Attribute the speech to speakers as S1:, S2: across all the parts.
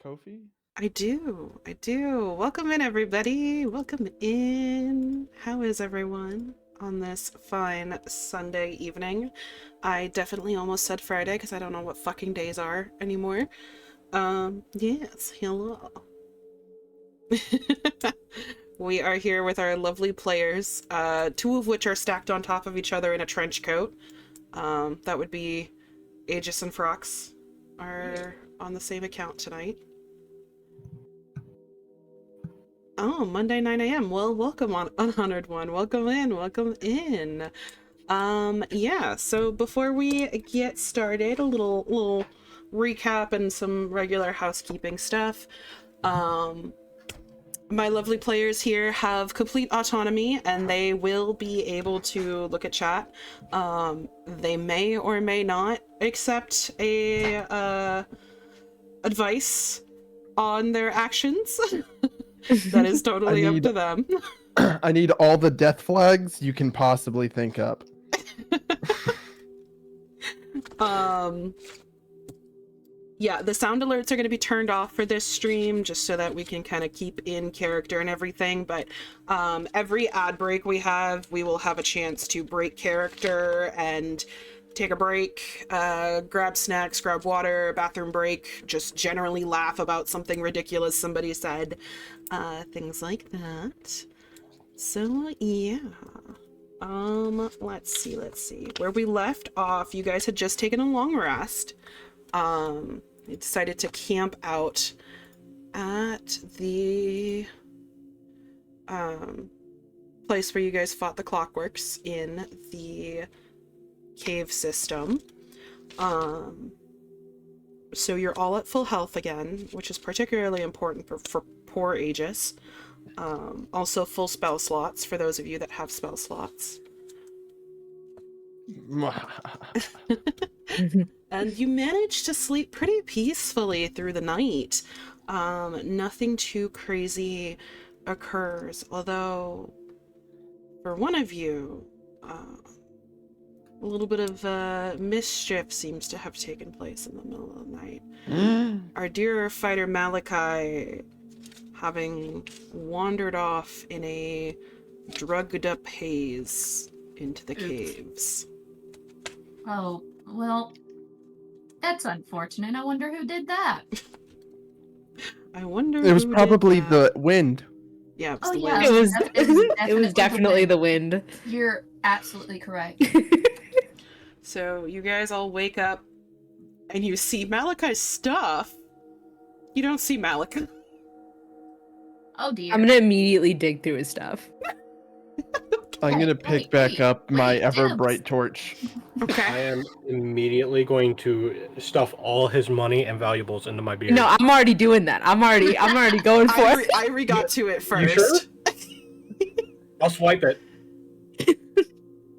S1: Kofi?
S2: I do. Welcome in, everybody. Welcome in. How is everyone on this fine Sunday evening? I definitely almost said Friday because I don't know what fucking days are anymore. Yes, hello. We are here with our lovely players, two of which are stacked on top of each other in a trench coat. That would be Aegis and Frox are on the same account tonight. Oh, Monday 9 a.m. Well, welcome on Unhonored One. Welcome in, welcome in. Yeah, so before we get started, a little recap and some regular housekeeping stuff. My lovely players here have complete autonomy and they will be able to look at chat. They may or may not accept a advice on their actions. That is totally up to them.
S1: I need all the death flags you can possibly think up.
S2: Yeah, the sound alerts are going to be turned off for this stream just so that we can kind of keep in character and everything, but every ad break we will have a chance to break character and take a break, grab snacks, grab water, bathroom break, just generally laugh about something ridiculous somebody said, things like that. So yeah. Let's see. Where we left off, you guys had just taken a long rest. You decided to camp out at the place where you guys fought the Clockworks in the cave system. So you're all at full health again, which is particularly important for poor Aegis. Also full spell slots for those of you that have spell slots. And you managed to sleep pretty peacefully through the night. Nothing too crazy occurs, although for one of you, a little bit of mischief seems to have taken place in the middle of the night. Our dear fighter Malachi, having wandered off in a drugged up haze into the caves.
S3: Oh, well, that's unfortunate. I wonder who did that.
S2: I wonder
S1: It was
S2: who
S1: probably
S2: did that.
S1: the wind.
S2: Yeah, it was
S3: Oh,
S2: the
S3: yeah.
S2: wind.
S4: It was definitely the wind.
S3: You're absolutely correct.
S2: So you guys all wake up and you see Malachi's stuff. You don't see Malachi.
S3: Oh, dear.
S4: I'm gonna immediately dig through his stuff.
S1: I'm gonna pick back up my ever
S3: Dibs.
S1: bright torch.
S5: I
S2: Okay.
S5: am immediately going to stuff all his money and valuables into my beard.
S4: No, I'm already doing that. I'm already going for it.
S2: I got to it first.
S5: You sure? I'll swipe it.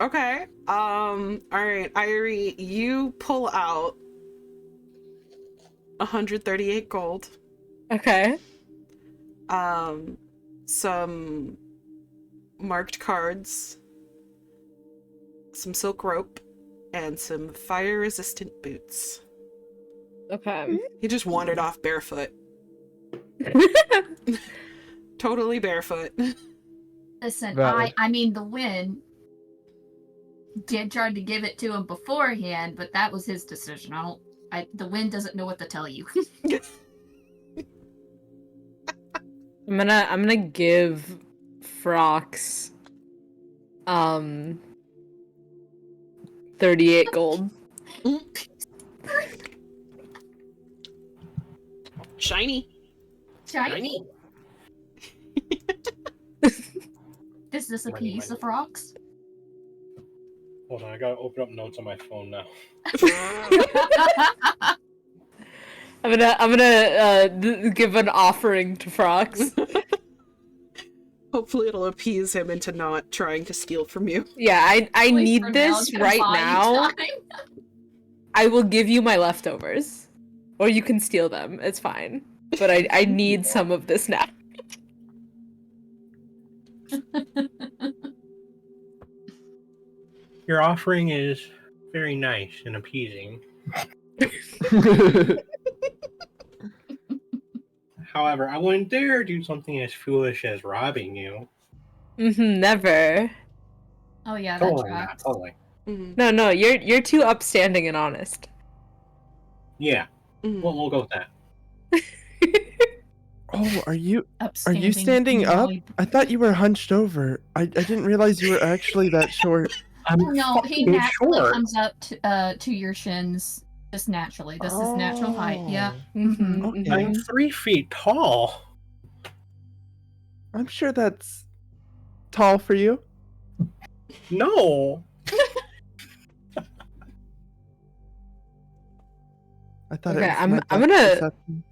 S2: Okay. All right, Irie, you pull out 138 gold.
S4: Okay.
S2: Some marked cards, some silk rope, and some fire-resistant boots.
S4: Okay.
S2: He just wandered off barefoot. Totally barefoot.
S3: Listen,
S1: Valid.
S3: I mean, the wind did try to give it to him beforehand, but that was his decision. The wind doesn't know what to tell you.
S4: I'm gonna give Frox 38 gold.
S2: Shiny.
S3: Shiny. Is this a piece of rocks?
S5: Hold on, I gotta open up notes on my phone now.
S4: I'm gonna give an offering to Frox.
S2: Hopefully it'll appease him into not trying to steal from you.
S4: Yeah, I
S3: Wait
S4: need
S3: for
S4: this
S3: now to
S4: right
S3: buy
S4: now.
S3: time.
S4: I will give you my leftovers. Or you can steal them. It's fine. But I need some of this now.
S5: Your offering is very nice and appeasing. However, I wouldn't dare do something as foolish as robbing you.
S4: Never.
S3: Oh yeah, that
S5: Totally not.
S3: tracks.
S5: Totally.
S2: Mhm.
S4: No, you're too upstanding and honest.
S5: Yeah.
S2: Mhm.
S5: We'll go with that.
S1: Oh, are you
S3: Upstanding
S1: standing up?
S3: vibe.
S1: I thought you were hunched over. I didn't realize you were actually that short.
S5: I'm
S3: No, he
S5: fucking
S3: naturally
S5: short.
S3: comes up to your shins just naturally. This is natural height. Yeah.
S4: Mhm,
S1: Okay.
S4: mhm.
S5: I'm 3 feet tall.
S1: I'm sure that's tall for you.
S5: No.
S1: I thought
S4: Okay,
S1: it was
S4: I'm
S1: my
S4: gonna.
S1: perception.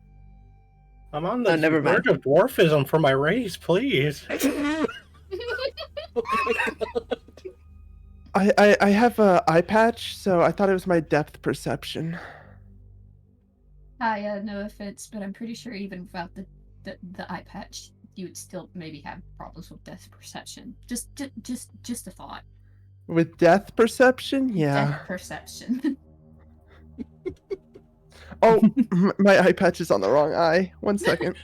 S5: I'm on the
S4: Oh, never mind.
S5: verge of dwarfism for my race, please.
S1: I have a eye patch, so I thought it was my depth perception.
S3: I no offense, but I'm pretty sure even without the eye patch, you would still maybe have problems with depth perception. Just a thought.
S1: With death perception, yeah.
S3: Depth perception.
S1: Oh, my eye patch is on the wrong eye. 1 second.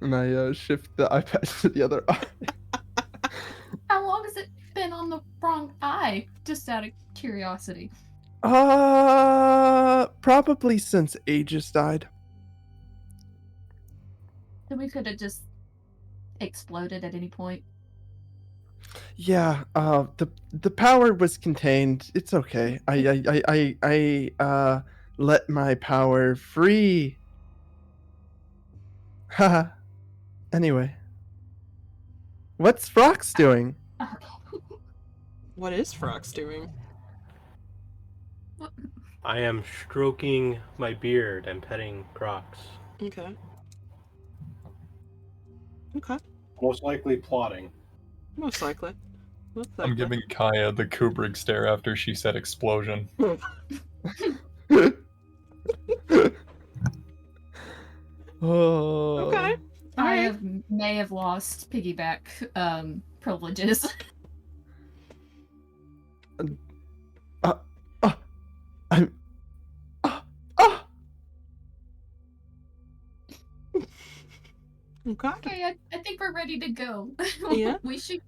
S1: And I shift the eye patch to the other eye.
S3: How long has it been on the wrong eye? Just out of curiosity.
S1: Probably since Aegis died.
S3: Then we could have just exploded at any point.
S1: Yeah, the power was contained. It's okay. I let my power free. Haha. Anyway. What's Frox doing?
S2: What is Frox doing?
S5: I am stroking my beard and petting Crocs.
S2: Okay. Okay.
S5: Most likely plotting.
S2: Most likely. Most likely.
S6: I'm giving Kaya the Kubrick stare after she said explosion.
S1: Oh.
S2: Okay.
S3: I may have lost piggyback privileges.
S1: I'm.
S2: Okay.
S3: Okay, I think we're ready to go.
S2: Yeah.
S3: we should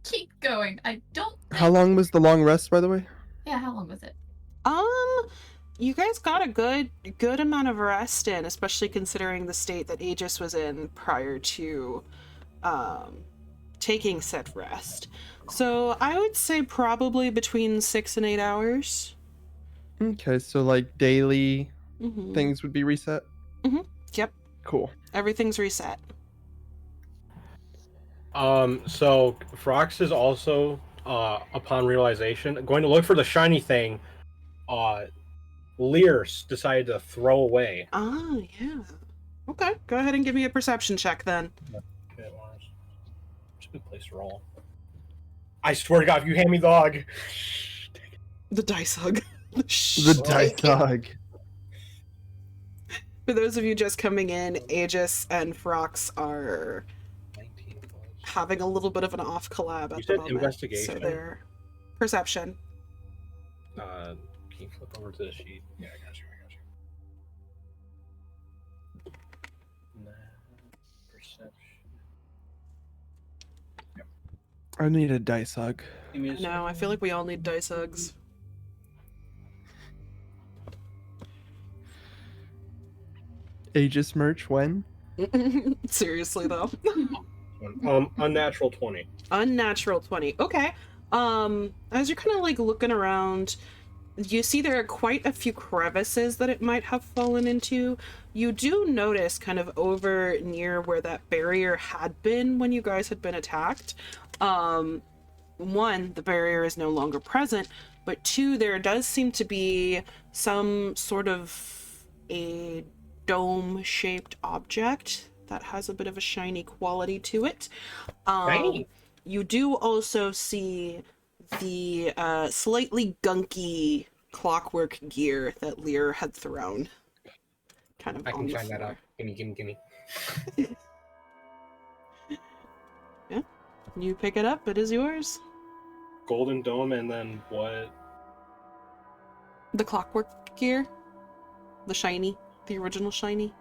S3: keep going. I don't think...
S1: How long was the long rest, by the way?
S3: Yeah, how long was it?
S2: You guys got a good amount of rest in, especially considering the state that Aegis was in prior to taking said rest. So I would say probably between 6 and 8 hours.
S1: Okay, so like daily
S2: Mm-hmm.
S1: things would be reset?
S2: Yep.
S1: Cool.
S2: Everything's reset.
S5: So Frox is also, upon realization, going to look for the shiny thing. Lear decided to throw away.
S2: Ah, yeah. Okay, go ahead and give me a perception check then.
S5: Okay, Mars. It's a good place to roll. I swear to God, if you hand me the dog.
S2: The dice hug.
S1: The dice dog.
S2: For those of you just coming in, Aegis and Frox are
S5: 19 plus.
S2: having a little bit of an off collab at
S5: You
S2: the
S5: said
S2: moment.
S5: investigation.
S2: So they're perception.
S5: Can you flip over to the sheet? Yeah, I got you. Nah, perception.
S1: I need a dice hug.
S5: Give me a
S2: No, I feel like we all need dice hugs.
S1: Aegis merch when?
S2: Seriously though.
S5: Unnatural 20.
S2: Unnatural 20. Okay. As you're kind of like looking around, you see there are quite a few crevices that it might have fallen into. You do notice kind of over near where that barrier had been when you guys had been attacked. One, the barrier is no longer present, but two, there does seem to be some sort of a dome-shaped object that has a bit of a shiny quality to it.
S5: Shiny.
S2: You do also see the slightly gunky clockwork gear that Lear had thrown. Kind of
S5: I
S2: on
S5: can
S2: the
S5: find that
S2: floor.
S5: out. Gimme.
S2: Yeah. You pick it up, it is yours.
S5: Golden Dome and then what?
S2: The clockwork gear? The shiny? The original shiny?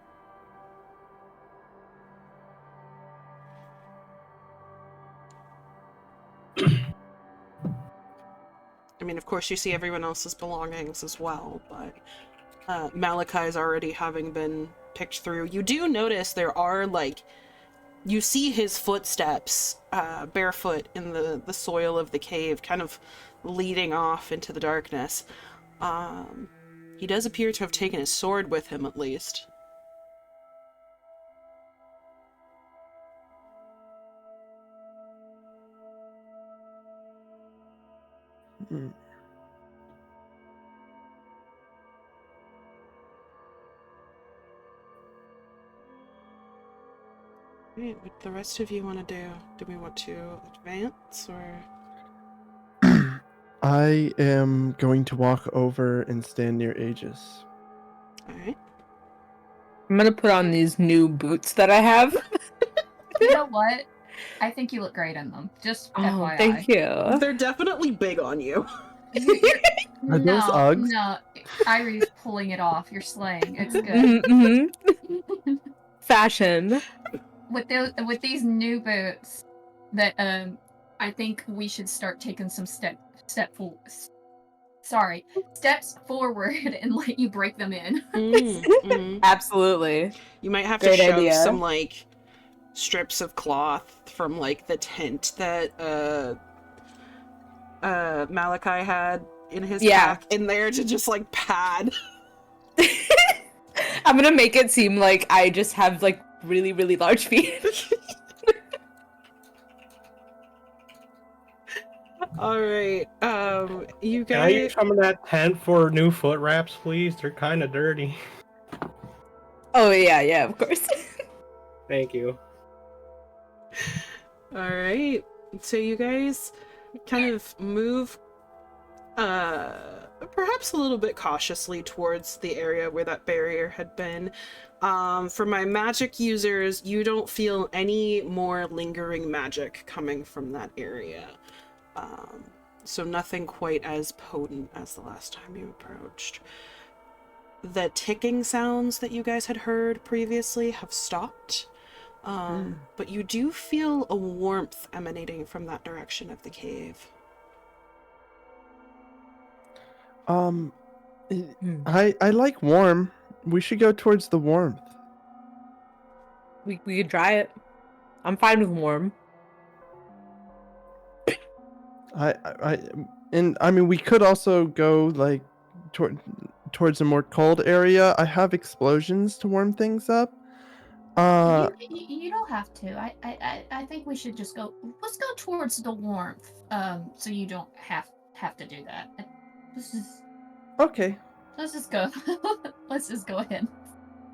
S2: I mean, of course, you see everyone else's belongings as well, but Malachi's already having been picked through. You do notice there are, like, you see his footsteps, barefoot in the soil of the cave, kind of leading off into the darkness. He does appear to have taken his sword with him, at least.
S1: Mm.
S2: Right, what the rest of you want to do? Do we want to advance, or...?
S1: I am going to walk over and stand near Aegis.
S2: Alright.
S4: I'm gonna put on these new boots that I have.
S3: You know what? I think you look great in them. Just
S4: Oh,
S3: FYI.
S4: thank you.
S2: They're definitely big on you.
S1: Are those Uggs?
S3: No, Irie's pulling it off. You're slaying. It's good.
S4: Mm-hmm. Fashion.
S3: With these new boots, that I think we should start taking some steps forward and let you break them in.
S4: Absolutely.
S2: You might have
S4: Great
S2: to shove
S4: idea.
S2: some, like, strips of cloth from, like, the tent that Malachi had in his pack in there to just, like, pad.
S4: I'm gonna make it seem like I just have, like, really, really large feet.
S2: Alright, you
S5: Can I use
S2: guys...
S5: some of that tent for new foot wraps, please? They're kind of dirty.
S4: Oh, yeah, of course.
S5: Thank you.
S2: Alright, so you guys kind of move, perhaps a little bit cautiously towards the area where that barrier had been. For my magic users, you don't feel any more lingering magic coming from that area. So nothing quite as potent as the last time you approached. The ticking sounds that you guys had heard previously have stopped. But you do feel a warmth emanating from that direction of the cave.
S1: I like warm. We should go towards the warmth.
S4: We could try it. I'm fine with warm.
S1: I mean, we could also go like towards a more cold area. I have explosions to warm things up.
S3: You don't have to. I think we should just go. Let's go towards the warmth. So you don't have to do that.
S1: Okay.
S3: Let's just go. Let's just go ahead.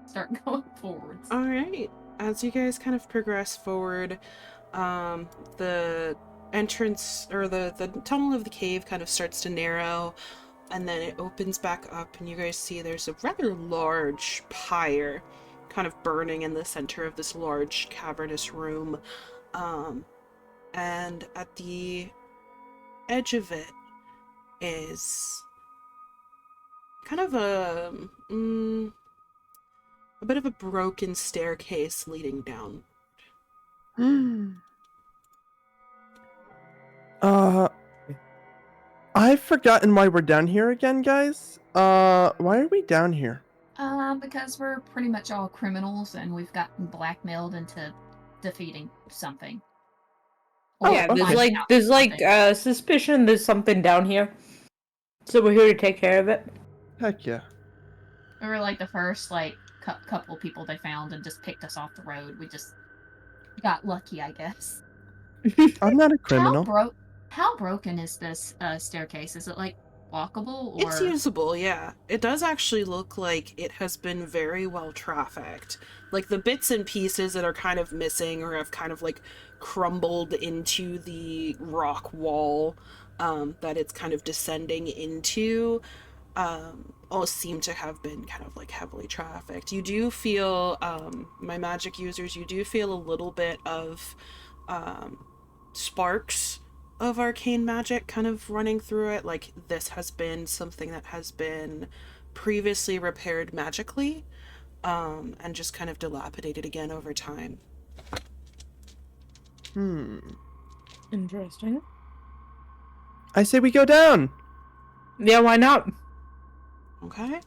S3: Start going forwards.
S2: All right. As you guys kind of progress forward, the entrance or the tunnel of the cave kind of starts to narrow, and then it opens back up, and you guys see there's a rather large pyre kind of burning in the center of this large cavernous room. And at the edge of it is kind of a bit of a broken staircase leading down.
S1: I've forgotten why we're down here again, guys. Why are we down here?
S3: Because we're pretty much all criminals and we've gotten blackmailed into defeating something.
S1: Oh,
S4: yeah,
S1: okay.
S4: there's like suspicion there's something down here. So we're here to take care of it.
S1: Heck yeah.
S3: We were like the first couple people they found and just picked us off the road. We just got lucky, I guess.
S1: I'm not a criminal.
S3: How broken is this staircase? Is it like walkable, or
S2: It's usable, yeah. It does actually look like it has been very well trafficked. Like the bits and pieces that are kind of missing or have kind of like crumbled into the rock wall that it's kind of descending into all seem to have been kind of like heavily trafficked. You do feel, my magic users, you do feel a little bit of sparks of arcane magic kind of running through it. Like this has been something that has been previously repaired magically, and just kind of dilapidated again over time.
S4: Interesting.
S1: I say we go down.
S4: Yeah, why not?
S2: Okay.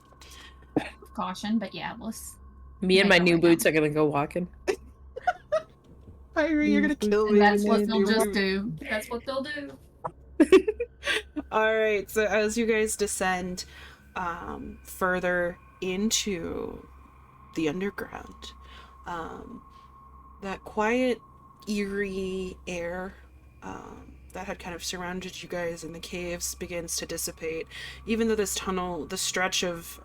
S3: Caution, but yeah, let's.
S4: Me and
S3: Make
S4: my
S3: our
S4: new
S3: way
S4: boots
S3: down.
S4: are gonna go walking.
S2: Irie, you're gonna kill
S3: And
S2: me.
S3: that's what
S2: with
S3: they'll
S2: your
S3: just
S2: boot.
S3: do. That's what they'll do.
S2: All right, so as you guys descend further into the underground, that quiet, eerie air that had kind of surrounded you guys in the caves begins to dissipate. Even though this tunnel, the stretch of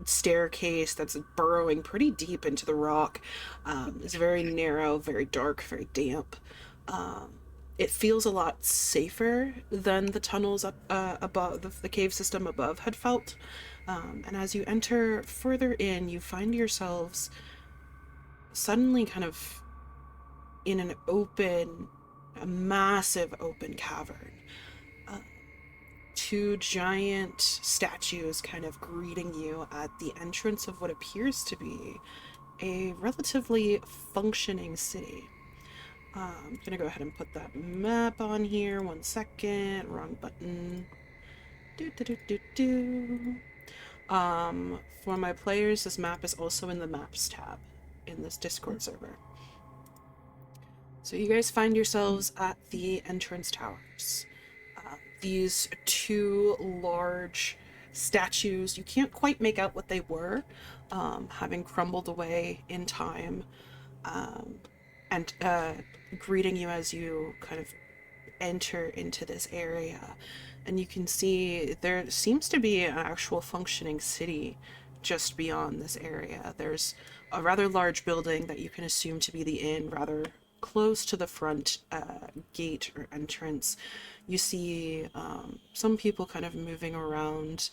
S2: staircase that's burrowing pretty deep into the rock, is very narrow, very dark, very damp. It feels a lot safer than the tunnels up above, the cave system above had felt. And as you enter further in, you find yourselves suddenly kind of in a massive open cavern. Two giant statues kind of greeting you at the entrance of what appears to be a relatively functioning city. I'm gonna go ahead and put that map on here. 1 second. Wrong button. For my players, this map is also in the Maps tab in this Discord server. So you guys find yourselves at the entrance towers. These two large statues, you can't quite make out what they were, having crumbled away in time, and greeting you as you kind of enter into this area. And you can see there seems to be an actual functioning city just beyond this area. There's a rather large building that you can assume to be the inn, rather close to the front gate or entrance. You see some people kind of moving around.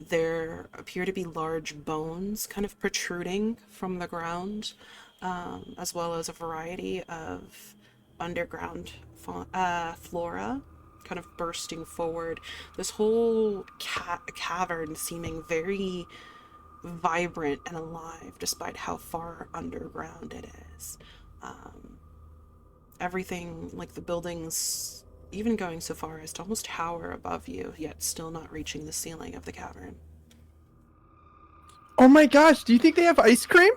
S2: There appear to be large bones kind of protruding from the ground, as well as a variety of underground flora kind of bursting forward. This whole cavern seeming very vibrant and alive despite how far underground it is. Everything, like the buildings, even going so far as to almost tower above you, yet still not reaching the ceiling of the cavern.
S1: Oh my gosh, do you think they have ice cream?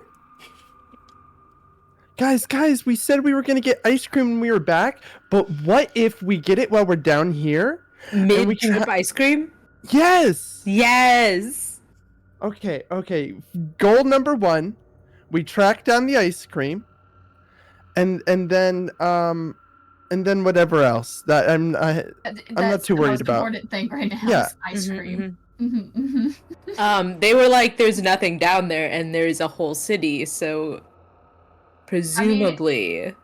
S1: Guys, we said we were gonna get ice cream when we were back, but what if we get it while we're down here? we can
S4: Mid-trip ice cream?
S1: Yes!
S4: Yes!
S1: Okay. Goal number 1, we track down the ice cream, and then whatever else that I'm not too worried about.
S3: That's the most important thing right now.
S1: Yeah.
S3: Is ice
S4: Mhm,
S3: cream.
S4: They were like, there's nothing down there, and there's a whole city, so presumably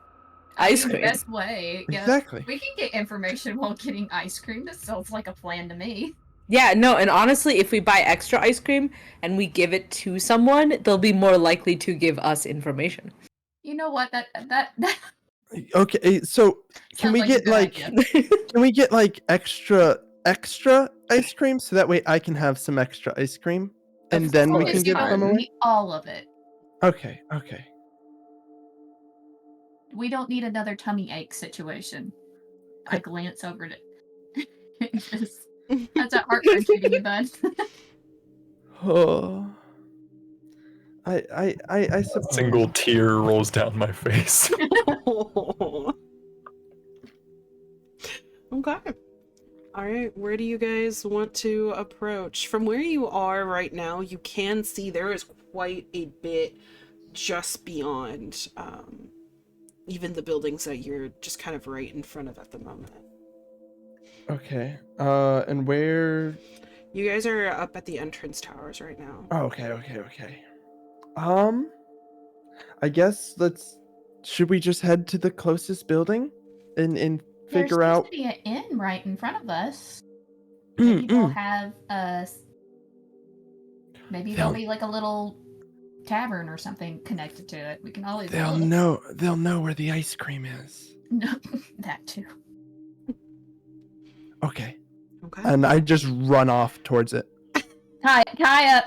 S4: ice
S3: The
S4: cream.
S3: best way. Yeah.
S1: Exactly.
S3: We can get information while getting ice cream. This sounds like a plan to me.
S4: Yeah, no, and honestly, if we buy extra ice cream and we give it to someone, they'll be more likely to give us information.
S3: You know what? That
S1: Okay, so can
S3: sounds
S1: we
S3: like a
S1: get
S3: good
S1: like
S3: idea.
S1: can we get like extra ice cream so that way I can have some extra ice cream and
S4: Of
S1: then we
S4: course.
S1: can give
S3: Just
S1: them
S3: give
S1: away?
S3: me all of it.
S1: Okay.
S3: We don't need another tummy ache situation. I glance over to. That's a heartburn shooting you, bud.
S1: Oh. I suppose.
S6: A single tear rolls down my face.
S2: Okay. All right, where do you guys want to approach? From where you are right now, you can see there is quite a bit just beyond even the buildings that you're just kind of right in front of at the moment.
S1: Okay. And where?
S2: You guys are up at the entrance towers right now.
S1: Oh, okay. I guess should we just head to the closest building and figure
S3: There's
S1: out?
S3: supposed to be an inn right in front of us. Maybe they'll
S1: Mm-mm.
S3: have maybe there'll be like a little tavern or something connected to it. We can always
S1: They'll
S3: look.
S1: know where the ice cream is.
S3: No, that too.
S1: Okay.
S2: Okay.
S1: And I just run off towards it.
S3: Hi, Kaya.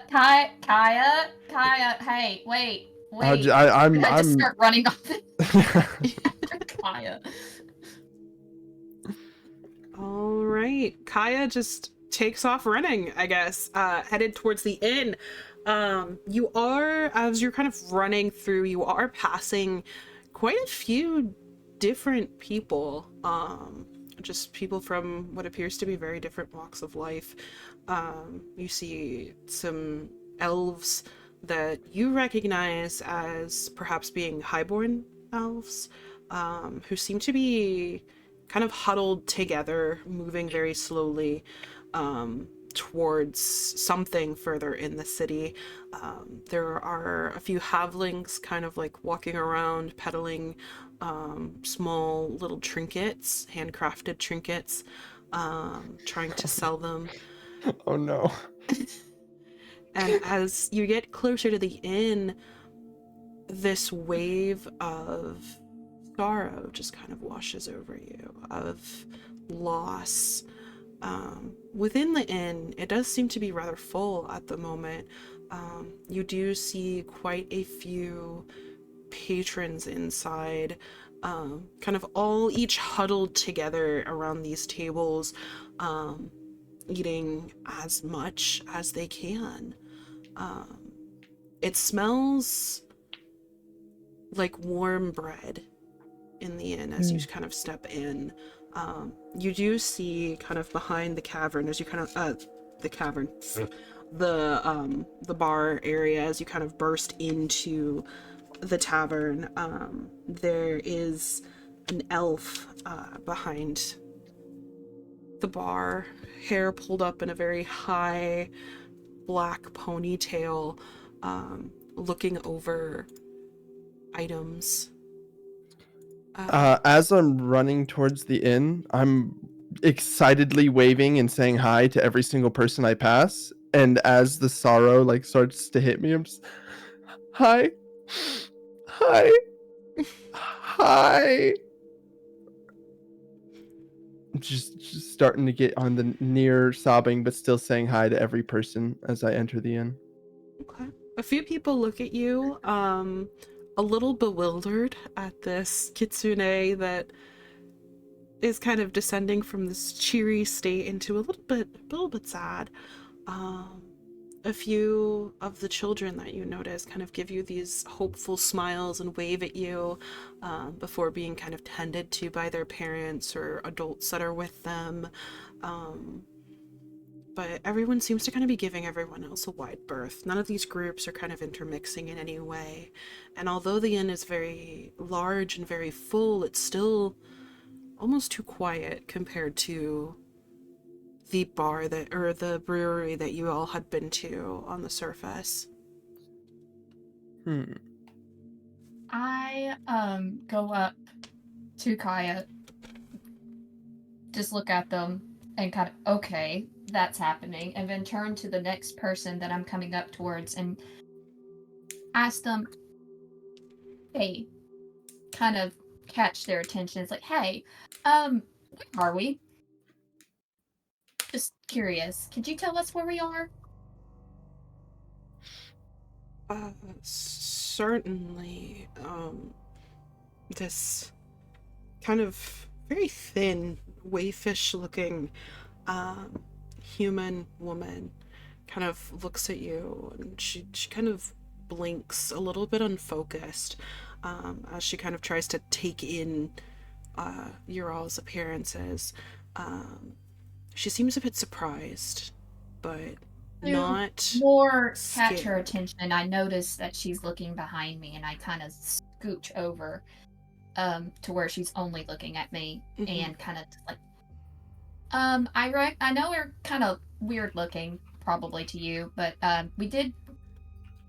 S3: Hey, wait.
S1: I'm
S3: I just start running off. Kaya.
S2: All right, Kaya just takes off running, I guess, headed towards the inn. You are, as you're kind of running through, you are passing quite a few different people, just people from what appears to be very different walks of life. You see some elves that you recognize as perhaps being highborn elves, who seem to be kind of huddled together, moving very slowly towards something further in the city. There are a few halflings kind of like walking around, peddling small little trinkets, handcrafted trinkets, trying to sell them.
S1: Oh no.
S2: And as you get closer to the inn, this wave of sorrow just kind of washes over you, of loss. Within the inn, it does seem to be rather full at the moment. You do see quite a few patrons inside, kind of each huddled together around these tables, eating as much as they can. It smells like warm bread in the inn as you kind of step in. You do see kind of behind the cavern as you kind of the bar area as you kind of burst into the tavern. There is an elf behind the bar, hair pulled up in a very high black ponytail, looking over items.
S1: As I'm running towards the inn, I'm excitedly waving and saying hi to every single person I pass. And as the sorrow like starts to hit me, I'm just, hi, hi. Just starting to get on the near sobbing, but still saying hi to every person as I enter the inn.
S2: Okay. A few people look at you, a little bewildered at this kitsune that is kind of descending from this cheery state into a little bit sad. A few of the children that you notice kind of give you these hopeful smiles and wave at you, before being kind of tended to by their parents or adults that are with them. But everyone seems to kind of be giving everyone else a wide berth. None of these groups are kind of intermixing in any way. And although the inn is very large and very full, it's still almost too quiet compared to the bar or the brewery that you all had been to on the surface.
S3: I go up to Kaya, just look at them and kind of, okay, that's happening, and then turn to the next person that I'm coming up towards and ask them, hey, kind of catch their attention. It's like, hey, where are we? Just curious. Could you tell us where we are?
S2: Certainly. This kind of very thin, wayfish-looking human woman kind of looks at you, and she kind of blinks, a little bit unfocused, as she kind of tries to take in your all's appearances. She seems a bit surprised, but not
S3: more catch
S2: scared.
S3: her attention. I notice that she's looking behind me, and I kind of scooch over to where she's only looking at me, and kind of like, I know we're kind of weird looking, probably to you, but we did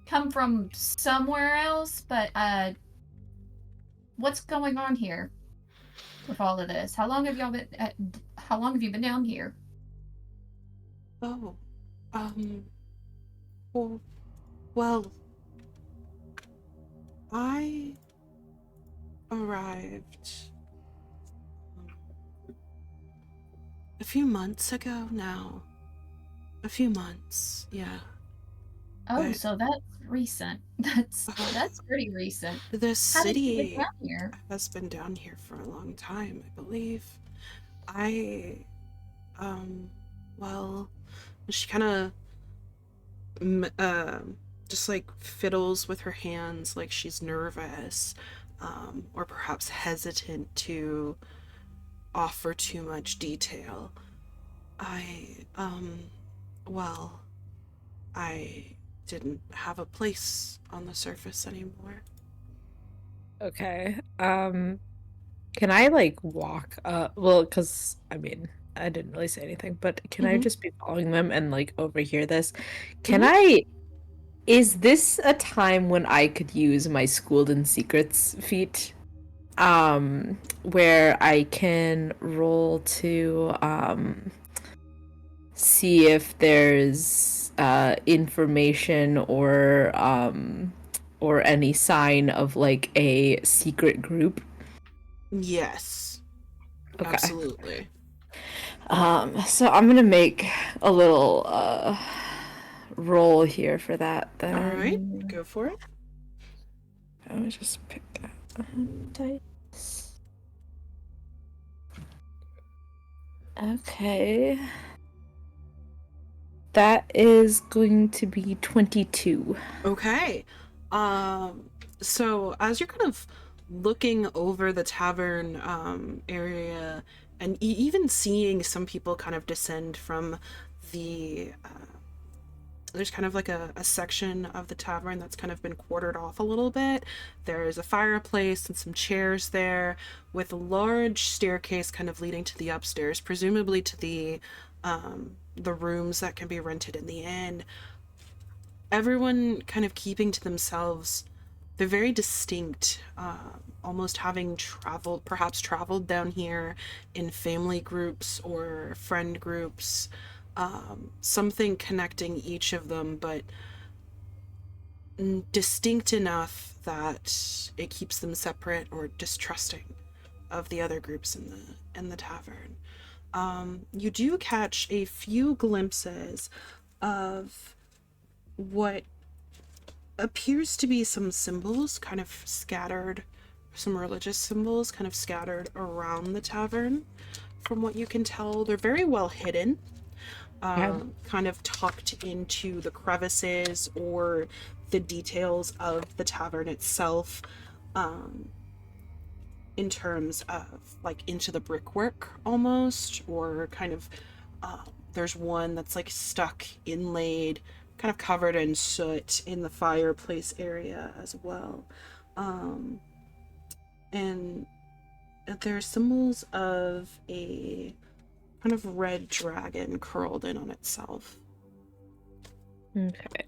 S3: come from somewhere else. But what's going on here with all of this? How long have y'all been? How long have you been down here?
S2: Oh, well, I arrived a few months ago now. A few months, yeah.
S3: Oh,
S2: But-
S3: so that's recent. That's pretty recent.
S2: The
S3: How did you get
S2: city
S3: down here?
S2: has been down here for a long time, I believe. I, well, she kind of, just like fiddles with her hands like she's nervous, or perhaps hesitant to offer too much detail. Well, I didn't have a place on the surface anymore.
S4: Okay. Can I like walk well, because I mean, I didn't really say anything, but can I
S2: Mhm.
S4: just be following them and like overhear this? Can
S2: Mhm.
S4: is this a time when I could use my Schooled in Secrets feat? Where I can roll to see if there's information or any sign of like a secret group.
S2: Yes,
S4: Okay.
S2: absolutely.
S4: So I'm gonna make a little roll here for that then.
S2: All right, go for it.
S4: Let me just pick that dice. Okay. That is going to be 22.
S2: Okay. So as you're kind of looking over the tavern area and even seeing some people kind of descend from the there's kind of like a section of the tavern that's kind of been quartered off a little bit. There's a fireplace and some chairs there with a large staircase kind of leading to the upstairs, presumably to the rooms that can be rented in the inn. Everyone kind of keeping to themselves. They're very distinct, almost having perhaps traveled down here in family groups or friend groups. Something connecting each of them, but distinct enough that it keeps them separate or distrusting of the other groups in the tavern. You do catch a few glimpses of what appears to be some symbols kind of scattered, some religious symbols kind of scattered around the tavern. From what you can tell, they're very well hidden. Kind of tucked into the crevices or the details of the tavern itself, in terms of like into the brickwork almost, or kind of there's one that's like stuck inlaid, kind of covered in soot in the fireplace area as well. And there's symbols of a kind of red dragon curled in on itself.
S4: Okay.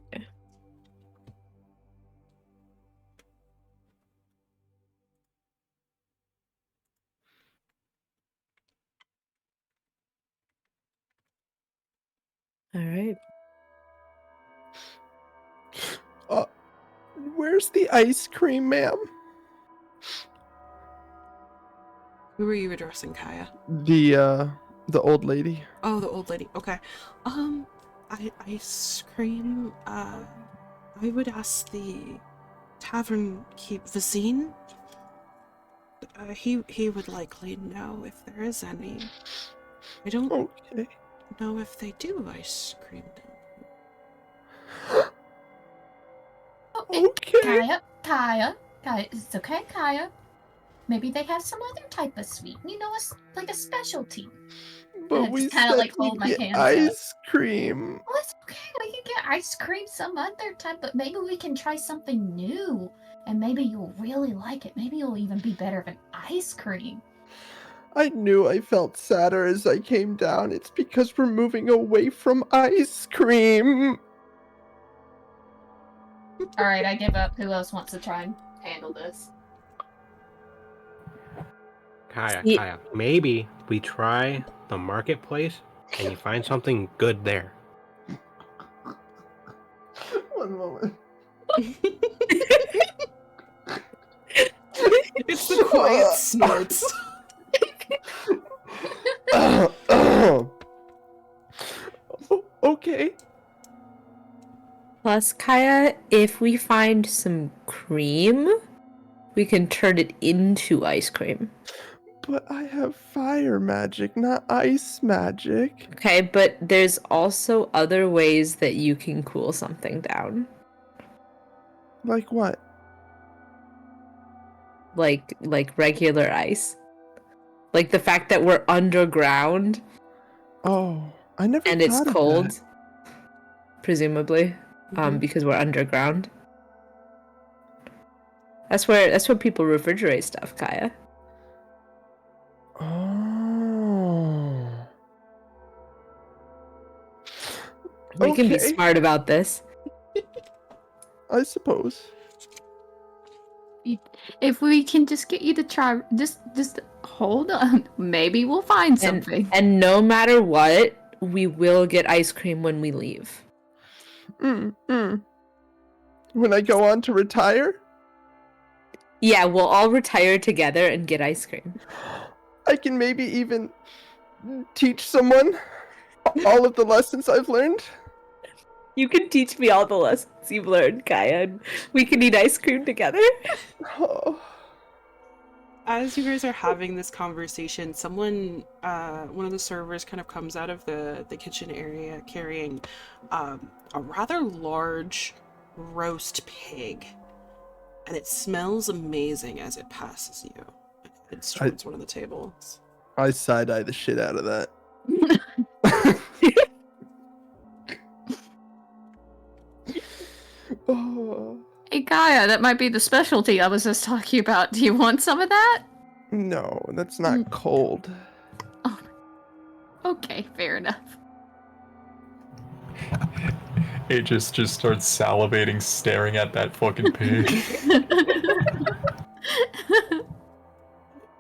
S4: All right.
S1: Where's the ice cream, ma'am?
S2: Who were you addressing, Kaya?
S1: The old lady.
S2: Oh, the old lady. Okay. Ice cream. I would ask the tavern keep Vizine. He would likely know if there is any. I don't
S1: Okay.
S2: know if they do ice cream.
S1: Okay.
S3: Kaya, it's okay, Kaya. Maybe they have some other type of sweet, like a specialty.
S1: But
S3: I
S1: we
S3: just kinda,
S1: said
S3: like,
S1: we
S3: hold my
S1: get
S3: hands up.
S1: ice cream.
S3: Well, it's okay. We can get ice cream some other time, but maybe we can try something new, and maybe you'll really like it. Maybe it'll even be better than ice cream.
S1: I knew I felt sadder as I came down. It's because we're moving away from ice cream.
S3: All right, I give up. Who else wants to try and handle this?
S5: Kaya, maybe we try the marketplace and you find something good there.
S1: One moment.
S2: It's the quiet snorts.
S1: Okay.
S4: Plus, Kaya, if we find some cream, we can turn it into ice cream.
S1: But I have fire magic, not ice magic.
S4: Okay, but there's also other ways that you can cool something down.
S1: Like what?
S4: Like regular ice. Like the fact that we're underground
S1: Oh, I never
S4: and it's
S1: thought of
S4: cold,
S1: that.
S4: presumably,
S2: Mhm.
S4: because we're underground. That's where people refrigerate stuff, Kaya.
S1: Oh.
S4: We can be
S1: Okay.
S4: smart about this.
S1: I suppose.
S7: If we can just get you to try, just hold on. Maybe we'll find something.
S4: And no matter what, we will get ice cream when we leave.
S1: When I go on to retire,
S4: Yeah, we'll all retire together and get ice cream.
S1: I can maybe even teach someone all of the lessons I've learned.
S4: You can teach me all the lessons you've learned, Kaya, and we can eat ice cream together.
S1: Oh.
S2: As you guys are having this conversation, someone, one of the servers kind of comes out of the kitchen area carrying a rather large roast pig. And it smells amazing as it passes you. It's towards one of the tables.
S1: I side-eye the shit out of that. Oh.
S7: Hey Gaia, that might be the specialty I was just talking about. Do you want some of that?
S1: No, that's not cold.
S7: Okay, fair enough.
S6: Aegis just starts salivating, staring at that fucking pig.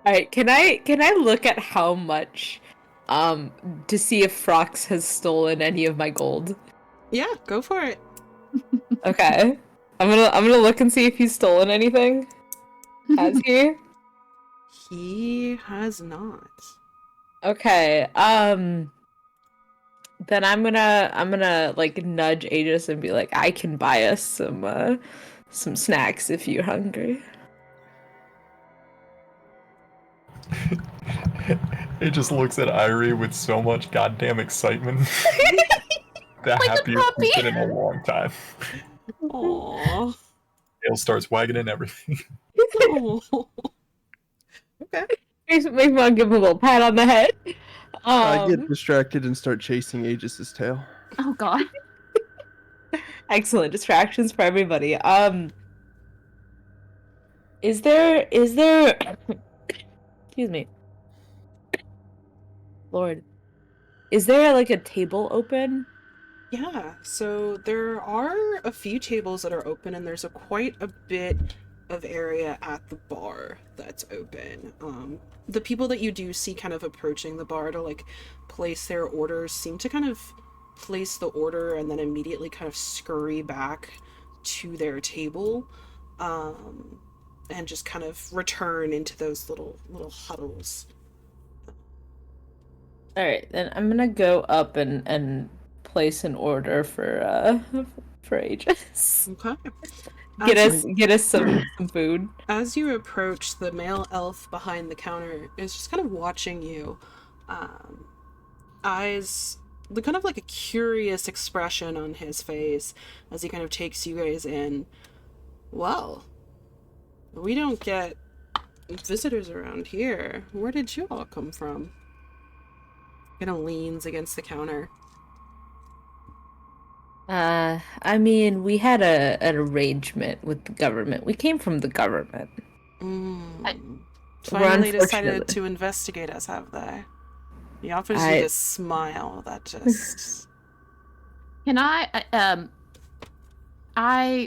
S4: Alright, can I look at how much to see if Frox has stolen any of my gold?
S2: Yeah, go for it.
S4: Okay. I'm gonna look and see if he's stolen anything. Has he?
S2: He has not.
S4: Okay. Then I'm gonna like nudge Aegis and be like, I can buy us some snacks if you're hungry.
S6: It just looks at Irie with so much goddamn excitement. The
S7: Like a
S6: happiest
S7: puppy.
S6: he's been in a long time.
S2: Aww.
S6: Tail starts wagging and everything.
S2: Aw. Okay.
S4: Maybe I'll give him a little pat on the head.
S1: I get distracted and start chasing Aegis's tail.
S7: Oh god.
S4: Excellent distractions for everybody. Is there excuse me. Lord. Is there like a table open?
S2: Yeah, so there are a few tables that are open, and there's quite a bit of area at the bar that's open. The people that you do see kind of approaching the bar to like place their orders seem to kind of place the order and then immediately kind of scurry back to their table, and just kind of return into those little huddles.
S4: Alright, then I'm gonna go up and place an order for Aegis.
S2: Okay.
S4: Get us some food.
S2: As you approach, the male elf behind the counter is just kind of watching you. Eyes, the kind of like a curious expression on his face as he kind of takes you guys in. Well, we don't get visitors around here. Where did you all come from? Kind of leans against the counter.
S4: I mean, we had an arrangement with the government. We came from the government.
S2: Finally decided
S4: unfortunately-
S2: to investigate us, have they? He offers you this smile that just...
S7: Can I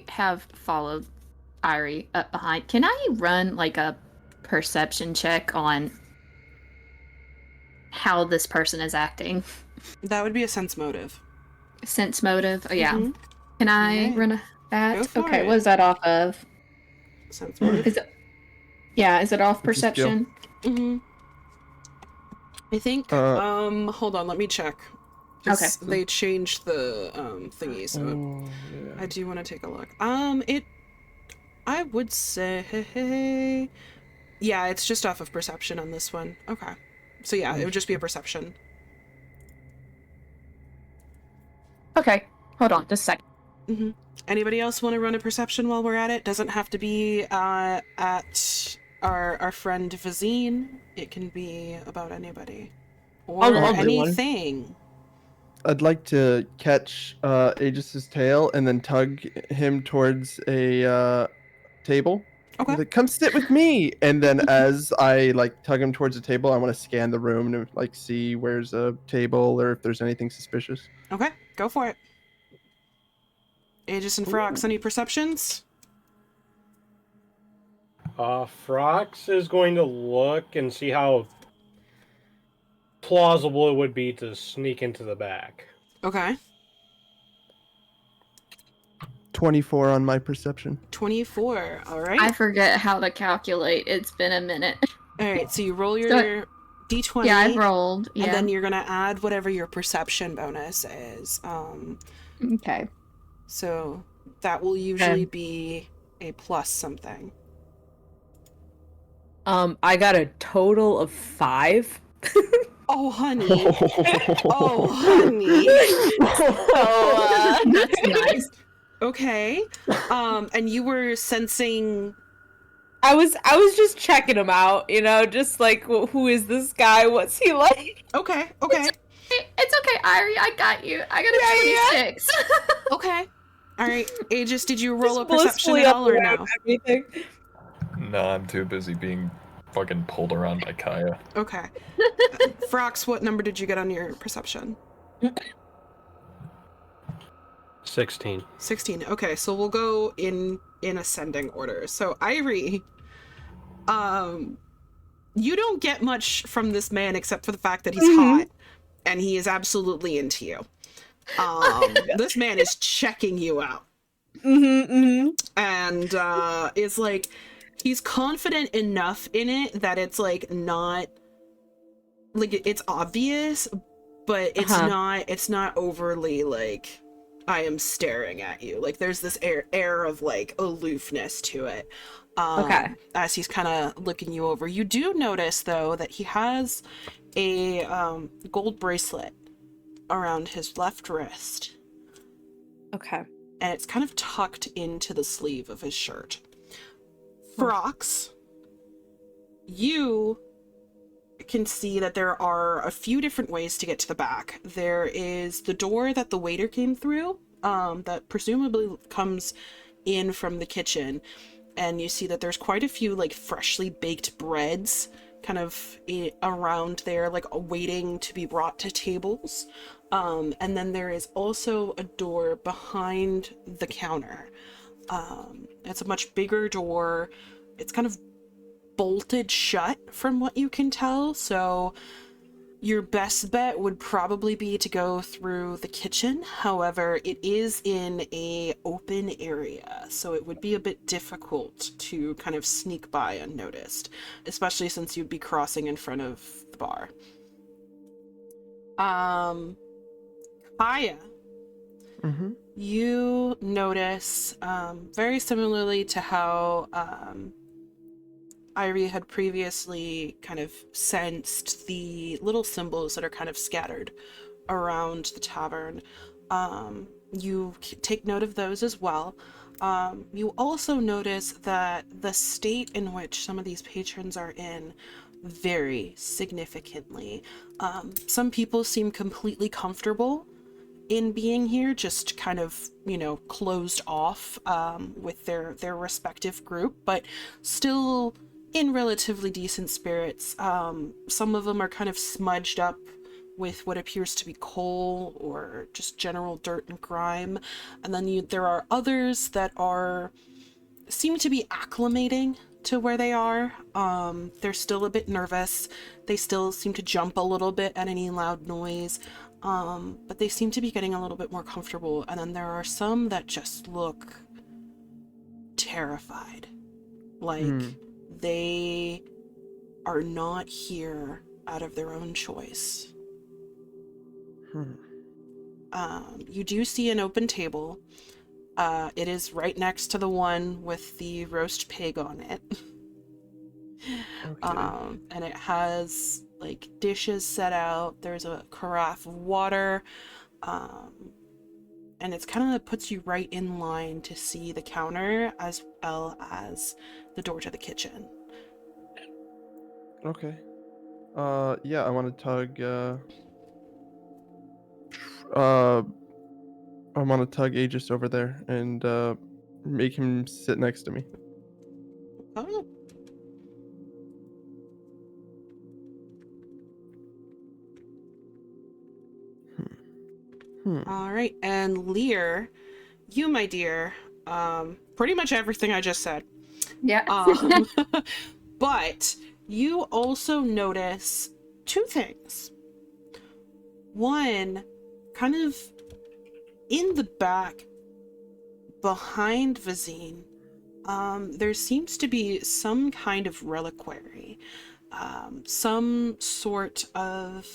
S7: have followed Irie up behind. Can I run like a perception check on how this person is acting?
S2: That would be a sense motive.
S7: Sense motive? Oh, yeah.
S2: Mhm.
S7: Can I
S2: Alright.
S7: run that?
S2: Go for
S7: Okay,
S2: it.
S7: what is that off of?
S2: Sense motive.
S7: Is it? Yeah, is it off
S1: It's a skill.
S7: perception?
S2: Mm-hmm. I think, hold on, let me check. 'Cause
S7: Okay.
S2: they changed the thingy, so
S1: Oh,
S2: I
S1: yeah.
S2: do want to take a look. I would say, yeah, it's just off of perception on this one. Okay. So yeah, it would just be a perception.
S7: Okay. Hold on, just a second.
S2: Mm-hmm. Anybody else want to run a perception while we're at it? Doesn't have to be at our friend Vazine. It can be about anybody. Or
S4: I'll do one.
S2: anything.
S1: I'd like to catch Aegis's tail and then tug him towards a table.
S2: Okay.
S1: He's like, come sit with me. And then as I like tug him towards the table, I want to scan the room and like see where's a table or if there's anything suspicious.
S2: Okay, go for it. Aegis and Frox, any perceptions?
S5: Frox is going to look and see how plausible it would be to sneak into the back.
S2: Okay.
S1: 24 on my perception.
S2: 24. All right.
S7: I forget how to calculate. It's been a minute.
S2: All right. So you roll your
S7: So-
S2: d20.
S7: Yeah, I've rolled. Yeah.
S2: And then you're gonna add whatever your perception bonus is.
S7: Okay.
S2: So that will usually be a plus something.
S4: I got a total of 5.
S2: Oh, honey. Oh, honey.
S7: So, that's nice.
S2: Okay. And you were sensing.
S4: I was just checking him out, you know, just like who is this guy? What's he like?
S2: Okay. Okay.
S7: It's okay, Irie. I got you. I got a 26.
S2: Okay. All right. Aegis, did you roll a
S4: Just
S2: perception
S4: blissfully
S2: at all or
S4: up around
S2: no?
S4: everything.
S6: No, I'm too busy being fucking pulled around by Kaya.
S2: Okay. Frox, what number did you get on your perception?
S5: 16.
S2: 16. Okay, so we'll go in ascending order. So Irie, you don't get much from this man except for the fact that he's hot and he is absolutely into you. This man is checking you out. And is like, he's confident enough in it that it's like not like it's obvious, but it's not overly like I am staring at you. Like there's this air of like aloofness to it.
S4: Okay.
S2: As he's kind of looking you over. You do notice though that he has a gold bracelet around his left wrist.
S4: Okay.
S2: And it's kind of tucked into the sleeve of his shirt. Frox, you can see that there are a few different ways to get to the back. There is the door that the waiter came through, that presumably comes in from the kitchen, and you see that there's quite a few like freshly baked breads kind of around there, like waiting to be brought to tables. And then there is also a door behind the counter. It's a much bigger door. It's kind of bolted shut from what you can tell, so your best bet would probably be to go through the kitchen. However, it is in a open area, so it would be a bit difficult to kind of sneak by unnoticed, especially since you'd be crossing in front of the bar. Kaya, you notice, very similarly to how Irie had previously kind of sensed the little symbols that are kind of scattered around the tavern. You take note of those as well. You also notice that the state in which some of these patrons are in vary significantly. Some people seem completely comfortable in being here, just kind of, you know, closed off with their respective group, but still in relatively decent spirits. Some of them are kind of smudged up with what appears to be coal or just general dirt and grime, and then there are others that seem to be acclimating to where they are. They're still a bit nervous. They still seem to jump a little bit at any loud noise, but they seem to be getting a little bit more comfortable. And then there are some that just look terrified, like they are not here out of their own choice. You do see an open table. It is right next to the one with the roast pig on it.
S1: Okay.
S2: And it has like dishes set out. There's a carafe of water. And it's kind of puts you right in line to see the counter as well as the door to the kitchen.
S1: Okay. Yeah, I want to tug. I want to tug Aegis over there and make him sit next to me.
S2: Oh. All right, and Lear, you, my dear, pretty much everything I just said.
S3: Yeah.
S2: But you also notice two things. One, kind of in the back behind Vizine, there seems to be some kind of reliquary, some sort of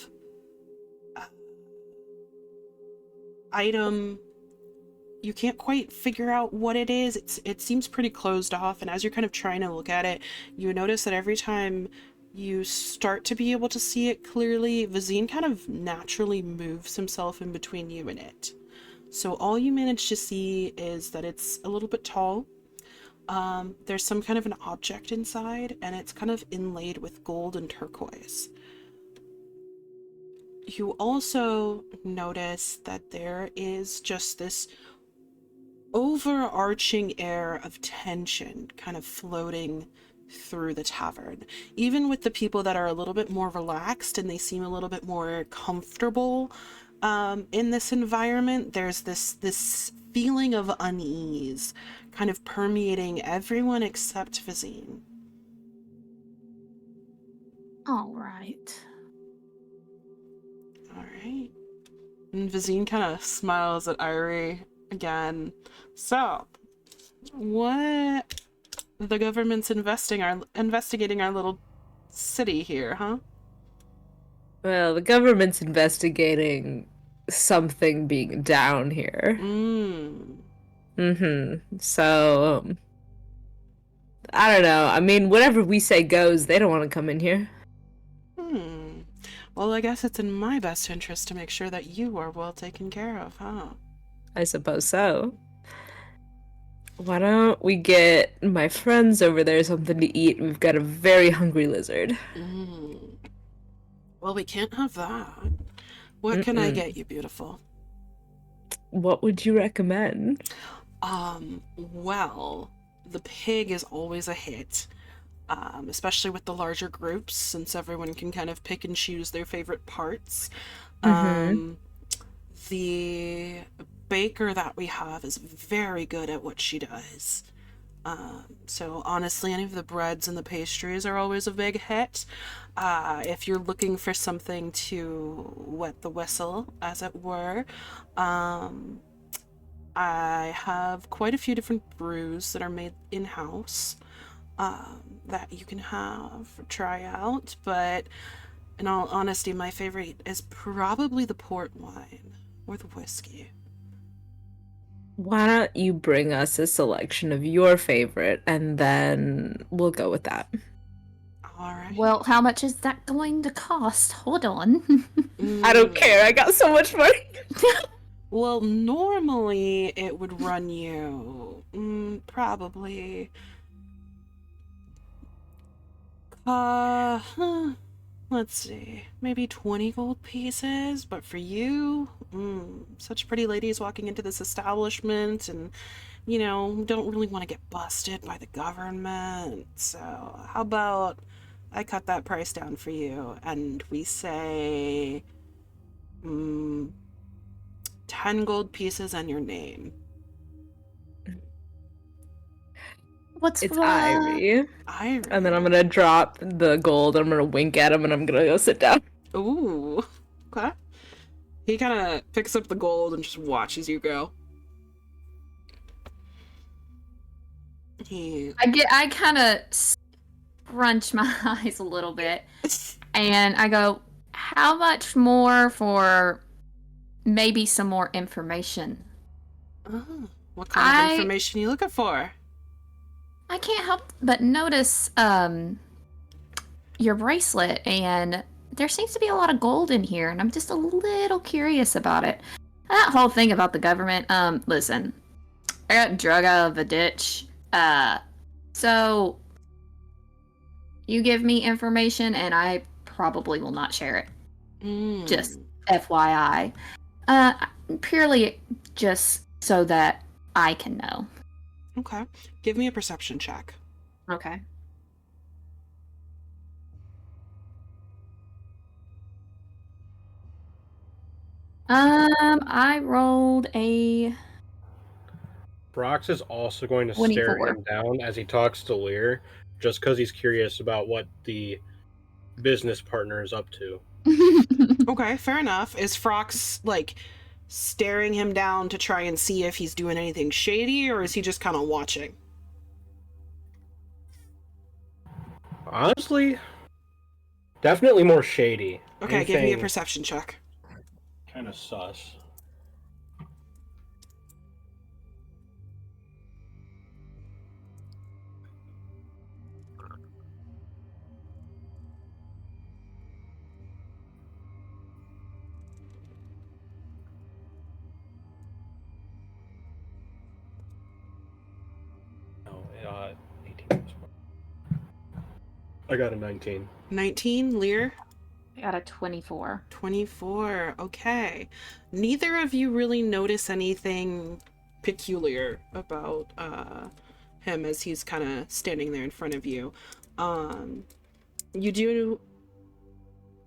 S2: item. You can't quite figure out what it is. It seems pretty closed off, and as you're kind of trying to look at it, you notice that every time you start to be able to see it clearly, Vizine kind of naturally moves himself in between you and it. So all you manage to see is that it's a little bit tall. There's some kind of an object inside, and it's kind of inlaid with gold and turquoise. You also notice that there is just this overarching air of tension kind of floating through the tavern. Even with the people that are a little bit more relaxed and they seem a little bit more comfortable in this environment, there's this feeling of unease kind of permeating everyone except Vizine.
S7: All right.
S2: All right. And Vizine kind of smiles at Irie again. So, what? The government's investigating our little city here, huh?
S4: Well, the government's investigating something being down here. So, I don't know. I mean, whatever we say goes. They don't want to come in here.
S2: Well, I guess it's in my best interest to make sure that you are well taken care of, huh?
S4: I suppose so. Why don't we get my friends over there something to eat? We've got a very hungry lizard.
S2: Well, we can't have that. What can I get you, beautiful?
S4: What would you recommend?
S2: Well, the pig is always a hit. Especially with the larger groups, since everyone can kind of pick and choose their favorite parts. The baker that we have is very good at what she does. So honestly, any of the breads and the pastries are always a big hit. If you're looking for something to wet the whistle, as it were, I have quite a few different brews that are made in-house. That you can try out, but in all honesty, my favorite is probably the port wine or the whiskey.
S4: Why don't you bring us a selection of your favorite, and then we'll go with that.
S2: All right.
S7: Well, how much is that going to cost? Hold on.
S4: I don't care. I got so much money.
S2: Well, normally it would run you probably let's see, maybe 20 gold pieces, but for you, such pretty ladies walking into this establishment and, you know, don't really want to get busted by the government, so how about I cut that price down for you, and we say 10 gold pieces and your name.
S7: What's
S4: It's Irie.
S2: Irie.
S4: And then I'm gonna drop the gold, I'm gonna wink at him, and I'm gonna go sit down.
S2: Ooh. Okay. He kind of picks up the gold and just watches you go.
S7: I kind of scrunch my eyes a little bit, and I go, how much more for maybe some more information.
S2: Oh, what kind of
S7: I-
S2: information are you looking for?
S7: I can't help but notice your bracelet, and there seems to be a lot of gold in here, and I'm just a little curious about it. That whole thing about the government, listen, I got drug out of a ditch. So you give me information and I probably will not share it.
S2: Mm.
S7: Just FYI. Purely just so that I can know.
S2: Okay. Give me a perception check.
S7: Okay. I rolled a
S5: Brox is also going to stare
S7: 24.
S5: him down as he talks to Lear, just because he's curious about what the business partner is up to.
S2: Okay, fair enough. Is Frox, like, staring him down to try and see if he's doing anything shady, or is he just kind of watching?
S5: Honestly, definitely more shady.
S2: Okay, give me a perception check.
S5: Kind of sus. No, 18. I got a 19.
S2: 19, Lear?
S7: I got a 24.
S2: 24, okay. Neither of you really notice anything peculiar about him as he's kind of standing there in front of you. You do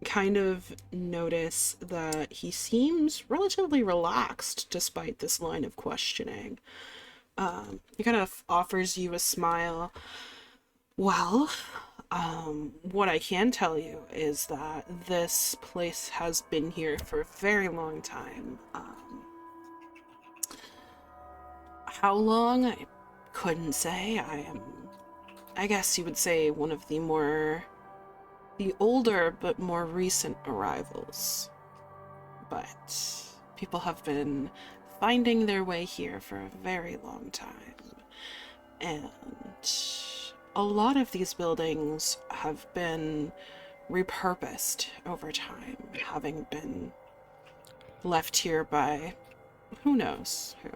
S2: kind of notice that he seems relatively relaxed despite this line of questioning. He kind of offers you a smile. Well, what I can tell you is that this place has been here for a very long time. How long? I couldn't say. I guess you would say one of the older but more recent arrivals. But people have been finding their way here for a very long time. And a lot of these buildings have been repurposed over time, having been left here by who knows who.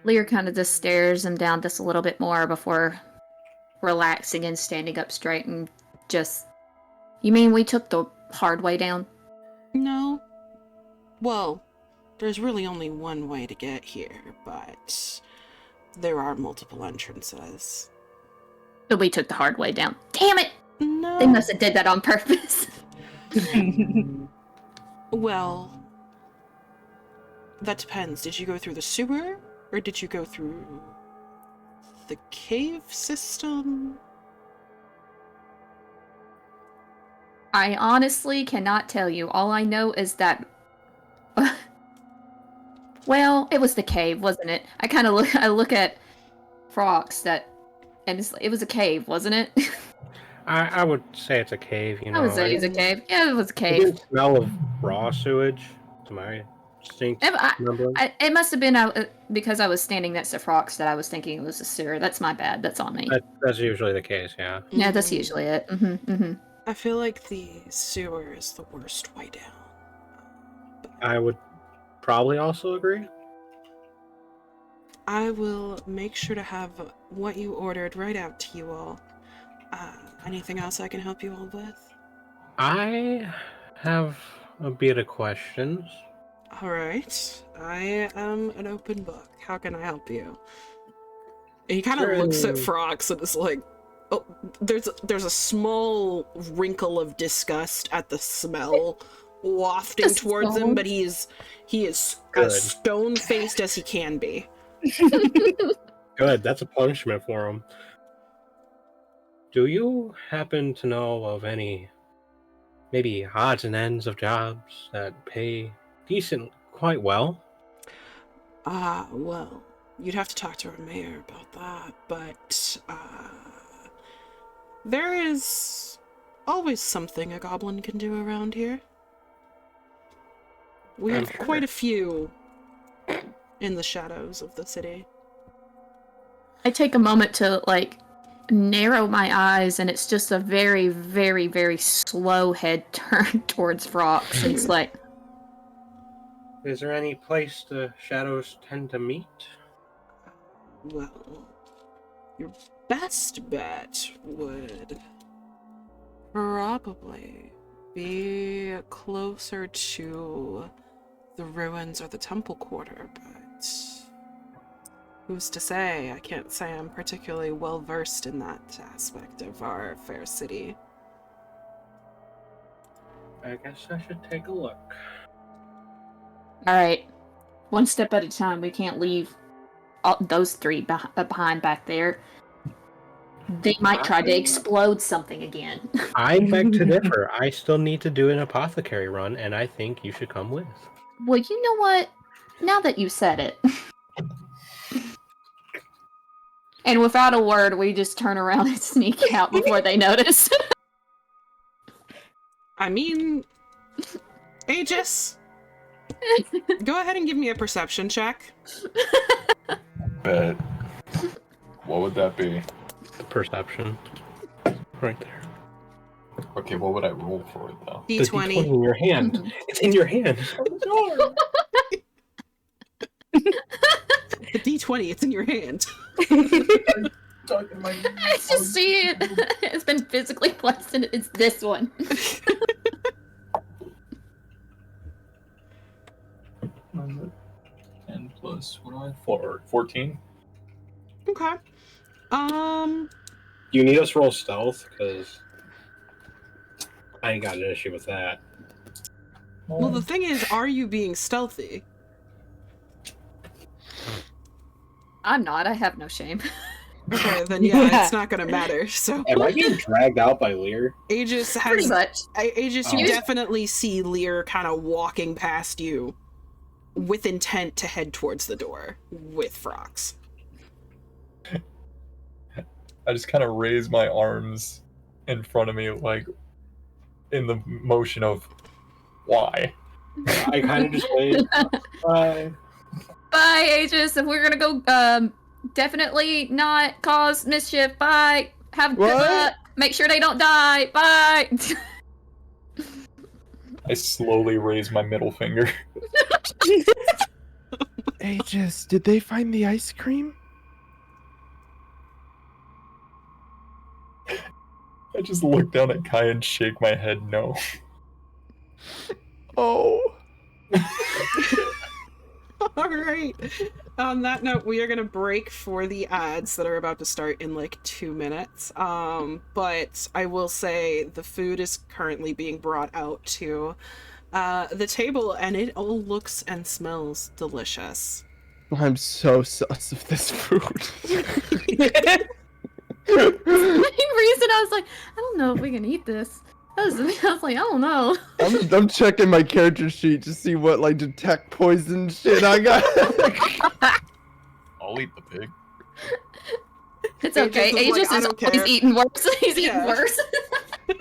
S7: Lear kind of just stares him down just a little bit more before relaxing and standing up straight and just... You mean we took the hard way down?
S2: No. Well, there's really only one way to get here, but there are multiple entrances.
S7: But we took the hard way down. Damn it!
S2: No.
S7: They must have did that on purpose.
S2: Well, that depends. Did you go through the sewer, or did you go through the cave system?
S7: I honestly cannot tell you. All I know is that... Well, it was the cave, wasn't it? I look at Frox and it was a cave, wasn't it?
S5: I would say it's a cave, you know.
S7: I would say it was a cave. Yeah, it was a
S5: I
S7: cave.
S5: didn't smell of raw sewage to my distinct number.
S7: It must have been because I was standing next to Frox that I was thinking it was a sewer. That's my bad. That's on me.
S5: That's usually the case, yeah.
S7: Yeah, that's usually it.
S2: I feel like the sewer is the worst way down.
S5: I would probably also agree.
S2: I will make sure to have what you ordered right out to you all. Anything else I can help you all with?
S5: I have a bit of questions.
S2: Alright. I am an open book. How can I help you? And he kind of
S5: Sure.
S2: looks at Frox and is like, oh, there's a small wrinkle of disgust at the smell wafting
S7: Just
S2: towards him,
S7: stone.
S2: but he is
S5: Good.
S2: as stone-faced as he can be.
S5: Good, that's a punishment for him. Do you happen to know of any maybe odds and ends of jobs that pay quite well?
S2: Well, you'd have to talk to our mayor about that, but, there is always something a goblin can do around here. We
S5: I'm
S2: have
S5: sure.
S2: quite a few in the shadows of the city.
S7: I take a moment to like narrow my eyes, and it's just a very, very, very slow head turn towards Frox, and it's like,
S5: Is there any place the shadows tend to meet?
S2: Well, your best bet would probably be closer to the ruins or the temple quarter, but who's to say? I can't say I'm particularly well versed in that aspect of our fair city.
S5: I guess I should take a look.
S7: all right, one step at a time. We can't leave all, those three behind back there. They might try to explode something again.
S5: I beg to differ. I still need to do an apothecary run, and I think you should come with.
S7: Well, you know what? Now that you said it. And without a word, we just turn around and sneak out before they notice.
S2: I mean, Aegis, go ahead and give me a perception check.
S6: Bet. What would that be?
S5: Perception. Right there.
S6: Okay, what would I roll for it though?
S5: The D20 in your hand. It's in your hand.
S2: The D20, it's in your hand.
S7: I just see it. It's been physically placed, and it's this one.
S6: 10 plus, what do I have? 14?
S2: Okay.
S5: Do you need us to roll stealth? Because I ain't got an issue with that.
S2: Well, the thing is, are you being stealthy?
S7: I'm not. I have no shame.
S2: Okay, then yeah, it's not gonna matter. So
S5: Am I being dragged out by Lear?
S2: Aegis
S7: Pretty
S2: has
S7: much.
S2: Aegis, you definitely see Lear kind of walking past you with intent to head towards the door with Frox.
S6: I just kind of raise my arms in front of me, like, in the motion of, why?
S5: I kind of just wait. Bye.
S7: Bye, Aegis. If we're gonna go, definitely not cause mischief. Bye. Have good
S1: What?
S7: luck. Make sure they don't die. Bye.
S6: I slowly raise my middle finger.
S1: Aegis, did they find the ice cream?
S6: I just look down at Kai and shake my head no.
S1: Oh.
S2: All right. On that note, we are going to break for the ads that are about to start in like 2 minutes. But I will say the food is currently being brought out to the table, and it all looks and smells delicious.
S1: I'm so sus of this food.
S7: Same reason I was like, I don't know if we can eat this. I was like, I don't know.
S1: I'm checking my character sheet to see what like detect poison shit I got.
S6: I'll eat the pig.
S7: It's okay.
S2: Aegis is like,
S7: Aegis
S2: I
S7: is
S2: don't
S7: always
S2: care.
S7: eating worse. He's eating
S2: Yeah.
S7: worse.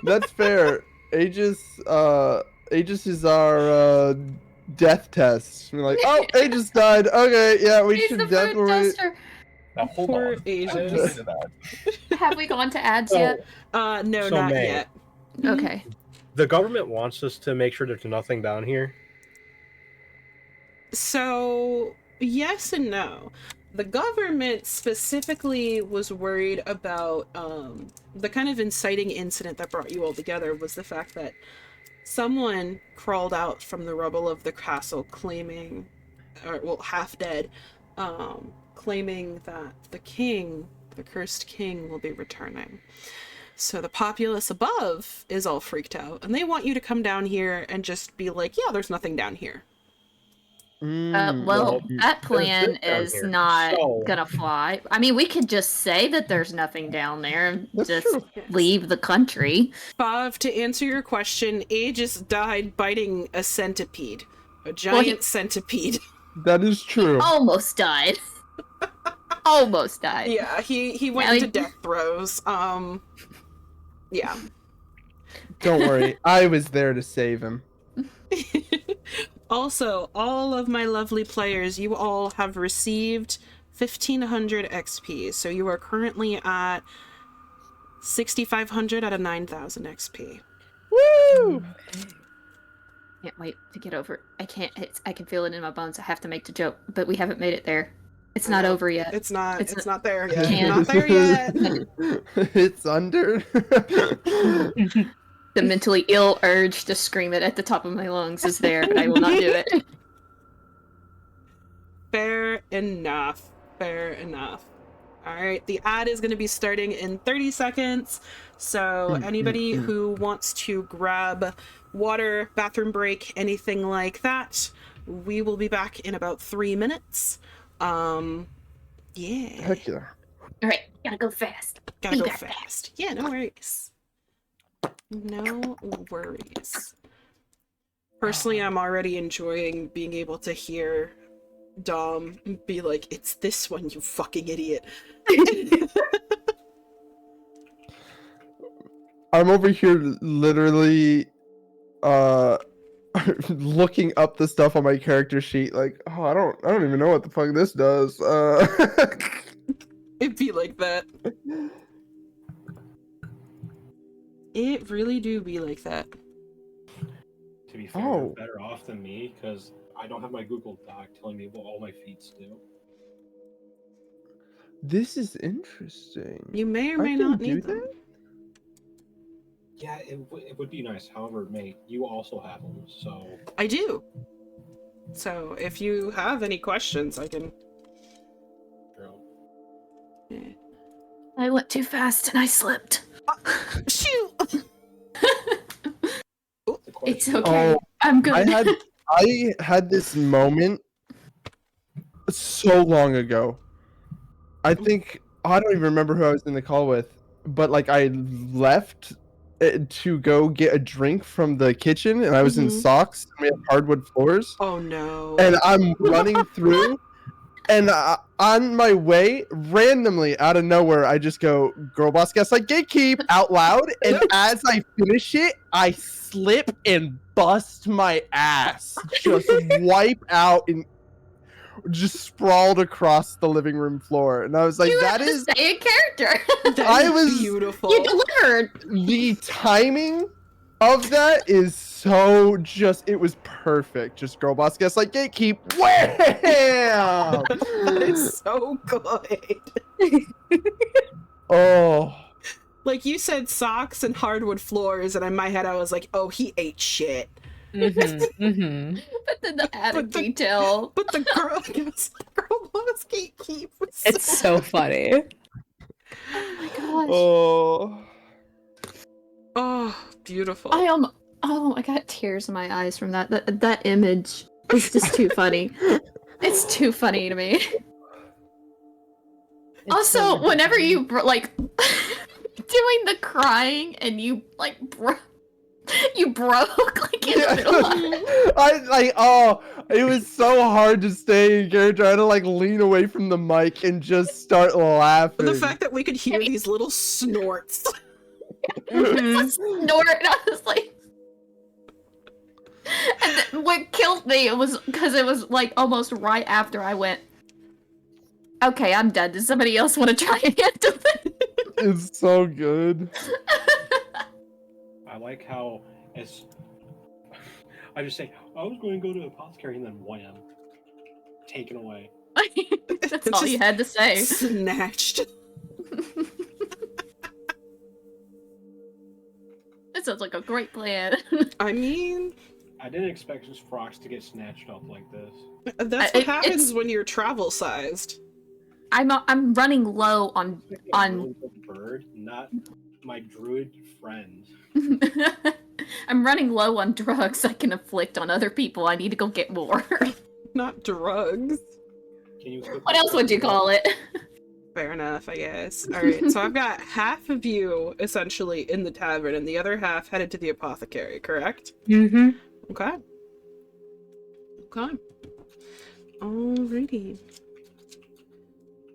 S1: That's fair. Aegis is our death test. We're like, oh, Aegis died. Okay, yeah, we
S7: He's
S1: should
S7: the food
S1: definitely.
S7: tester.
S6: Now hold
S2: Poor
S6: on.
S2: Aegis.
S6: I'm getting to that.
S7: Have we gone to ads
S5: So,
S7: yet?
S2: No,
S5: So
S2: not
S5: May.
S2: yet.
S7: Okay.
S5: the government wants us to make sure there's nothing down here.
S2: So, yes and no. The government specifically was worried about the kind of inciting incident that brought you all together was the fact that someone crawled out from the rubble of the castle claiming, or well, half dead, claiming that the king, the cursed king, will be returning. So the populace above is all freaked out, and they want you to come down here and just be like, yeah, there's nothing down here.
S7: Well, that plan
S5: down
S7: is
S5: here.
S7: not
S5: So-
S7: gonna fly. I mean, we could just say that there's nothing down there and
S1: That's
S7: just
S1: true.
S7: leave the country.
S2: Fav, to answer your question, Aegis died biting a centipede. A giant centipede.
S1: That is true.
S7: Almost died. Almost died.
S2: Yeah, he went
S7: Yeah,
S2: into
S7: we-
S2: death throes. Yeah.
S1: Don't worry, I was there to save him.
S2: Also, all of my lovely players, you all have received 1500 XP. So you are currently at 6500 out of 9000 XP.
S1: Woo!
S7: Can't wait to get over it. I can't. I can feel it in my bones. I have to make the joke, but we haven't made it there. It's not over yet.
S2: It's not.
S7: It's
S2: It's not there yet.
S7: can't.
S2: Not there yet.
S1: It's under.
S7: The mentally ill urge to scream it at the top of my lungs is there, but I will not do it.
S2: Fair enough. Fair enough. All right, the ad is going to be starting in 30 seconds. So anybody who wants to grab water, bathroom break, anything like that, we will be back in about 3 minutes. Yeah.
S1: Heck yeah.
S7: All right, gotta go fast.
S2: Gotta
S7: Be
S2: go
S7: back.
S2: fast. Yeah, no worries. No worries. Personally, I'm already enjoying being able to hear Dom be like, "It's this one, you fucking idiot."
S1: I'm over here literally looking up the stuff on my character sheet like, oh, I don't even know what the fuck this does.
S2: It'd be like that. It really do be like that.
S5: To be fair,
S1: Oh.
S5: you're better off than me because I don't have my Google Doc telling me what all my feats do.
S1: This is interesting.
S2: You may or
S1: I
S2: may
S1: can
S2: not
S1: do
S2: need them.
S1: that?
S5: Yeah, it would be nice. However, mate, you also have them, so
S2: I do. So if you have any questions, I can. Yeah.
S7: I went too fast and I slipped.
S2: Shoot!
S7: It's okay.
S1: Oh,
S7: I'm good.
S1: I had this moment so long ago. I think I don't even remember who I was in the call with, but like I left to go get a drink from the kitchen, and I was in
S2: Mhm.
S1: socks. And we have hardwood floors,
S2: Oh no.
S1: and I'm running through, and on my way, randomly out of nowhere, I just go, "Girl boss gaslight gatekeep" out loud, and as I finish it, I slip and bust my ass, just wipe out and just sprawled across the living room floor, and I was like,
S7: you
S1: "That
S7: have to
S1: is
S7: stay a character.
S2: That
S1: I
S2: is
S1: was-
S2: beautiful.
S7: You delivered.
S1: the timing of that is so just it was perfect. Just girl boss gaslight gatekeep, wham!"
S2: That is so good.
S1: Oh.
S2: Like you said, socks and hardwood floors, and in my head I was like, "Oh, he ate shit."
S4: Mm-hmm.
S7: But then the added
S2: But the-
S7: detail.
S2: But the girl, girl boss gatekeep was
S4: It's so funny.
S7: Oh my gosh.
S1: Oh.
S2: beautiful.
S7: I got tears in my eyes from that. That image is just too funny. It's too funny to me. Also, whenever you like doing the crying and you like you broke like in the middle of it.
S1: I like it was so hard to stay in character. I had to like lean away from the mic and just start laughing.
S2: The fact that we could hear these little snorts.
S7: Snort, and I was like, and then what killed me was because it was like almost right after I went, okay, I'm done. Does somebody else want to try and handle it?
S1: It's so good.
S5: I like how it's. I just say I was going to go to the apothecary and then wham, taken away.
S7: That's all you had to say.
S2: Snatched.
S7: That sounds like a great plan.
S2: I mean,
S5: I didn't expect just frogs to get snatched up like this.
S2: that's what happens when you're travel sized.
S7: I'm running low on
S5: Bird, not my druid friend.
S7: I'm running low on drugs I can inflict on other people. I need to go get more.
S2: Not drugs.
S5: Can you? Equip
S7: What else would you call it?
S2: Fair enough, I guess. Alright, so I've got half of you essentially in the tavern and the other half headed to the apothecary, correct?
S4: Mm-hmm.
S2: Okay. Okay. Alrighty.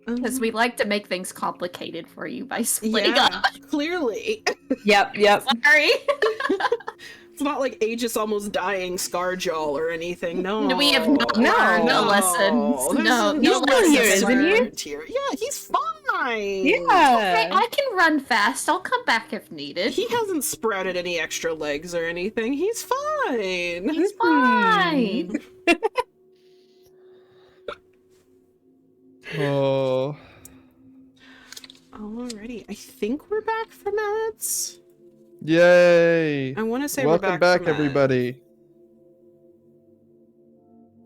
S7: Because we like to make things complicated for you by splitting
S2: yeah,
S7: up.
S2: clearly.
S4: Yep.
S7: Sorry.
S2: It's not like Aegis almost dying Scarjaw or anything. No,
S7: No, we have not
S4: No.
S7: learned no
S2: No.
S7: lessons.
S2: There's
S7: No,
S2: he's
S7: no
S2: not
S7: lessons
S4: here, isn't he?
S7: learned.
S2: Here. Yeah, he's fine.
S7: Okay,
S4: Yeah.
S7: I can run fast. I'll come back if needed.
S2: He hasn't sprouted any extra legs or anything. He's fine.
S7: He's fine.
S1: Oh.
S2: Alrighty, I think we're back from ads.
S1: Yay.
S2: I want to say
S1: Welcome
S2: we're
S1: back,
S2: from ads.
S1: everybody.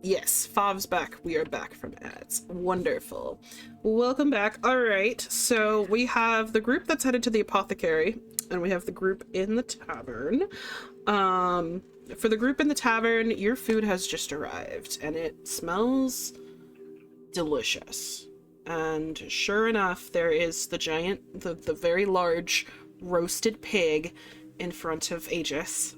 S2: Yes, Fav's back. We are back from ads. Wonderful. Welcome back. All right, so we have the group that's headed to the apothecary, and we have the group in the tavern. For the group in the tavern, your food has just arrived, and it smells delicious. And sure enough, there is the very large roasted pig in front of Aegis.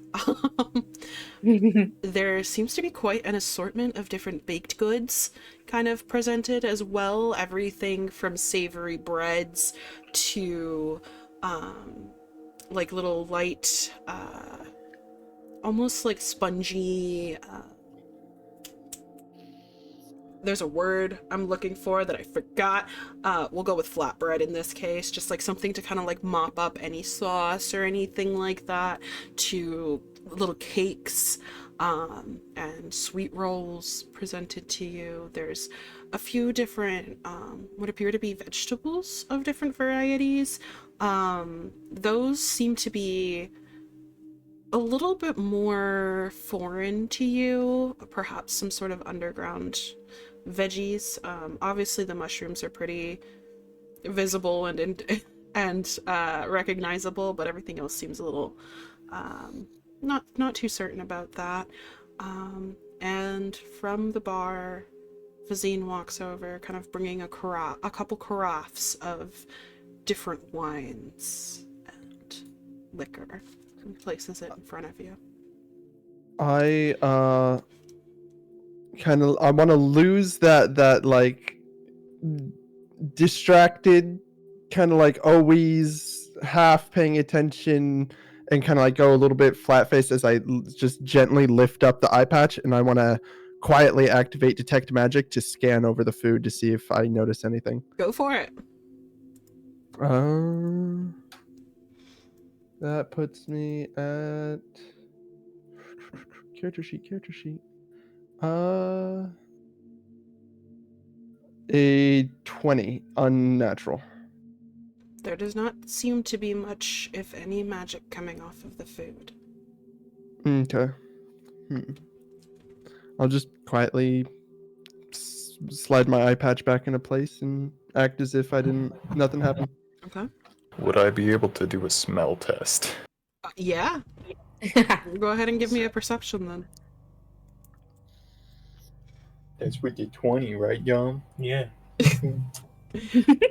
S2: There seems to be quite an assortment of different baked goods kind of presented as well. Everything from savory breads to like little light, almost like spongy, there's a word I'm looking for that I forgot. We'll go with flatbread in this case, just like something to kind of like mop up any sauce or anything like that, to little cakes and sweet rolls presented to you. There's a few different what appear to be vegetables of different varieties. Those seem to be a little bit more foreign to you, perhaps some sort of underground veggies. Obviously the mushrooms are pretty visible and recognizable, but everything else seems a little not too certain about that. And from the bar, Vizine walks over, kind of bringing a couple carafes of different wines and liquor, and places it in front of you.
S1: I want to lose that like distracted, kind of like always half paying attention, and kind of like go a little bit flat faced as I just gently lift up the eye patch, and I want to quietly activate detect magic to scan over the food to see if I notice anything.
S2: Go for it.
S1: That puts me at character sheet. A 20 unnatural.
S2: There does not seem to be much, if any, magic coming off of the food.
S1: Okay. I'll just quietly slide my eye patch back into place and act as if nothing happened.
S2: Okay.
S6: Would I be able to do a smell test?
S2: Yeah. Go ahead and give me a perception then.
S6: That's with the 20, right, Yum?
S5: Yeah.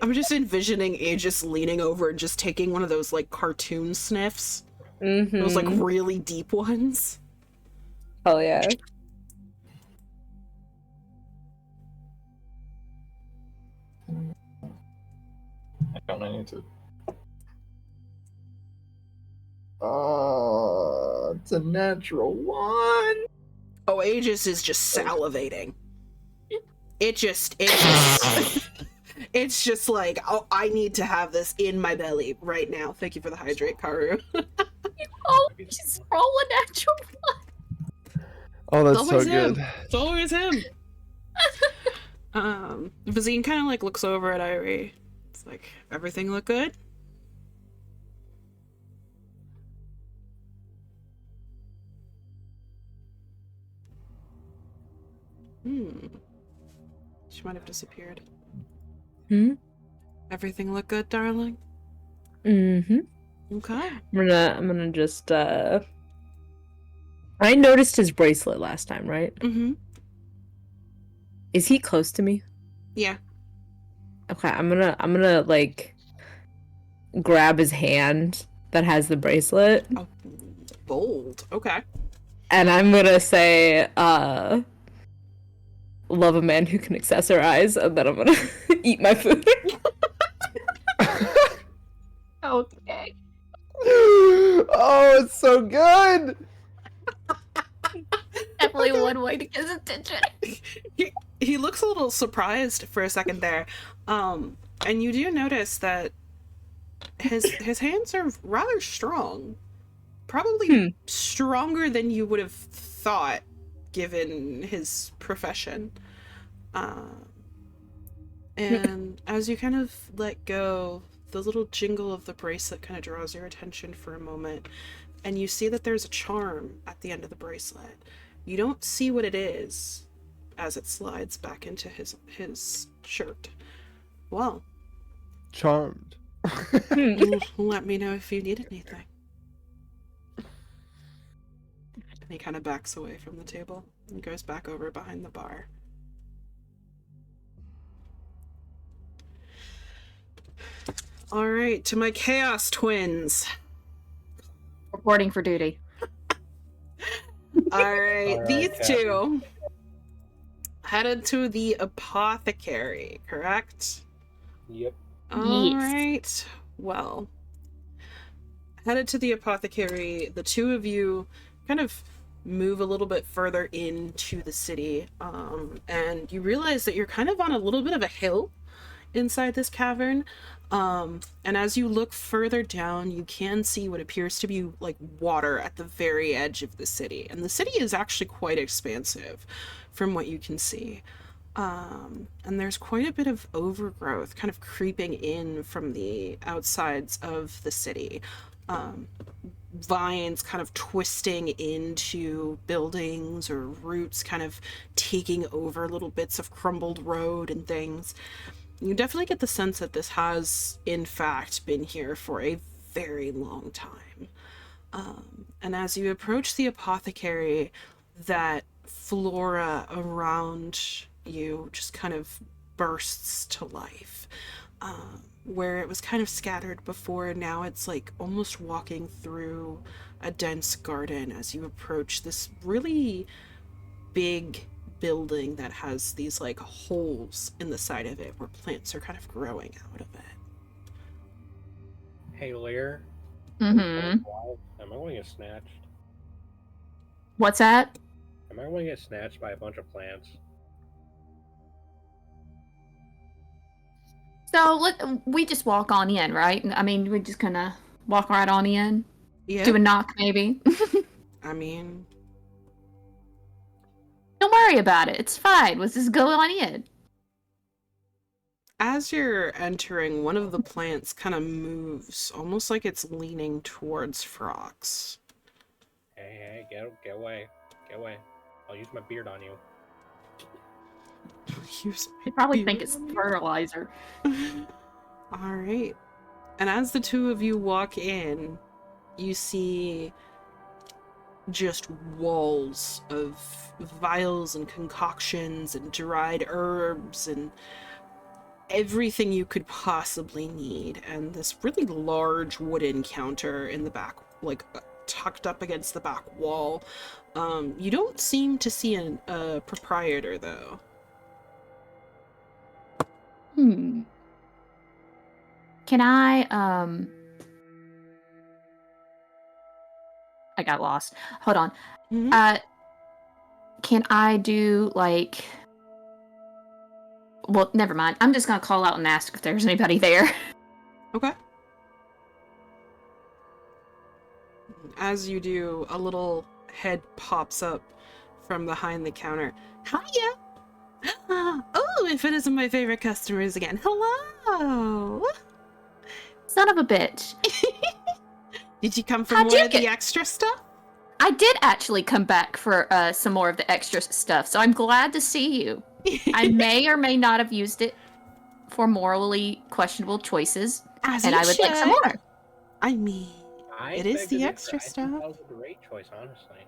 S2: I'm just envisioning Aegis leaning over and just taking one of those like cartoon sniffs.
S4: Mm-hmm.
S2: Those like really deep ones.
S4: Hell yeah.
S6: I need to. It's a natural one.
S2: Oh, Aegis is just salivating. It's just it's just like, oh, I need to have this in my belly right now. Thank you for the hydrate, Karu.
S7: Oh, just roll a natural one.
S1: Oh, that's
S2: It's
S1: so
S2: always him.
S1: good.
S2: It's always him. Vizine kind of like looks over at Irie. It's like, everything look good? She might have disappeared. Everything look good, darling?
S4: Mm-hmm.
S2: Okay.
S4: I'm gonna just I noticed his bracelet last time, right?
S2: Mm-hmm.
S4: Is he close to me?
S2: Yeah.
S4: Okay, I'm gonna like grab his hand that has the bracelet,
S2: Oh, bold. Okay.
S4: and I'm gonna say, love a man who can accessorize, and then I'm gonna eat my food.
S7: Okay.
S1: Oh, it's so good.
S7: definitely one way to get his attention.
S2: He looks a little surprised for a second there. And you do notice that his hands are rather strong. Probably stronger than you would have thought, given his profession. And as you kind of let go, the little jingle of the bracelet kind of draws your attention for a moment, and you see that there's a charm at the end of the bracelet. You don't see what it is as it slides back into his shirt. Well,
S1: Charmed.
S2: let me know if you need anything. And he kind of backs away from the table and goes back over behind the bar. All right, to my Chaos Twins.
S7: Reporting for duty.
S2: All right, these
S5: Captain.
S2: two headed to the apothecary, correct?
S5: Yep.
S2: All
S7: Yes.
S2: right. Well, headed to the apothecary, the two of you kind of move a little bit further into the city, and you realize that you're kind of on a little bit of a hill inside this cavern. And as you look further down, you can see what appears to be like water at the very edge of the city. And the city is actually quite expansive from what you can see. And there's quite a bit of overgrowth kind of creeping in from the outsides of the city. Vines kind of twisting into buildings, or roots kind of taking over little bits of crumbled road and things. You definitely get the sense that this has, in fact, been here for a very long time. And as you approach the apothecary, that flora around you just kind of bursts to life. Where it was kind of scattered before, now it's like almost walking through a dense garden as you approach this really big building that has these like holes in the side of it where plants are kind of growing out of it.
S5: Hey, Lear.
S7: Mm-hmm.
S5: Am I going to get snatched?
S7: What's that?
S5: Am I going to get snatched by a bunch of plants?
S7: So we just walk on in, right? I mean, we just kind of walk right on in.
S2: Yeah.
S7: Do a knock, maybe.
S2: I mean,
S7: Don't worry about it. It's fine. Let's just go on in.
S2: as you're entering, one of the plants kind of moves, almost like it's leaning towards Frox.
S5: Hey, get away. Get away. I'll use my beard on you.
S7: They probably think it's fertilizer.
S2: All right. And as the two of you walk in, you see just walls of vials and concoctions and dried herbs and everything you could possibly need. And this really large wooden counter in the back, like tucked up against the back wall. You don't seem to see a proprietor, though.
S7: Can I got lost. Hold on.
S2: Mhm.
S7: Can I do like well, never mind. I'm just gonna call out and ask if there's anybody there.
S2: Okay. As you do, a little head pops up from behind the counter. Hiya! Oh, if it isn't my favorite customers again. Hello!
S7: Son of a bitch.
S2: Did you come for
S7: How'd
S2: more
S7: you
S2: of the
S7: get-
S2: extra stuff?
S7: I did actually come back for some more of the extra stuff, so I'm glad to see you. I may or may not have used it for morally questionable choices,
S2: As
S7: and
S2: you
S7: I would like some
S2: should.
S7: more.
S2: I mean,
S5: It
S2: is the extra stuff.
S5: That was a great choice, honestly.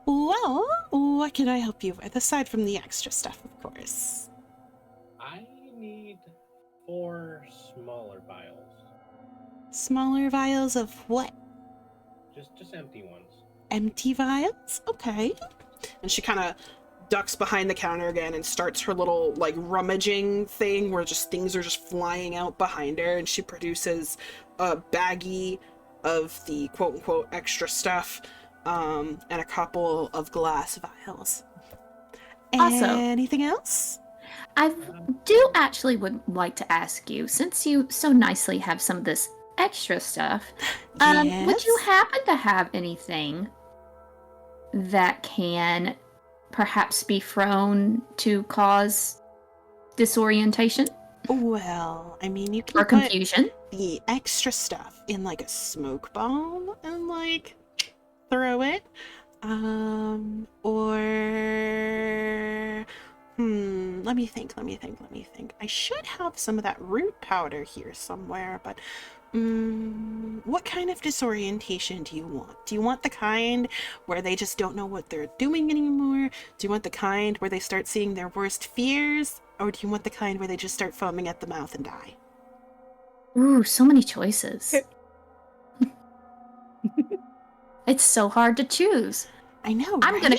S2: well, what can I help you with, aside from the extra stuff, of course?
S5: I need 4 smaller vials.
S2: Smaller vials of what?
S5: Just empty ones.
S2: Empty vials? Okay. And she kind of ducks behind the counter again and starts her little, like, rummaging thing where just things are just flying out behind her, and she produces a baggie of the quote-unquote extra stuff, and a couple of glass vials.
S7: Also-
S2: Anything else?
S7: I do actually would like to ask you, since you so nicely have some of this extra stuff, would you
S2: Yes?
S7: happen to have anything that can perhaps be thrown to cause disorientation
S2: Well, I mean, you can
S7: or
S2: put
S7: confusion?
S2: the extra stuff in like a smoke bomb and like throw it. Or let me think. I should have some of that root powder here somewhere, but what kind of disorientation do you want? Do you want the kind where they just don't know what they're doing anymore? Do you want the kind where they start seeing their worst fears? Or do you want the kind where they just start foaming at the mouth and die?
S7: Ooh, so many choices. It's so hard to choose.
S2: I know,
S7: I'm
S2: right?
S7: gonna.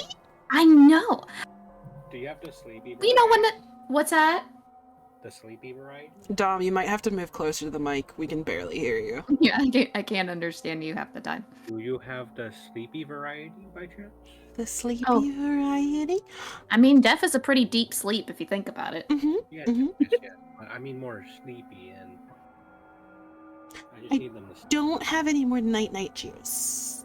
S7: I know.
S5: Do you have the sleepy?
S7: You know when
S5: variety?
S7: what's that?
S5: The sleepy variety?
S2: Dom, you might have to move closer to the mic. We can barely hear you.
S7: Yeah, I can't understand you half the time.
S5: Do you have the sleepy variety by chance?
S2: The sleepy
S7: Oh.
S2: variety?
S7: I mean, death is a pretty deep sleep if you think about it.
S2: Mm-hmm.
S5: Yes,
S2: Mhm.
S5: yes. I mean more sleepy, and I just
S2: I
S5: need them to.
S2: Don't have any more night juice.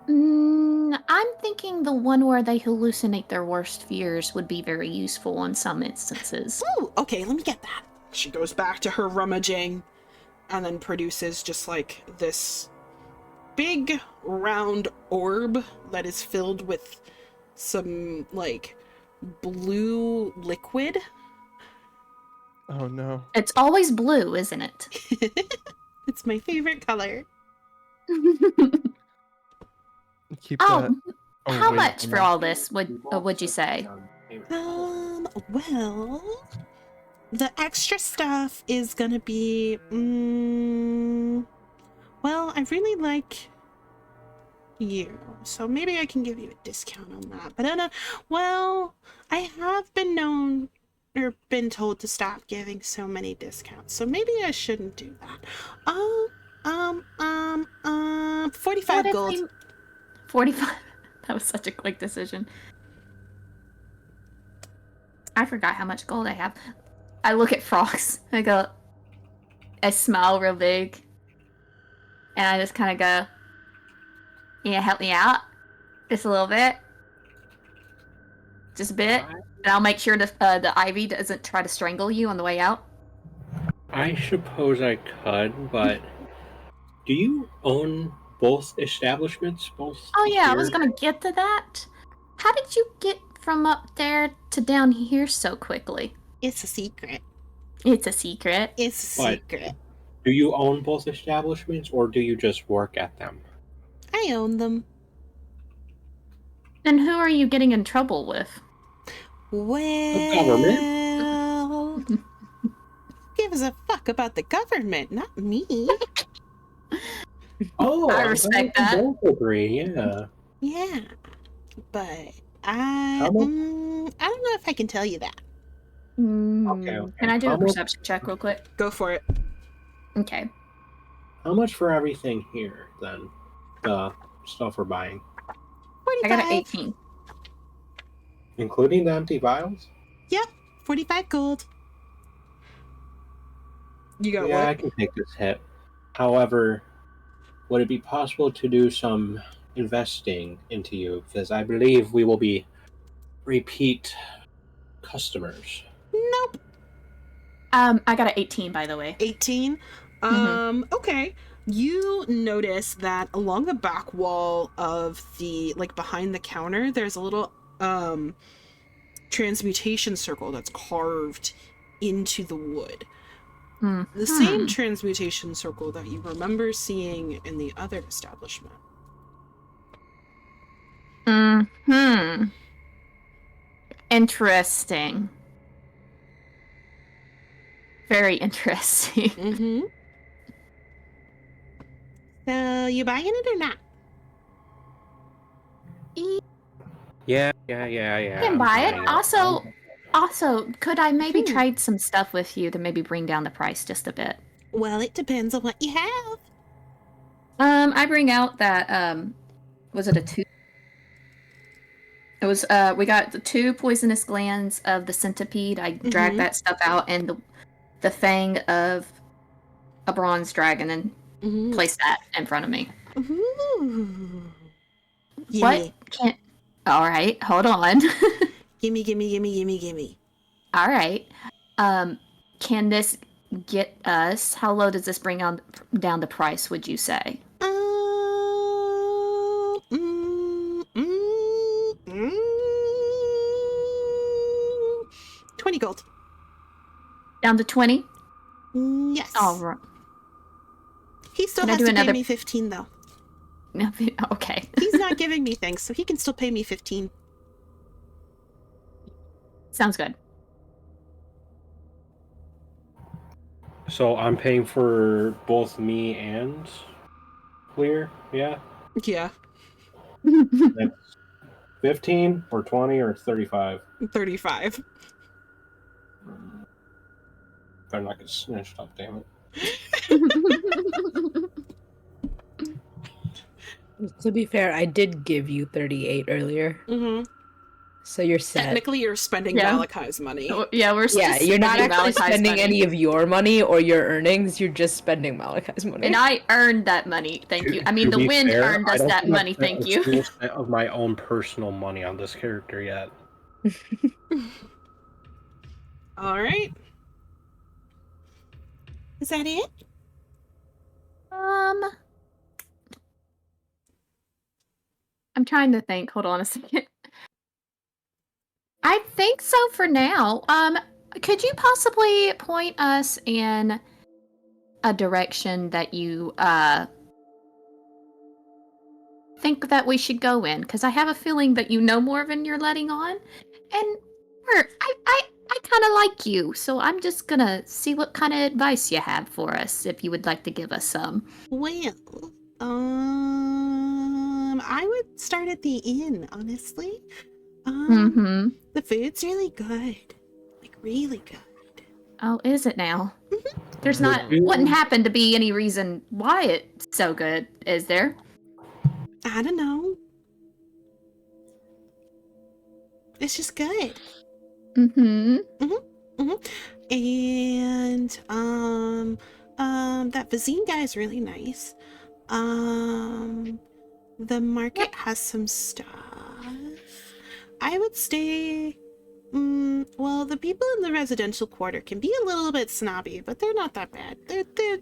S7: I'm thinking the one where they hallucinate their worst fears would be very useful in some instances.
S2: Oh, okay, let me get that. She goes back to her rummaging and then produces just like this big round orb that is filled with some like blue liquid.
S1: Oh no.
S7: It's always blue, isn't it?
S2: It's my favorite color.
S1: Keep that.
S7: Oh, how
S1: wait,
S7: much for
S1: no.
S7: all this would you say?
S2: Well, the extra stuff is gonna be, well, I really like you, so maybe I can give you a discount on that. But well, I have been known or been told to stop giving so many discounts, so maybe I shouldn't do that. 45
S7: What if
S2: gold.
S7: 45. That was such a quick decision. I forgot how much gold I have. I look at frogs. I smile real big. And I just kind of go, yeah, help me out. Just a little bit. Just a bit. And I'll make sure the ivy doesn't try to strangle you on the way out.
S5: I suppose I could, but do you own both establishments? Both?
S7: Oh yeah, I was
S5: here?
S7: gonna get to that. How did you get from up there to down here so quickly?
S2: It's a secret.
S7: It's a secret.
S2: It's a
S5: But-
S2: secret.
S5: Do you own both establishments, or do you just work at them?
S2: I own them.
S7: Then who are you getting in trouble with?
S2: Well, gives a fuck about the government, not me.
S5: Oh,
S7: I
S5: I'm
S7: respect
S5: glad we
S7: that.
S5: both agree. Yeah.
S2: Yeah, but I
S5: How much?
S2: I don't know if I can tell you that.
S5: Okay.
S7: Can I do
S5: How
S7: a
S5: much-
S7: perception check real quick?
S2: Go for it.
S7: Okay.
S5: How much for everything here, then? The stuff we're buying,
S2: 45.
S7: I got an 18.
S5: including the empty vials?
S2: 45 gold. You got
S5: Yeah, I
S2: what?
S5: can take this hit. However, would it be possible to do some investing into you? Because I believe we will be repeat customers.
S2: Nope.
S7: I got an 18, by the way.
S2: 18. Okay. You notice that along the back wall of the, like, behind the counter, there's a little transmutation circle that's carved into the wood. The same transmutation circle that you remember seeing in the other establishment.
S7: Interesting. Very interesting.
S2: Mm-hmm. So, you buying it or not?
S5: Yeah.
S7: You can buy it. Also, could I maybe trade some stuff with you to maybe bring down the price just a bit?
S2: Well, it depends on what you have.
S7: I bring out that Was it a 2? It was, we got the 2 poisonous glands of the centipede. I dragged that stuff out, and the fang of a bronze dragon, and placed that in front of me.
S2: Ooh.
S7: What can't... Alright, hold on.
S2: Gimme.
S7: Alright. Can this get us... How low does this bring down the price, would you say?
S2: 20 gold.
S7: Down to 20?
S2: Yes.
S7: Alright.
S2: He still
S7: Can I
S2: has
S7: do
S2: to
S7: another-
S2: pay me 15, though.
S7: Okay.
S2: He's not giving me things, so he can still pay me 15.
S7: Sounds good.
S5: So I'm paying for both me and Clear, yeah?
S2: Yeah.
S5: That's 15 or 20 or 35.
S2: 35.
S5: Better not get snitched up, damn it.
S4: To be fair, I did give you 38 earlier,
S2: Mm-hmm.
S4: so you're set.
S2: Technically, you're spending
S7: Yeah.
S2: Malachi's money.
S7: Yeah, we're
S4: Yeah, you're not
S7: spending
S4: actually
S7: Malachi's
S4: spending
S7: money.
S4: any of your money or your earnings. You're just spending Malachi's money.
S7: And I earned that money, thank you. I mean,
S5: To
S7: the
S5: be
S7: wind
S5: fair,
S7: earned
S5: I
S7: us
S5: don't
S7: that
S5: think I've
S7: money,
S5: spent
S7: thank
S5: a
S7: you.
S5: single cent of my own personal money on this character yet.
S2: All right. Is that it?
S7: I'm trying to think. Hold on a second. I think so for now. Could you possibly point us in a direction that you think that we should go in? Because I have a feeling that you know more than you're letting on, and I kind of like you, so I'm just gonna see what kind of advice you have for us, if you would like to give us some.
S2: Well, I would start at the inn, honestly. The food's really good. Like, really good.
S7: Oh, is it now? There's
S5: The
S7: not
S5: food-
S7: wouldn't happen to be any reason why it's so good, is there?
S2: I don't know. It's just good.
S7: Mm-hmm.
S2: And that Vazine guy is really nice. The market has some stuff. I would stay. Well, the people in the residential quarter can be a little bit snobby, but they're not that bad.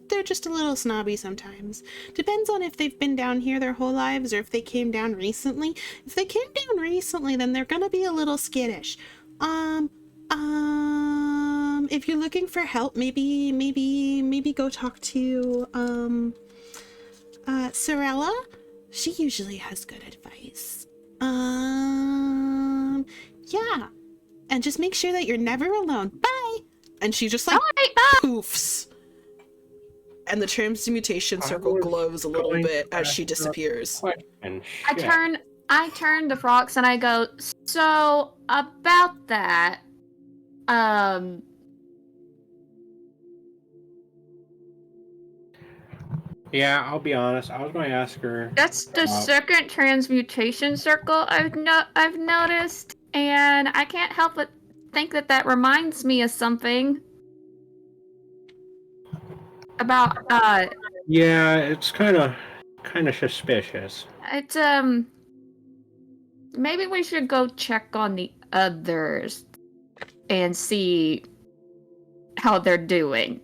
S2: They're just a little snobby sometimes. Depends on if they've been down here their whole lives or if they came down recently. If they came down recently, then they're gonna be a little skittish. If you're looking for help, maybe go talk to Sorella. She usually has good advice. Yeah. And just make sure that you're never alone. Bye. And she just like
S7: Alright, bye.
S2: poofs. And the transmutation circle
S5: was
S2: glows a little
S5: going
S2: bit
S5: to
S2: as she
S5: ask
S2: disappears.
S5: And
S7: I turn to Frox and I go, so about that,
S5: Yeah, I'll be honest. I was going to ask her.
S7: that's the second transmutation circle I've noticed, and I can't help but think that reminds me of something about
S5: Yeah, it's kind of suspicious.
S7: it's maybe we should go check on the others and see how they're doing.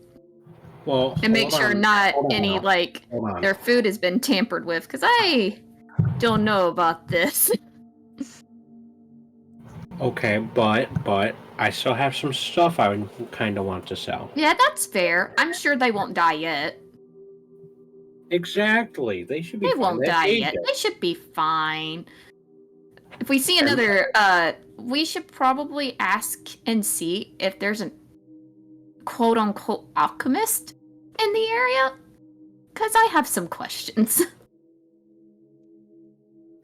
S5: Well,
S7: And make
S5: hold
S7: sure
S5: on,
S7: not
S5: hold on
S7: any
S5: now,
S7: like
S5: hold on.
S7: their food has been tampered with, because I don't know about this.
S5: Okay, but I still have some stuff I would kind of want to sell.
S7: Yeah, that's fair. I'm sure they won't die yet.
S5: Exactly. They should be.
S7: They
S5: fine.
S7: won't
S5: They
S7: die
S5: ate
S7: yet.
S5: it.
S7: They should be fine. If we see another, we should probably ask and see if there's an quote-unquote alchemist in the area, because I have some questions.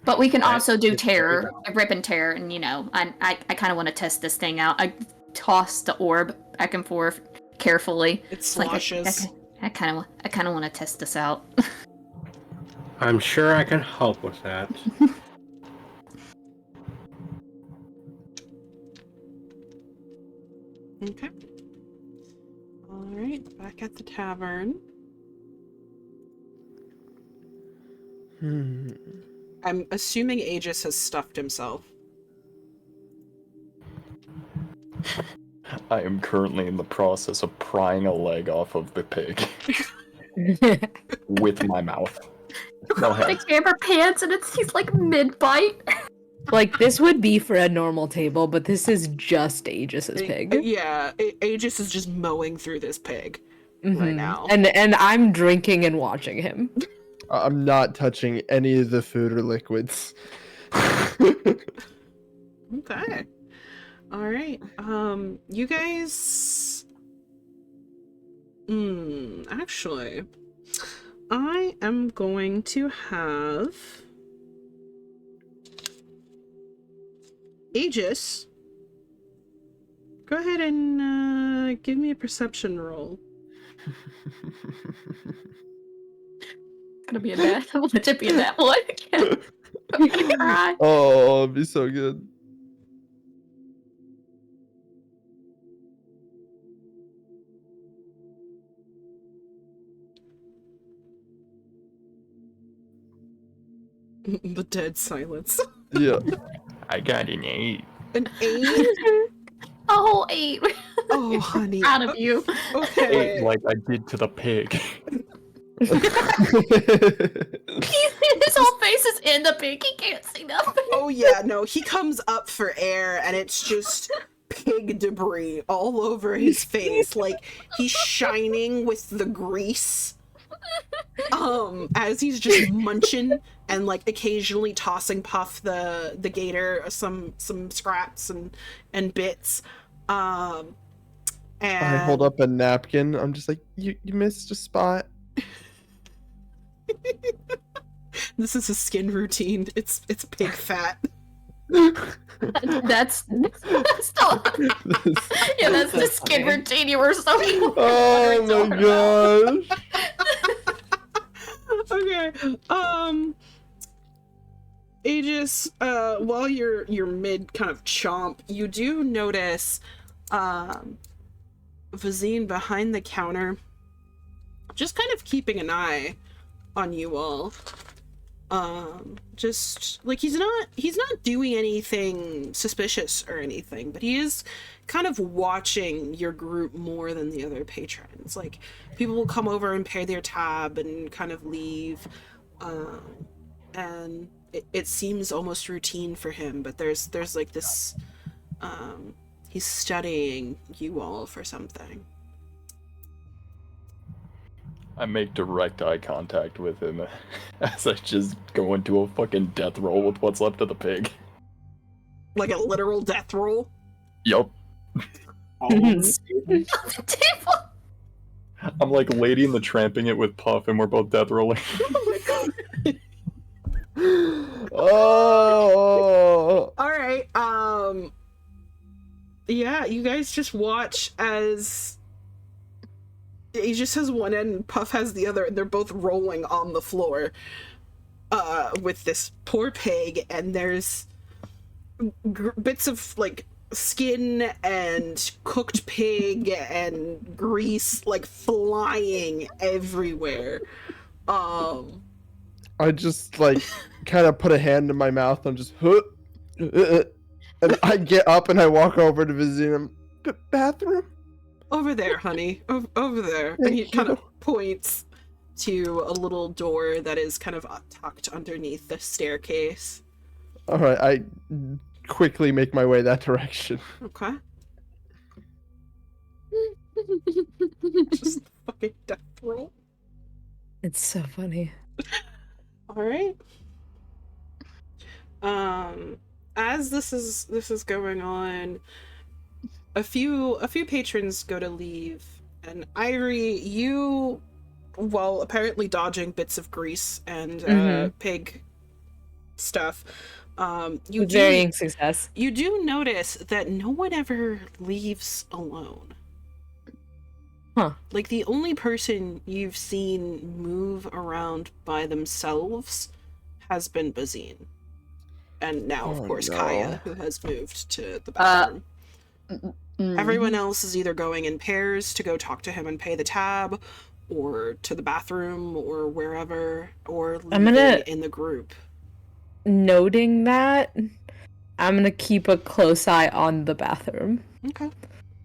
S7: But we can
S5: Okay,
S7: also do
S5: let's
S7: terror,
S5: figure
S7: rip and tear, and I kind of want to test this thing out. I toss the orb back and forth carefully.
S2: It
S7: It's like
S2: sloshes.
S7: I kind of want to test this out.
S5: I'm sure I can help with that.
S2: Okay. All right, back at the tavern. I'm assuming Aegis has stuffed himself.
S6: I am currently in the process of prying a leg off of the pig with my mouth. No head.
S7: The camera pants and he's like mid-bite.
S4: Like, this would be for a normal table, but this is just Aegis's pig.
S2: Yeah, Aegis is just mowing through this pig right
S4: Mhm.
S2: now.
S4: And I'm drinking and watching him.
S1: I'm not touching any of the food or liquids.
S2: Okay. All right. You guys. Actually, I am going to have Aegis. Go ahead and give me a perception roll.
S7: It's gonna be a bad. Watch it be that one. I'm gonna cry.
S1: Oh, it'd be so good.
S2: The dead silence.
S1: Yeah.
S6: I got an 8.
S2: An 8?
S7: A whole 8.
S2: Oh, honey.
S7: Proud of you.
S2: Okay.
S6: 8 like I did to the pig.
S7: His whole face is in the pig. He can't see nothing.
S2: Oh yeah, no, he comes up for air and it's just pig debris all over his face. Like he's shining with the grease. As he's just munching and like occasionally tossing Puff the gator some scraps and bits. And
S1: I hold up a napkin. I'm just like, you missed a spot.
S2: This is his skin routine. It's pig fat.
S7: That's still, yeah, that's the skin routine you were so.
S1: Oh my gosh.
S2: Okay. Aegis, while you're mid kind of chomp, you do notice Vazine behind the counter, just kind of keeping an eye on you all. Just like he's not doing anything suspicious or anything, but he is kind of watching your group more than the other patrons. Like people will come over and pay their tab and kind of leave, and it seems almost routine for him, but there's like this he's studying you all for something.
S6: I make direct eye contact with him as I just go into a fucking death roll with what's left of the pig.
S2: Like a literal death roll?
S6: Yup. I'm like Lady in the Tramping it with Puff and we're both death rolling.
S1: Oh.
S2: All right. Yeah, you guys just watch as Aegis has one end and Puff has the other, and they're both rolling on the floor with this poor pig, and there's bits of like skin and cooked pig and grease like flying everywhere.
S1: I just like kind of put a hand in my mouth. I'm just, and I get up and I walk over to Vizina. Bathroom?
S2: Over there, honey. Over there. And he kind of points to a little door that is kind of tucked underneath the staircase.
S1: All right, I quickly make my way that direction.
S2: Okay. Just fucking death roll.
S4: It's so funny.
S2: All right. As this is going on, a few patrons go to leave, and Irie, you, while apparently dodging bits of grease and pig stuff, you
S4: Varying success.
S2: You do notice that no one ever leaves alone.
S4: Huh.
S2: Like, the only person you've seen move around by themselves has been Bazine. And now, of
S1: Oh,
S2: course,
S1: no.
S2: Kaya, who has moved to the bathroom.
S7: Mm.
S2: Everyone else is either going in pairs to go talk to him and pay the tab, or to the bathroom, or wherever, or
S4: I'm
S2: leaving
S4: gonna-
S2: in the group.
S4: Noting that, I'm gonna keep a close eye on the bathroom.
S2: Okay.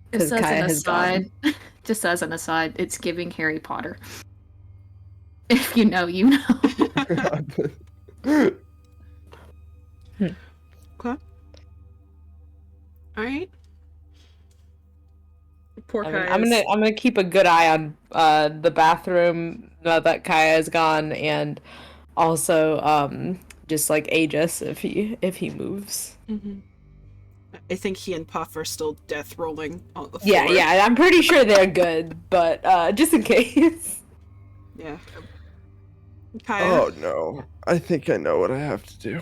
S4: Because
S7: Just as
S4: Kaya
S7: an
S4: has
S7: aside,
S4: gone.
S7: just as an aside, it's giving Harry Potter. If you know, you know.
S2: Okay. Alright. Poor
S4: I mean,
S2: Kaya's.
S4: I'm gonna keep a good eye on the bathroom now that Kaya is gone, and also just like Aegis if he moves.
S2: Mhm. I think he and Puff are still death rolling on the floor.
S4: Yeah, I'm pretty sure they're good, but just in case.
S2: Yeah. Kaya,
S1: Oh no. I think I know what I have to do.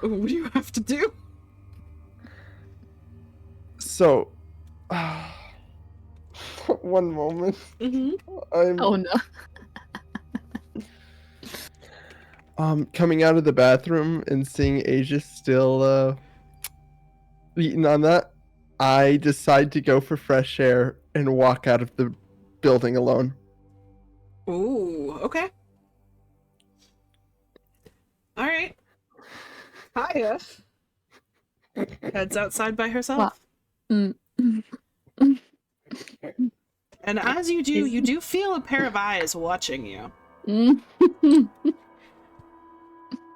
S2: what do you have to do?
S1: So, one moment.
S2: Mm-hmm.
S1: I'm
S7: Oh no.
S1: coming out of the bathroom and seeing Aegis still eating on that. I decide to go for fresh air and walk out of the building alone.
S2: Ooh, okay. Alright. Kaya heads outside by herself.
S7: Mm.
S2: And as you do feel a pair of eyes watching you,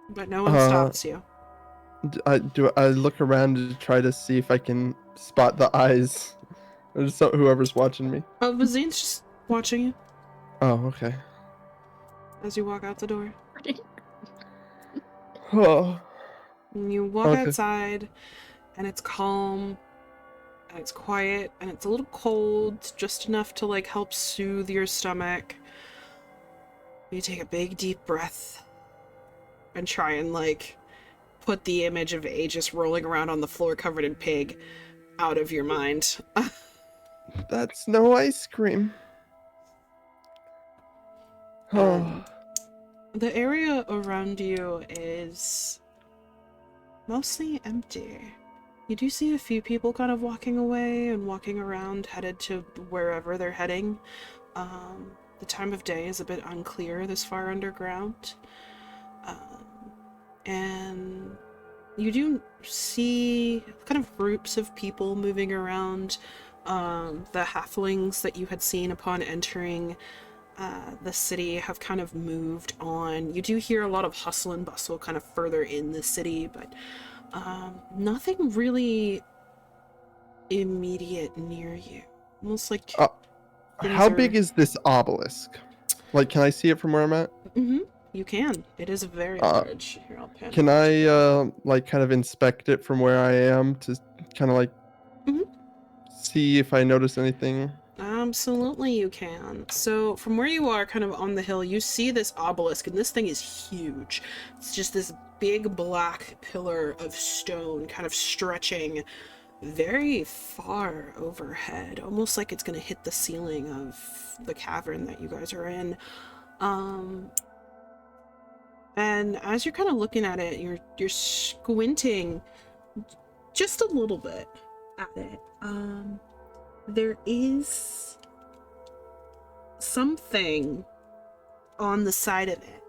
S2: but no one stops you.
S1: Do I look around to try to see if I can spot the eyes? Or just whoever's watching me.
S2: Oh, Vazine's just watching you
S1: Oh, okay.
S2: as you walk out the door.
S1: Oh.
S2: And you walk
S1: Okay.
S2: outside, and it's calm, and it's quiet, and it's a little cold, just enough to like help soothe your stomach. You take a big deep breath and try and like put the image of Aegis rolling around on the floor covered in pig out of your mind.
S1: That's no ice cream. Oh.
S2: The area around you is mostly empty. You do see a few people kind of walking away and walking around, headed to wherever they're heading. The time of day is a bit unclear this far underground. And you do see kind of groups of people moving around. The halflings that you had seen upon entering the city have kind of moved on. You do hear a lot of hustle and bustle kind of further in the city, but nothing really immediate near you. Almost like
S1: How big is this obelisk? Like, can I see it from where I'm at?
S2: Mm-hmm. You can. It is very large. Here, I'll pan
S1: Can
S2: it.
S1: I, like, kind of inspect it from where I am to kind of, like, see if I notice anything?
S2: Absolutely you can. So from where you are kind of on the hill, you see this obelisk, and this thing is huge. It's just this big black pillar of stone kind of stretching very far overhead, almost like it's going to hit the ceiling of the cavern that you guys are in. And as you're kind of looking at it, you're squinting just a little bit at it. There is something on the side of it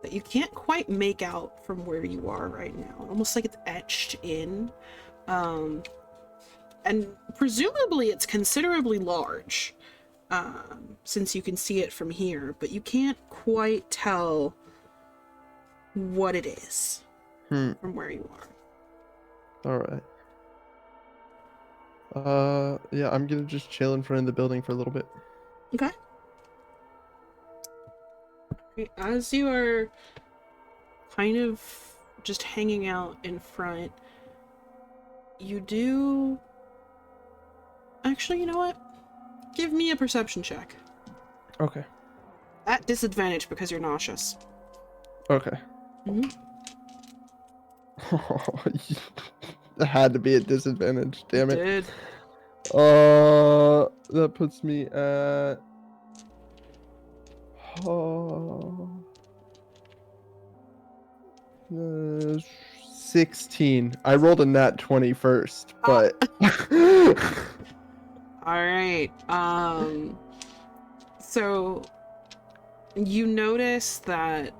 S2: that you can't quite make out from where you are right now. Almost like it's etched in. And presumably it's considerably large, since you can see it from here, but you can't quite tell what it is from where you are.
S1: Alright. Yeah, I'm gonna just chill in front of the building for a little bit.
S2: Okay. As you are kind of just hanging out in front, you do... Actually, you know what? Give me a perception check.
S1: Okay.
S2: At disadvantage because you're nauseous.
S1: Okay.
S2: Mhm.
S1: It had to be a disadvantage, damn it.
S2: Did.
S1: That puts me at 16. I rolled a nat 20 first, but
S2: All right. So you notice that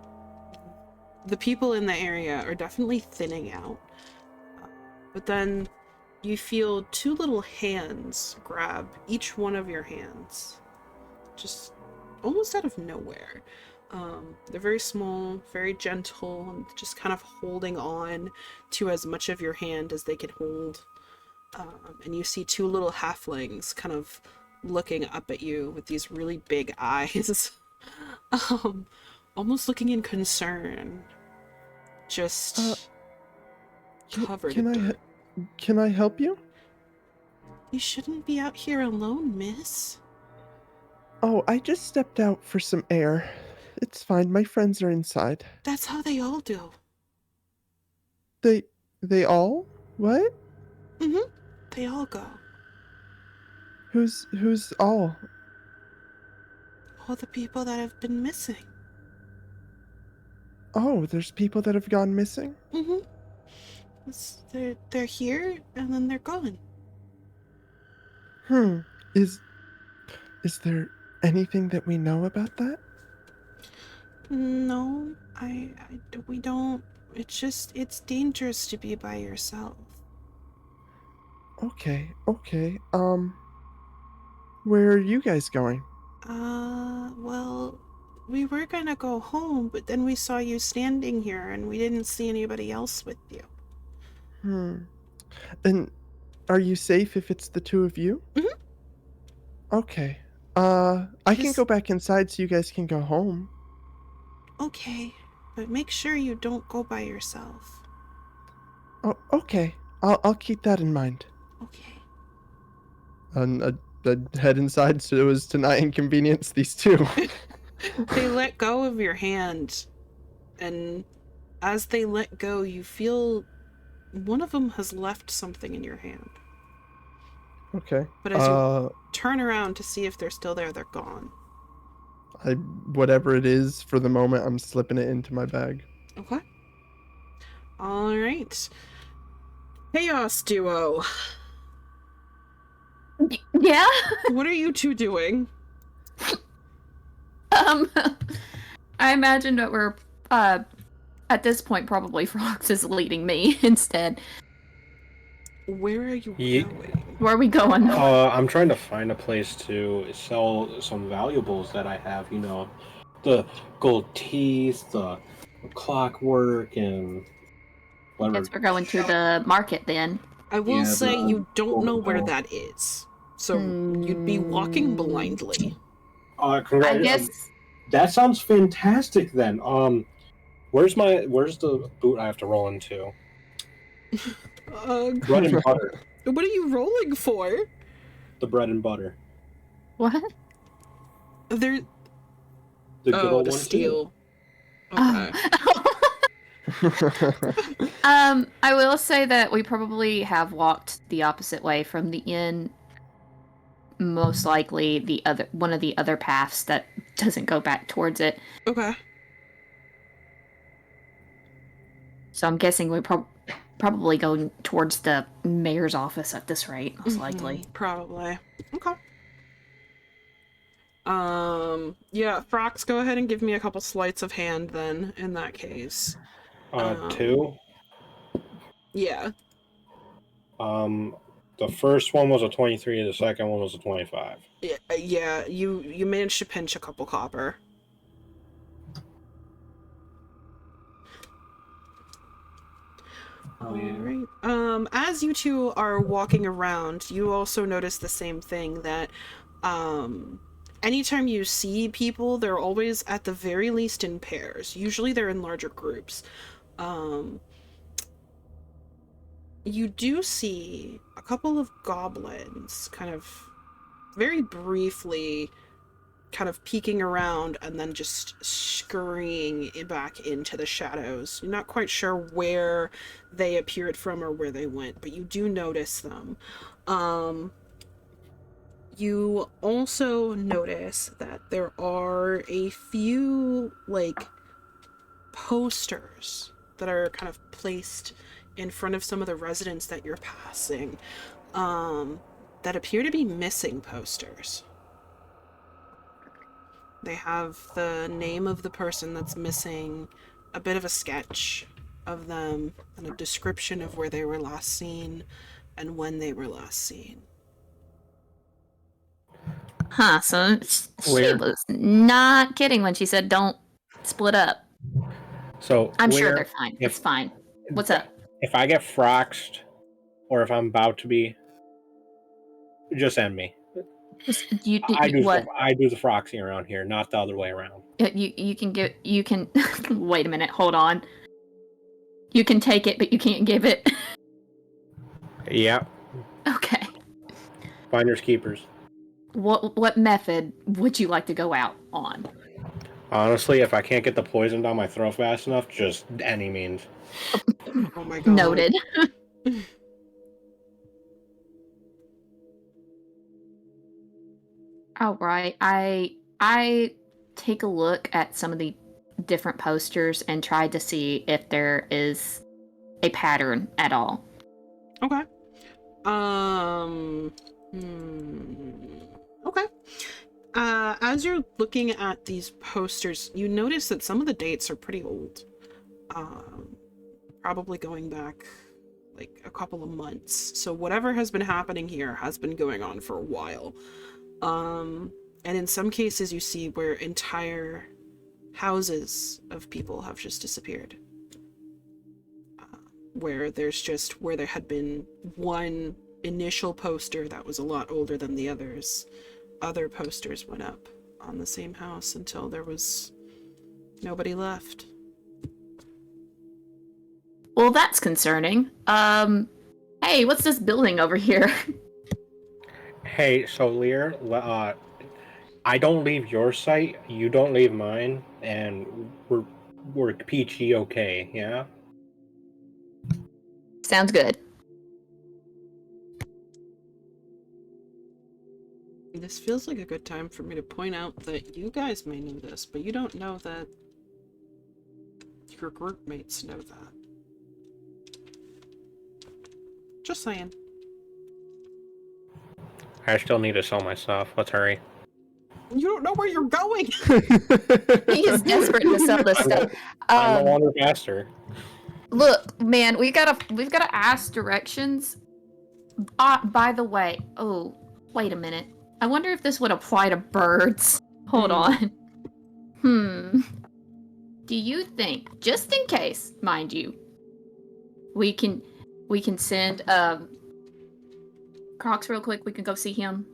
S2: the people in the area are definitely thinning out. But then you feel two little hands grab each one of your hands. Just almost out of nowhere. They're very small, very gentle, and just kind of holding on to as much of your hand as they can hold. And you see two little halflings kind of looking up at you with these really big eyes. Almost looking in concern. Just covered in dirt.
S1: Can I help you?
S2: You shouldn't be out here alone, miss.
S1: Oh, I just stepped out for some air. It's fine. My friends are inside.
S2: That's how they all do.
S1: They all? What?
S2: Mm-hmm. They all go.
S1: Who's all?
S2: All the people that have been missing.
S1: Oh, there's people that have gone missing?
S2: Mm-hmm. They're here and then they're gone.
S1: Is there anything that we know about that?
S2: No, we don't. It's dangerous to be by yourself.
S1: Okay. Where are you guys going?
S2: Well, we were gonna go home, but then we saw you standing here and we didn't see anybody else with you.
S1: And are you safe if it's the two of you?
S2: Mhm.
S1: Okay. I can go back inside so you guys can go home.
S2: Okay, but make sure you don't go by yourself.
S1: Oh, okay. I'll keep that in mind.
S2: Okay.
S1: And I'd head inside so as to not inconvenience these two.
S2: They let go of your hand, and as they let go, you feel one of them has left something in your hand.
S1: Okay.
S2: But as you turn around to see if they're still there, they're gone.
S1: Whatever it is, for the moment, I'm slipping it into my bag.
S2: Okay. All right. Chaos Duo.
S7: Yeah.
S2: What are you two doing?
S7: I imagine that we're at this point probably Frox is leading me instead.
S2: Where are you
S5: Ye-
S2: going?
S7: Where are we going?
S5: I'm trying to find a place to sell some valuables that I have. You know, the gold teeth, the clockwork, and whatever.
S7: Guess we're going to the market then.
S2: I will
S5: Yeah,
S2: say
S5: the
S2: you don't know where
S5: golden
S2: that is. So you'd be walking blindly.
S7: I
S5: Congratulations.
S7: guess
S5: That sounds fantastic. Then, where's the boot I have to roll into? Bread and butter.
S2: What are you rolling for?
S5: The bread and butter.
S7: what?
S2: They're
S5: The good old
S2: to
S5: one
S2: steal.
S7: Oh.
S2: Okay.
S7: I will say that we probably have walked the opposite way from the inn. Most likely one of the other paths that doesn't go back towards it.
S2: Okay.
S7: So I'm guessing we're probably going towards the mayor's office at this rate, most likely.
S2: Probably. Okay. Yeah, Frox, go ahead and give me a couple sleights of hand then, in that case.
S5: 2.
S2: Yeah.
S5: The first one was a 23. The second one was a 25.
S2: Yeah, you managed to pinch a couple copper.
S5: Oh, yeah.
S2: Alright. As you two are walking around, you also notice the same thing, that anytime you see people, they're always at the very least in pairs. Usually they're in larger groups. You do see a couple of goblins kind of very briefly kind of peeking around and then just scurrying back into the shadows. You're not quite sure where they appeared from or where they went, but you do notice them. You also notice that there are a few, like, posters that are kind of placed in front of some of the residents that you're passing, that appear to be missing posters. They have the name of the person that's missing, a bit of a sketch of them, and a description of where they were last seen and when they were last seen.
S7: Huh, so she
S5: Weird.
S7: was not kidding when she said don't split up.
S5: So
S7: I'm sure
S5: where-
S7: they're fine.
S5: if-
S7: It's fine. What's up?
S5: If I get froxed, or if I'm about to be, just end me. I do
S7: What?
S5: I do the froxing around here, not the other way around.
S7: You can wait a minute, hold on. You can take it, but you can't give it.
S5: Yeah,
S7: Okay.
S5: finders keepers.
S7: What method would you like to go out on?
S5: Honestly, if I can't get the poison down my throat fast enough, just any means.
S2: Oh my god.
S7: Noted. All right. I take a look at some of the different posters and try to see if there is a pattern at all.
S2: Okay. Okay. As you're looking at these posters, you notice that some of the dates are pretty old. Probably going back like a couple of months. So whatever has been happening here has been going on for a while. And in some cases you see where entire houses of people have just disappeared. Where there had been one initial poster that was a lot older than the others. Other posters went up on the same house until there was nobody left.
S7: Well, that's concerning. Hey, what's this building over here?
S5: Hey, so Lear, I don't leave your site, you don't leave mine, and we're peachy okay, yeah?
S7: Sounds good.
S2: This feels like a good time for me to point out that you guys may know this, but you don't know that your group mates know that. Just saying.
S5: I still need to sell my stuff. Let's hurry.
S2: You don't know where you're going!
S7: He is desperate to sell this stuff.
S5: I'm no longer faster.
S7: Look, man, we've gotta ask directions. By the way, oh, wait a minute. I wonder if this would apply to birds. Hold on. Do you think, just in case, mind you, we can send Crocs real quick? We can go see him.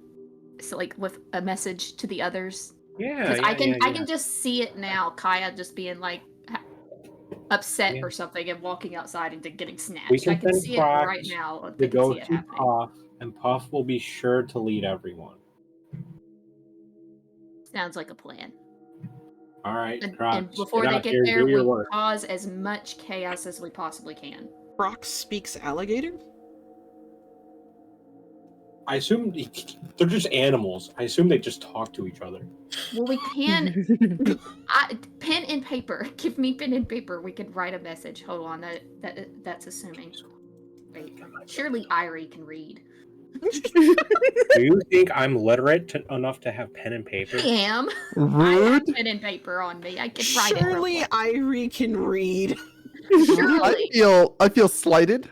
S7: So, like, with a message to the others.
S5: Yeah,
S7: Because I can just see it now. Kaya just being like upset or something and walking outside and getting snatched. I can
S5: send
S7: see it
S5: Crocs
S7: right now. I
S5: to
S7: can
S5: go
S7: see it
S5: to
S7: happening.
S5: Puff, and Puff will be sure to lead everyone.
S7: Sounds like a plan.
S5: All right,
S7: And
S5: Crocs,
S7: before
S5: get
S7: they
S5: out
S7: get
S5: here,
S7: there,
S5: do your
S7: we'll
S5: work.
S7: cause as much chaos as we possibly can.
S2: Crocs speaks alligator?
S5: I assume they're just animals. I assume they just talk to each other.
S7: Well, we can. Pen and paper. Give me pen and paper. We could write a message. Hold on. That's assuming. Wait, surely Irie can read.
S5: Do you think I'm literate enough to have pen and paper?
S7: I am. I
S1: Rude.
S7: have pen and paper on me. I can write it. real
S2: Surely
S7: quick.
S2: Irie can read.
S7: Surely.
S1: I feel slighted.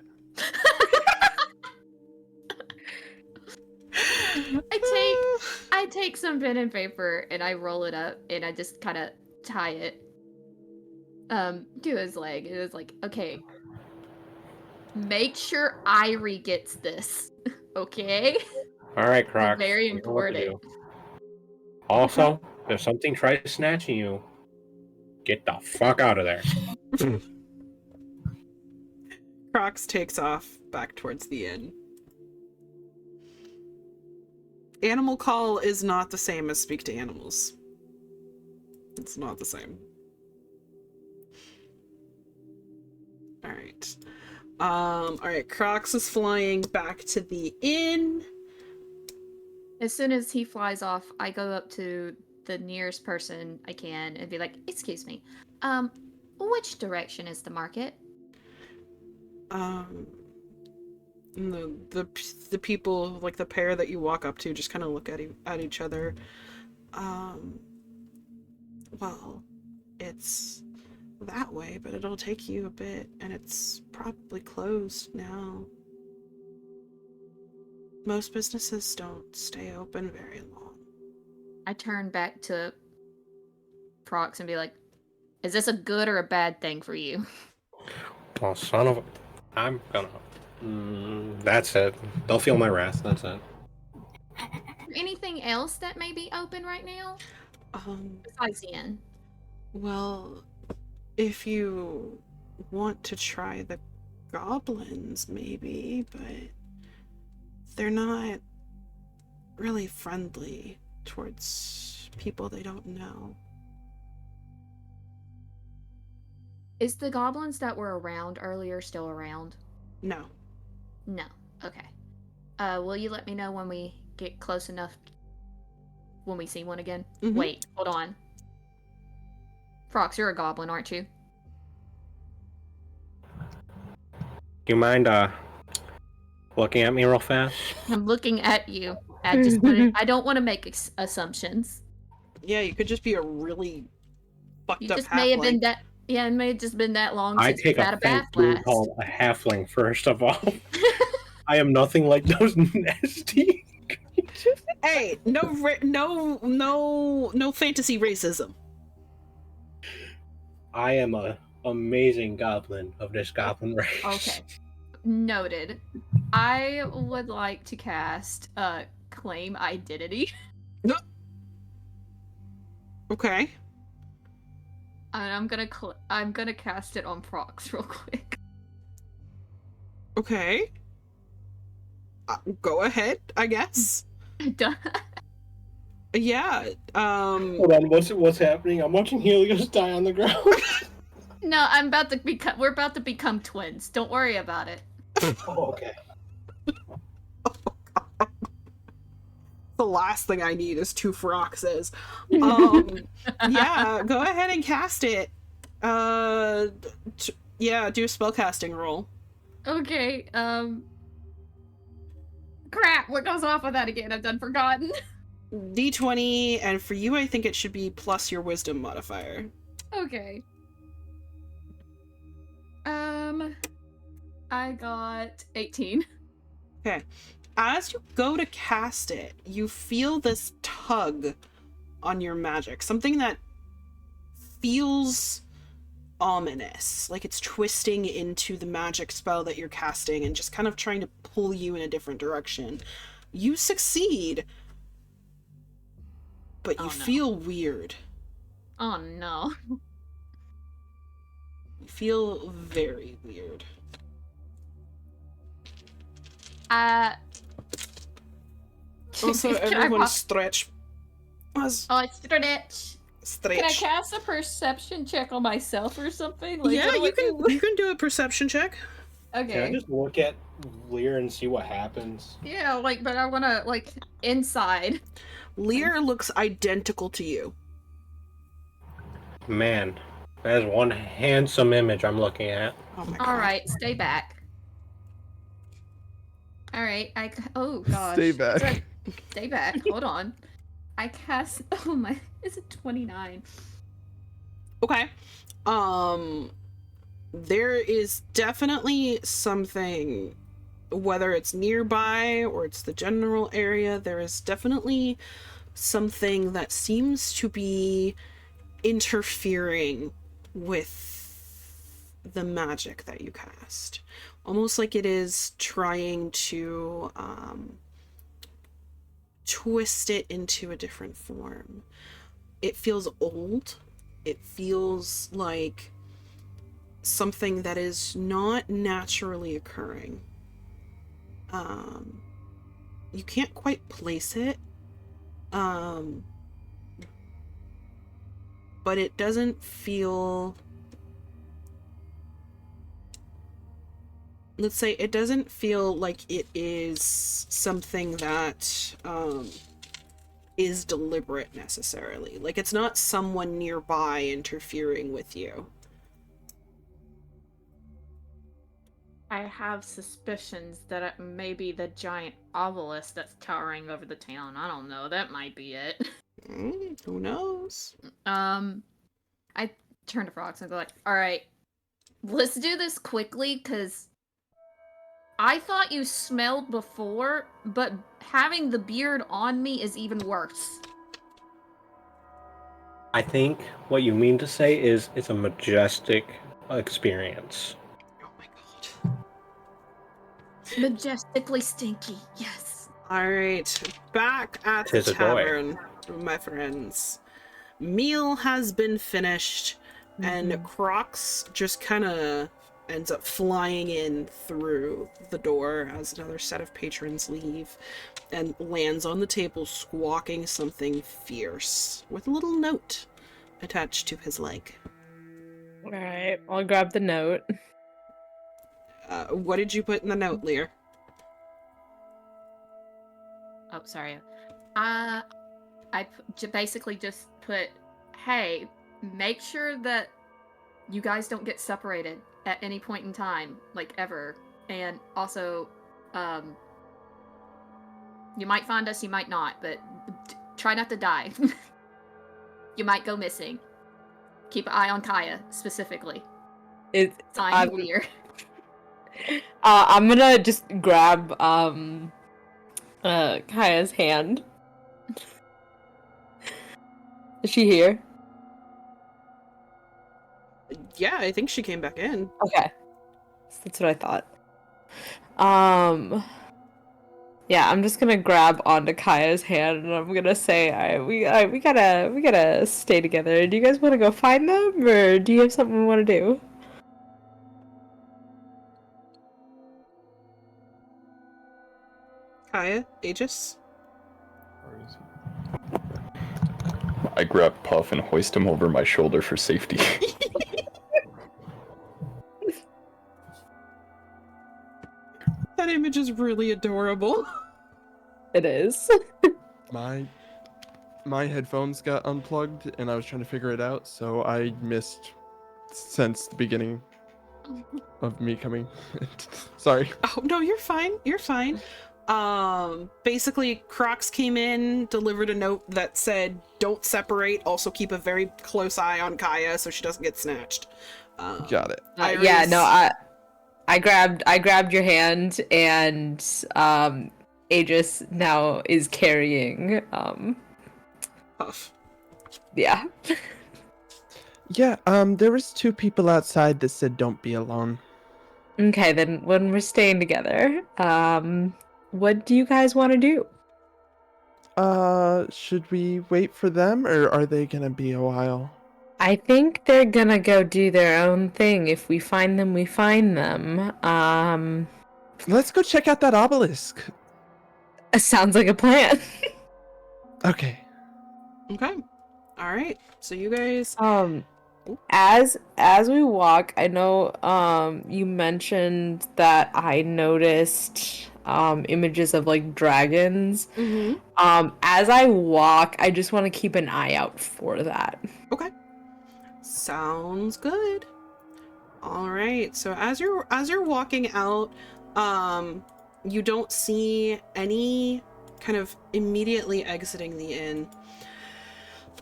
S7: I take some pen and paper and I roll it up and I just kind of tie it to his leg. It was like, okay, make sure Irie gets this, okay?
S5: All right, Crocs.
S7: Very
S5: you know what to
S7: important.
S5: do. Also, if something tries snatching you, get the fuck out of there.
S2: Crocs takes off back towards the inn. Animal call is not the same as speak to animals. It's not the same. Alright. Alright, Crocs is flying back to the inn.
S7: As soon as he flies off, I go up to the nearest person I can and be like, "Excuse me, which direction is the market?"
S2: The people, like the pair that you walk up to, just kind of look at each other. Well, it's that way, but it'll take you a bit, and it's probably closed now. Most businesses don't stay open very long.
S7: I turn back to Prox and be like, "Is this a good or a bad thing for you?"
S5: Well, son of a... I'm gonna... that's it. They'll feel my wrath, that's it.
S7: Anything else that may be open right now? Besides the inn.
S2: Well, if you want to try the goblins, maybe, but they're not really friendly towards people they don't know.
S7: Is the goblins that were around earlier still around?
S2: No.
S7: No. Okay. Will you let me know when we get close enough when we see one again?
S2: Mhm.
S7: Wait, hold on. Frox, you're a goblin, aren't you?
S5: Do you mind, looking at me real fast?
S7: I'm looking at you. I don't want to make assumptions.
S2: Yeah, you could just be a really fucked
S7: You
S2: up
S7: just may have been
S2: halfling.
S7: that. Yeah, it may have just been that long
S5: I
S7: since
S5: take
S7: you've had
S5: a
S7: a bath
S5: fat blue
S7: last.
S5: called a halfling, first of all. I am nothing like those nasty...
S2: Hey, no fantasy racism.
S5: I am a amazing goblin of this goblin race.
S7: Okay. Noted. I would like to cast Claim Identity.
S2: Okay.
S7: And I'm gonna cast it on Prox real quick.
S2: Okay. Go ahead, I guess. Yeah.
S5: Hold on, what's happening? I'm watching Helios die on the ground.
S7: No, we're about to become twins. Don't worry about it.
S5: Oh, okay.
S2: The last thing I need is 2 Froxes. Yeah, go ahead and cast it. Yeah, do a spellcasting roll.
S7: Okay, crap, what goes off with that again? I've done forgotten.
S2: D20, and for you, I think it should be plus your wisdom modifier.
S7: Okay. I got 18.
S2: Okay. As you go to cast it, you feel this tug on your magic. Something that feels ominous, like it's twisting into the magic spell that you're casting and just kind of trying to pull you in a different direction. You succeed, but you feel weird.
S7: Oh no.
S2: You feel very weird. Also, everyone stretch.
S7: Stretch.
S2: Stretch.
S7: Can I cast a perception check on myself or something?
S2: Yeah, you can do a perception check.
S7: Okay.
S5: Can I just look at Lear and see what happens?
S7: Yeah, but I wanna, inside.
S2: Lear looks identical to you.
S5: Man, that is one handsome image I'm looking at.
S2: Oh my god.
S7: Alright, stay back. Alright, oh gosh.
S1: Stay back.
S7: Stay back, hold on. I cast, is it 29?
S2: Okay. There is definitely something, whether it's nearby or it's the general area, there is definitely something that seems to be interfering with the magic that you cast. Almost like it is trying to twist it into a different form. It feels old. It feels like something that is not naturally occurring. You can't quite place it. But it doesn't feel... Let's say it doesn't feel like it is something that is deliberate necessarily. Like, it's not someone nearby interfering with you.
S8: I have suspicions that it may be the giant obelisk that's towering over the town. I don't know. That might be it.
S2: Who knows?
S3: I turn to Frogs and go like, all right, let's do this quickly, because I thought you smelled before, but having the beard on me is even worse.
S5: I think what you mean to say is it's a majestic experience.
S2: Oh my god.
S3: Majestically stinky, yes.
S2: Alright, back at the
S5: Tis a joy.
S2: tavern, my friends. Meal has been finished, and Crocs just kind of ends up flying in through the door as another set of patrons leave, and lands on the table squawking something fierce, with a little note attached to his leg.
S4: Alright, I'll grab the note.
S2: What did you put in the note, Lear?
S3: Oh, sorry. Basically just put, hey, make sure that you guys don't get separated at any point in time, like ever. And also, you might find us, you might not, but try not to die. You might go missing. Keep an eye on Kaya, specifically. Sign Lear.
S4: I'm gonna just grab Kaya's hand. Is she here?
S2: Yeah, I think she came back in.
S4: Okay. That's what I thought. Yeah, I'm just gonna grab onto Kaya's hand and I'm gonna say, we gotta stay together. Do you guys want to go find them, or do you have something we want to do?
S2: Kaya, Aegis?
S6: Where is he? I grab Puff and hoist him over my shoulder for safety.
S2: That image is really adorable.
S4: It is.
S1: My headphones got unplugged and I was trying to figure it out, so I missed since the beginning of me coming. Sorry.
S2: Oh, no, you're fine. You're fine. Basically, Crocs came in, delivered a note that said, don't separate, also keep a very close eye on Kaya so she doesn't get snatched.
S1: Got it.
S4: Yeah, no, I grabbed your hand, and Aegis now is carrying
S2: Puff.
S4: Yeah.
S1: Yeah, there was 2 people outside that said don't be alone.
S4: Okay, then when we're staying together, what do you guys want to do?
S1: Should we wait for them, or are they gonna be a while?
S4: I think they're gonna go do their own thing. If we find them, we find them.
S1: Let's go check out that obelisk.
S4: Sounds like a plan.
S1: Okay.
S2: Okay. Alright. So you guys...
S4: As we walk, I know you mentioned that I noticed images of like dragons.
S2: Mm-hmm.
S4: As I walk, I just want to keep an eye out for that.
S2: Okay. Sounds good. Alright. So as you're walking out, you don't see any kind of immediately exiting the inn.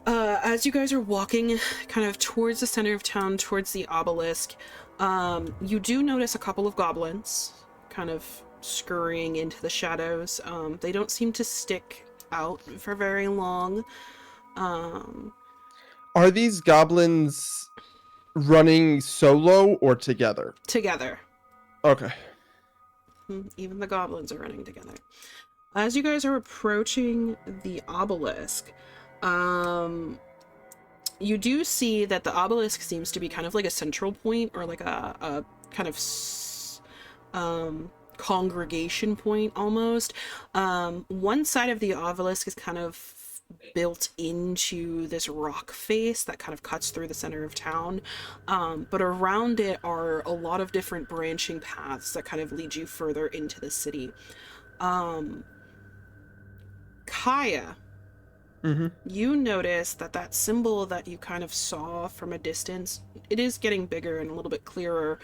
S2: As you guys are walking kind of towards the center of town, towards the obelisk, you do notice a couple of goblins kind of scurrying into the shadows. They don't seem to stick out for very long.
S1: Are these goblins running solo or together?
S2: Together.
S1: Okay.
S2: Even the goblins are running together. As you guys are approaching the obelisk, you do see that the obelisk seems to be kind of like a central point, or like a kind of congregation point almost. One side of the obelisk is kind of built into this rock face that kind of cuts through the center of town, but around it are a lot of different branching paths that kind of lead you further into the city. Kaya,
S1: Mm-hmm.
S2: you notice that that symbol that you kind of saw from a distance, it is getting bigger and a little bit clearer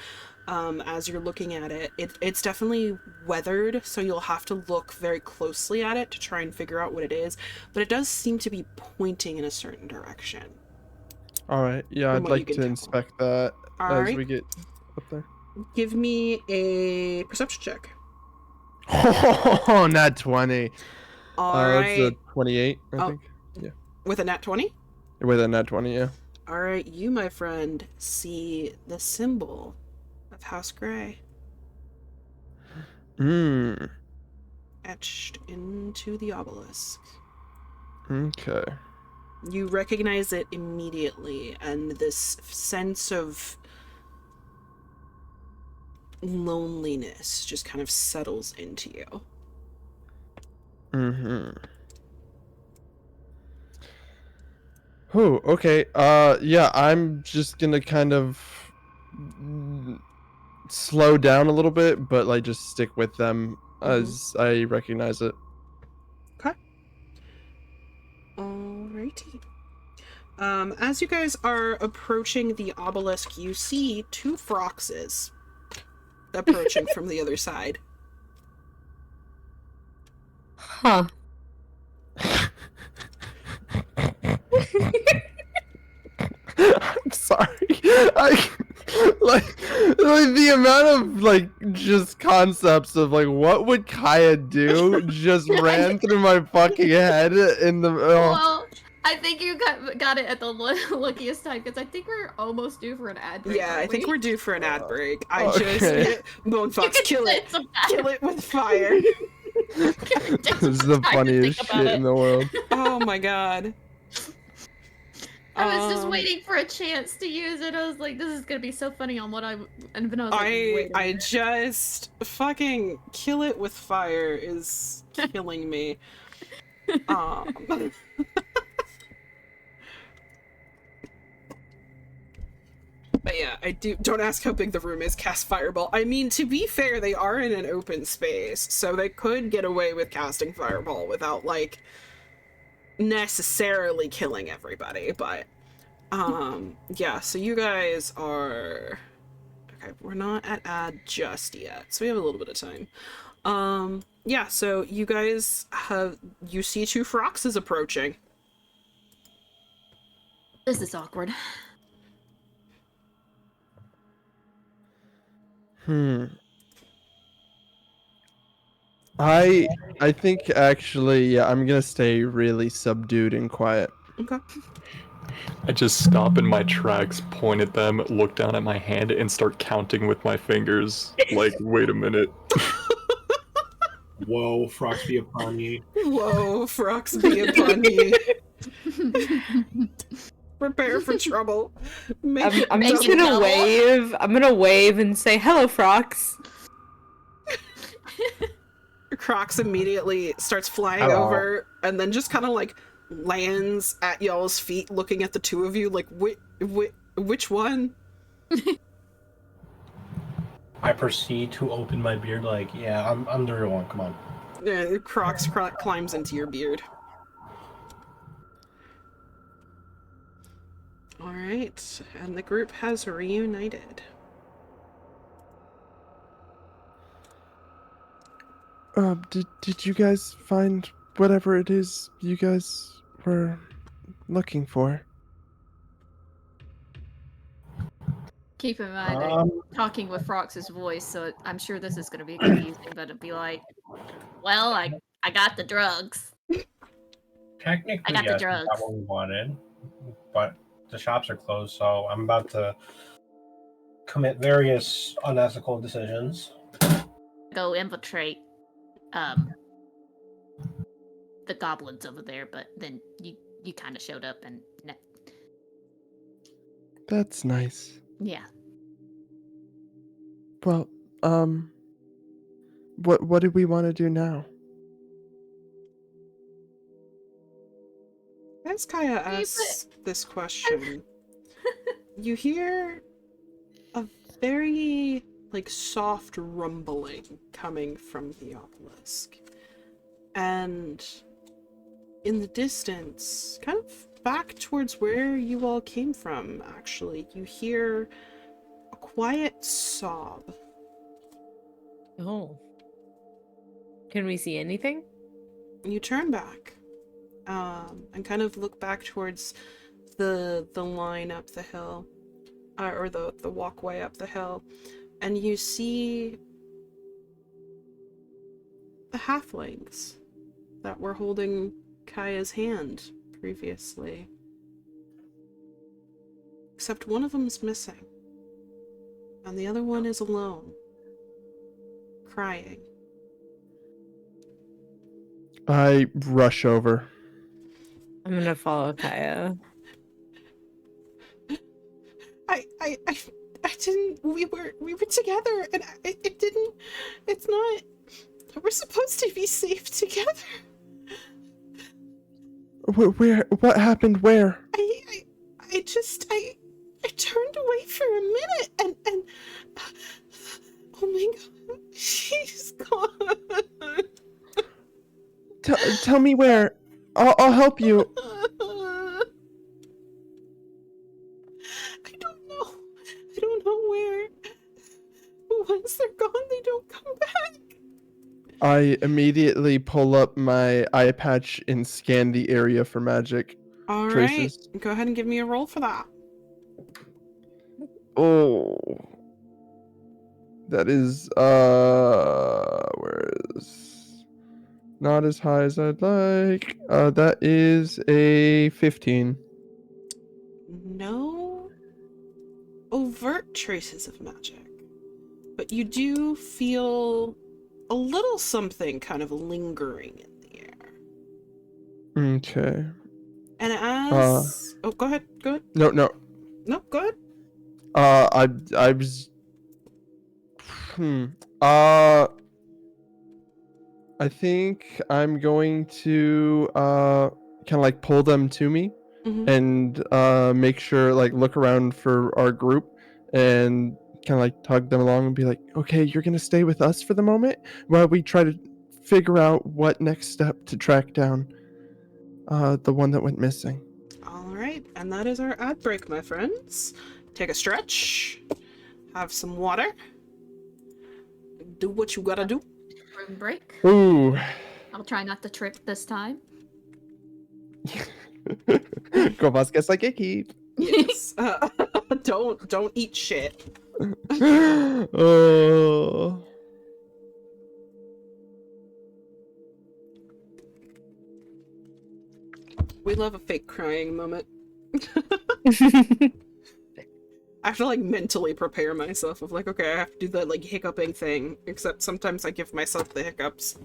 S2: as you're looking at it. It's definitely weathered, so you'll have to look very closely at it to try and figure out what it is, but it does seem to be pointing in a certain direction.
S1: All right. Yeah,
S2: From
S1: I'd
S2: what you
S1: like
S2: can
S1: to
S2: tell.
S1: inspect that
S2: All
S1: as
S2: right.
S1: we get up there.
S2: Give me a perception check.
S1: Oh, not 20.
S2: All
S1: That's a
S2: right.
S1: 28, I
S2: Oh.
S1: think. Yeah.
S2: With a nat 20?
S1: With a nat 20, yeah.
S2: All right, you, my friend, see the symbol of House Grey
S1: Hmm.
S2: etched into the obelisk.
S1: Okay.
S2: You recognize it immediately, and this sense of loneliness just kind of settles into you.
S1: Mm-hmm. Oh, okay. Yeah, I'm just gonna kind of slow down a little bit, but like just stick with them as I recognize it.
S2: Okay. Alrighty. As you guys are approaching the obelisk, you see two Froxes approaching from the other side.
S4: Huh.
S1: I'm sorry. I like the amount of like just concepts of like what would Kaya do just ran through my fucking head in the
S3: Well, I think you got it at the luckiest time because I think we're almost due for an ad break.
S2: Yeah, I think we're due for an ad break. I
S1: okay.
S2: just Bone Fox, kill it with fire.
S1: This is the funniest shit in the world.
S2: Oh my god.
S3: I was just waiting for a chance to use it. I was like, this is gonna be so funny on what I and then I was like, wait a
S2: I
S3: minute.
S2: just fucking kill it with fire is killing me. But yeah, don't ask how big the room is, cast Fireball. I mean, to be fair, they are in an open space, so they could get away with casting Fireball without, like, necessarily killing everybody, but, yeah, so you guys are... Okay, we're not at ad just yet, so we have a little bit of time. Yeah, so you guys you see two Froxes approaching.
S3: This is awkward.
S1: I think actually, yeah, I'm gonna stay really subdued and quiet.
S2: Okay.
S6: I just stop in my tracks, point at them, look down at my hand, and start counting with my fingers. Like, wait a minute.
S5: Whoa, Frox be upon ye.
S2: Whoa, Frox be upon ye. Prepare for trouble.
S4: I'm just gonna wave. I'm gonna wave and say, "Hello, Frox."
S2: Crocs immediately starts flying
S5: Hello.
S2: over and then just kind of like lands at y'all's feet, looking at the two of you like, which one?
S5: I proceed to open my beard like, yeah, I'm the real one, come on.
S2: Crocs climbs into your beard. Alright, and the group has reunited.
S1: Did you guys find whatever it is you guys were looking for?
S3: Keep in mind, I'm talking with Frox's voice, so I'm sure this is going to be confusing, but it'd be like, well, I got the drugs.
S5: Technically,
S3: I got the
S5: yes,
S3: drugs.
S5: that's what we wanted, but the shops are closed, so I'm about to commit various unethical decisions.
S3: Go infiltrate the goblins over there, but then you kind of showed up and
S1: That's nice.
S3: yeah.
S1: Well, what do we want to do now?
S2: As Kaya asks this question, you hear a very, like, soft rumbling coming from the obelisk. And in the distance, kind of back towards where you all came from, actually, you hear a quiet sob.
S4: Oh. Can we see anything?
S2: You turn back, and kind of look back towards the line up the hill, or the walkway up the hill, and you see the halflings that were holding Kaya's hand previously. Except one of them's missing, and the other one is alone, crying.
S1: I rush over.
S4: I'm gonna follow Kaya.
S2: I didn't. We were together, and it didn't. It's not. We're supposed to be safe together.
S1: Where? What happened? Where?
S2: I turned away for a minute, and oh my god, she's gone.
S1: Tell me where. I'll help you.
S2: I don't know where. Once they're gone, they don't come back.
S1: I immediately pull up my eye patch and scan the area for magic
S2: All
S1: traces.
S2: right, go ahead and give me a roll for that.
S1: Oh. That is, where is... Not as high as I'd like. That is a 15.
S2: No overt traces of magic, but you do feel a little something kind of lingering in the air.
S1: Okay.
S2: And as oh, go ahead.
S1: No,
S2: No, go ahead.
S1: I was... I think I'm going to, kind of like pull them to me.
S2: Mhm.
S1: And make sure, like, look around for our group and kind of like tug them along and be like, okay, you're gonna stay with us for the moment while we try to figure out what next step to track down the one that went missing.
S2: All right, and that is our ad break, my friends. Take a stretch, have some water, do what you gotta do.
S3: Room break.
S1: Ooh.
S3: I'll try not to trip this time.
S1: Go Vasquez like a keep.
S2: Yes. Don't eat shit.
S1: Oh.
S2: We love a fake crying moment. I have to like mentally prepare myself of like, okay, I have to do that like hiccuping thing, except sometimes I give myself the hiccups.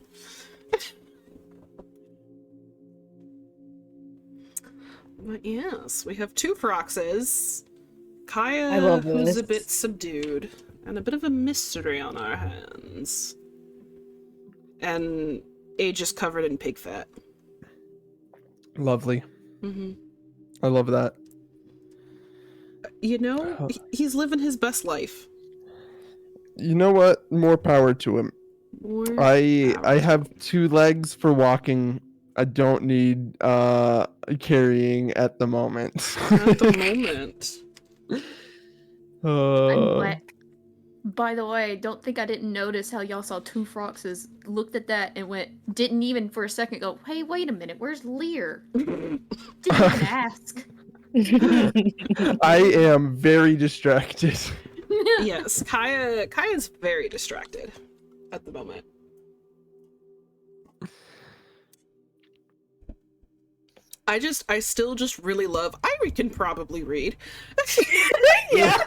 S2: But yes, we have two Froxes. Kaya,
S4: I love
S2: who's
S4: this.
S2: a bit subdued, and a bit of a mystery on our hands. And Age is covered in pig fat.
S1: Lovely.
S2: Mm-hmm.
S1: I love that.
S2: You know, he's living his best life.
S1: You know what? More power to him.
S2: More
S1: I
S2: power.
S1: have 2 legs for walking. I don't need carrying at the moment.
S2: At the moment.
S3: I'm wet. By the way, don't think I didn't notice how y'all saw 2 Froxes, looked at that and didn't even for a second go, hey, wait a minute, where's Lear? Didn't even ask.
S1: I am very distracted.
S2: Yes, Kaya's very distracted at the moment. I still just really love. I can probably read. Yeah.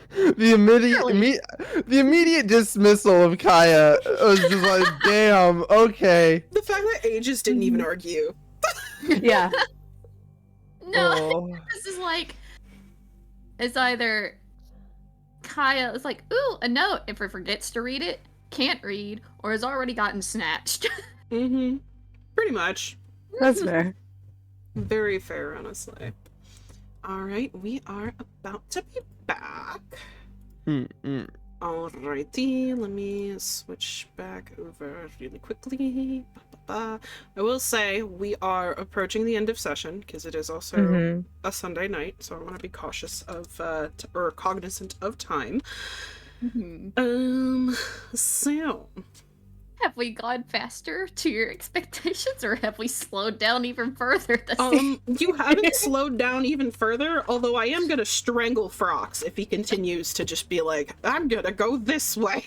S1: The immediate dismissal of Kaya was just like, damn, okay.
S2: The fact that Aegis didn't even argue.
S4: Yeah.
S3: No,
S1: Oh.
S3: this is like, it's either Kaya is like, ooh, a note, if he forgets to read it, can't read, or has already gotten snatched.
S2: Mm-hmm. Pretty much.
S4: That's fair.
S2: Very fair, honestly. All right, we are about to be back. Alrighty, let me switch back over really quickly. I will say we are approaching the end of session because it is also a Sunday night, so I want to be cautious of or cognizant of time. So
S7: Have we gone faster to your expectations, or have we slowed down even further?
S2: You haven't slowed down even further, although I am gonna strangle Frox if he continues to just be like, I'm gonna go this way.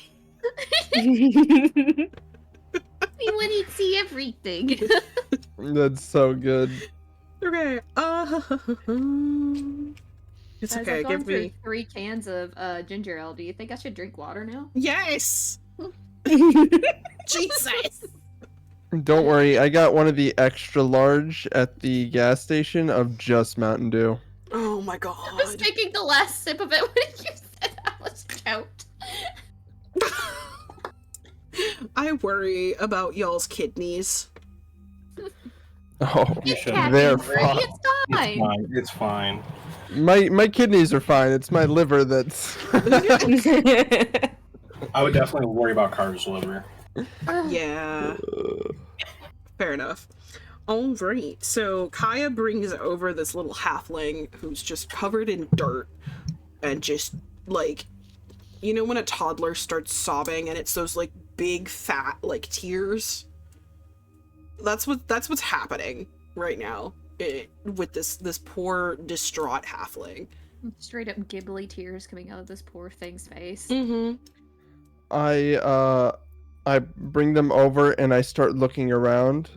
S7: We want to see everything.
S1: That's so good.
S2: Okay, it's
S3: As
S2: okay,
S3: I've gone
S2: give
S3: through
S2: me...
S3: 3 cans of ginger ale. Do you think I should drink water now?
S2: Yes! Jesus!
S1: Don't worry, I got one of the extra large at the gas station of just Mountain Dew.
S2: Oh my
S7: I was
S2: god.
S7: taking the last sip of it when you said I was choked.
S2: I worry about y'all's kidneys.
S1: Oh,
S7: It's
S5: should.
S7: happy,
S1: they're
S7: Free,
S1: fine.
S7: it's fine.
S5: It's fine.
S1: My kidneys are fine. It's my liver that's.
S5: I would definitely worry about Carter's liver.
S2: Yeah. Fair enough. Alright, so Kaya brings over this little halfling who's just covered in dirt and just, like, you know when a toddler starts sobbing and it's those, like, big, fat, like, tears? That's what's happening right now with this poor, distraught halfling.
S3: Straight up gibbly tears coming out of this poor thing's face.
S2: Mm-hmm.
S1: I bring them over and I start looking around,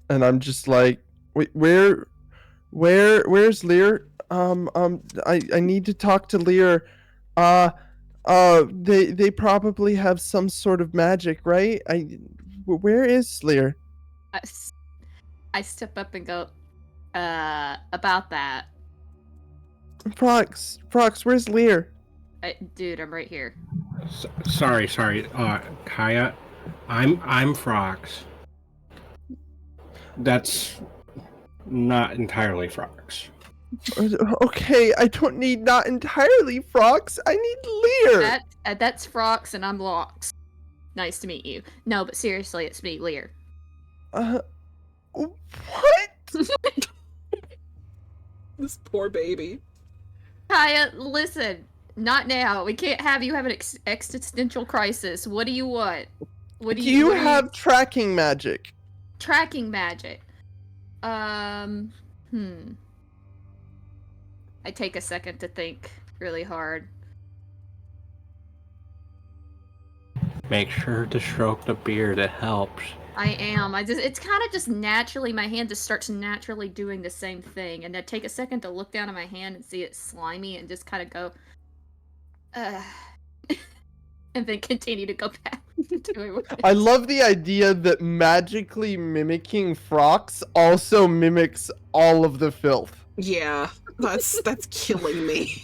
S1: and I'm just like, wait, where's Lear? I need to talk to Lear. They probably have some sort of magic, right? Where is Lear?
S3: I step up and go, about that.
S1: Frox, where's Lear?
S3: Dude, I'm right here.
S5: Sorry. Kaya, I'm Frox. That's not entirely Frox.
S1: Okay, I don't need not entirely Frox. I need Lear.
S3: That's Frox and I'm Lox. Nice to meet you. No, but seriously, it's me, Lear.
S1: What?
S2: This poor baby.
S3: Kaya, listen. Not now. We can't have you have an existential crisis. What do you want? What
S1: Do you have tracking magic?
S3: tracking magic? I take a second to think really hard.
S5: Make sure to stroke the beard. It helps.
S3: I am. It's kind of just naturally, my hand just starts naturally doing the same thing. And I take a second to look down at my hand and see it slimy and just kind of go, and then continue to go back to it.
S1: I love the idea that magically mimicking Frox also mimics all of the filth.
S2: Yeah, that's killing me.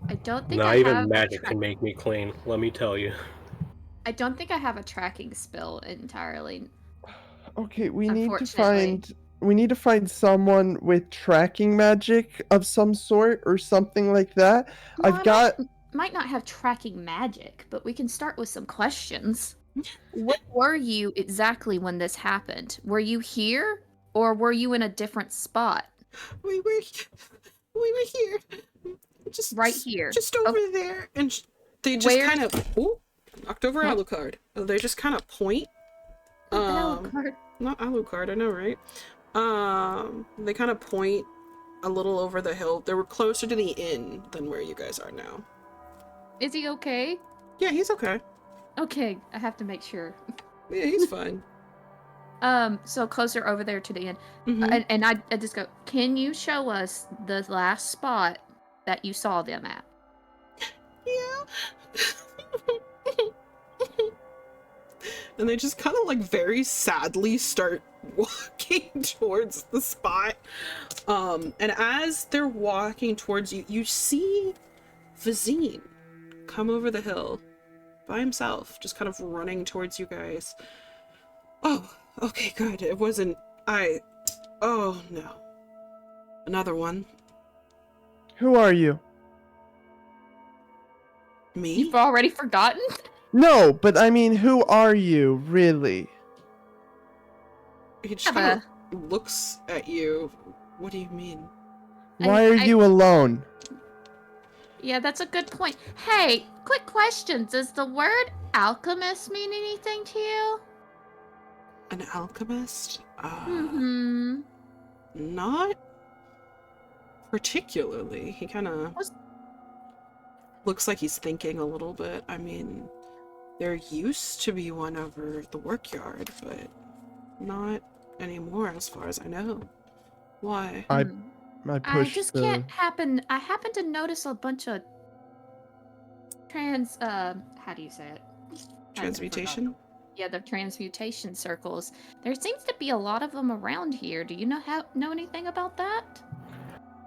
S3: I don't think
S5: Not
S3: I
S5: even
S3: have
S5: magic can make me clean, let me tell you.
S3: I don't think I have a tracking spell entirely.
S1: Okay, we need to
S3: Unfortunately.
S1: find someone with tracking magic of some sort or something like that.
S3: Well,
S1: I've got
S3: might not have tracking magic, but we can start with some questions. Where were you exactly when this happened? Were you here, or were you in a different spot?
S2: We were here. Just
S3: Right here.
S2: Just over there. And they just
S3: Where-
S2: kind of knocked over
S3: Huh?
S2: Alucard. They just kind of point.
S3: Alucard.
S2: Not Alucard, I know, right? They kind of point a little over the hill. They were closer to the inn than where you guys are now.
S3: Is he okay?
S2: Yeah, he's okay.
S3: Okay, I have to make sure.
S2: Yeah, he's fine.
S3: So closer over there to the inn.
S2: Mhm.
S3: And I just go, can you show us the last spot that you saw them at?
S2: Yeah. And they just kind of like very sadly start walking towards the spot. And as they're walking towards you, you see Vizine come over the hill by himself, just kind of running towards you guys. Oh, okay, good. It wasn't... Oh, no. Another one.
S1: Who are you?
S2: Me?
S3: You've already forgotten?
S1: No, but I mean, who are you, really?
S2: He just
S3: Have
S2: kind of looks at you. What do you mean?
S1: Why are you alone?
S3: Yeah, that's a good point. Hey, quick question. Does the word alchemist mean anything to you?
S2: An alchemist?
S3: Mm-hmm.
S2: Not particularly. He kind of looks like he's thinking a little bit. I mean, there used to be one over the workyard, but not anymore as far as I know. Why?
S1: I
S3: I
S1: pushed
S3: just
S1: the...
S3: can't happen. I happen to notice a bunch of how do you say it?
S2: Transmutation?
S3: Yeah, the transmutation circles. There seems to be a lot of them around here. Do you know anything about that?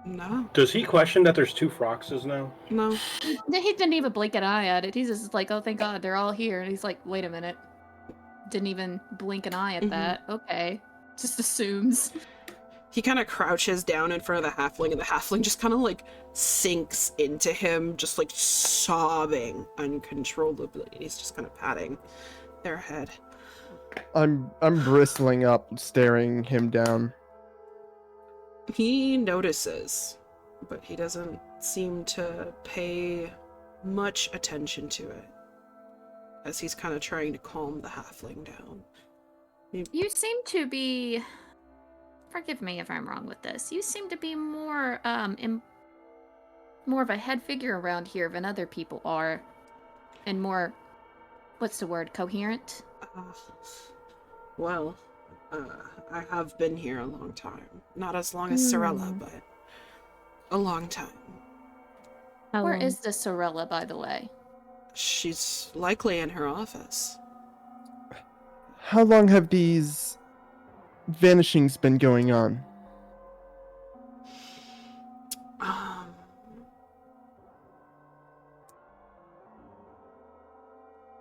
S2: No.
S5: Does he question that there's 2 Froxes now?
S2: No.
S3: He didn't even blink an eye at it. He's just like, oh, thank God, they're all here. And he's like, wait a minute. Didn't even blink an eye at that. Okay. Just assumes.
S2: He kind of crouches down in front of the halfling, and the halfling just kind of like sinks into him, just like sobbing uncontrollably. He's just kind of patting their head.
S1: I'm bristling up, staring him down.
S2: He notices, but he doesn't seem to pay much attention to it, as he's kind of trying to calm the halfling down.
S3: You seem to be... Forgive me if I'm wrong with this. You seem to be more more of a head figure around here than other people are, and more, what's the word, coherent?
S2: Well, I have been here a long time. Not as long as Sorella, but a long time.
S3: Where is the Sorella, by the way?
S2: She's likely in her office.
S1: How long have these vanishings been going on?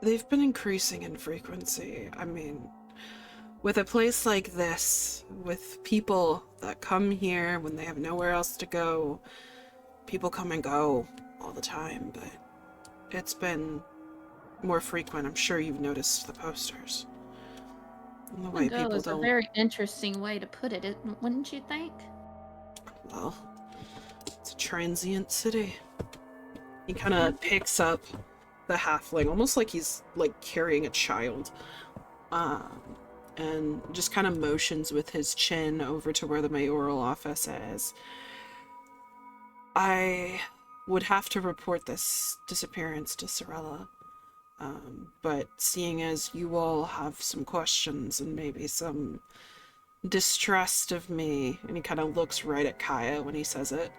S2: They've been increasing in frequency. I mean, with a place like this, with people that come here when they have nowhere else to go, people come and go all the time, but it's been more frequent. I'm sure you've noticed the posters. And the way people
S3: It's
S2: don't...
S3: a very interesting way to put it, wouldn't you think?
S2: Well, it's a transient city. He kind of picks up the halfling, almost like he's like carrying a child, and just kind of motions with his chin over to where the mayoral office is. I would have to report this disappearance to Sorella, but seeing as you all have some questions and maybe some distrust of me, and he kind of looks right at Kaya when he says it,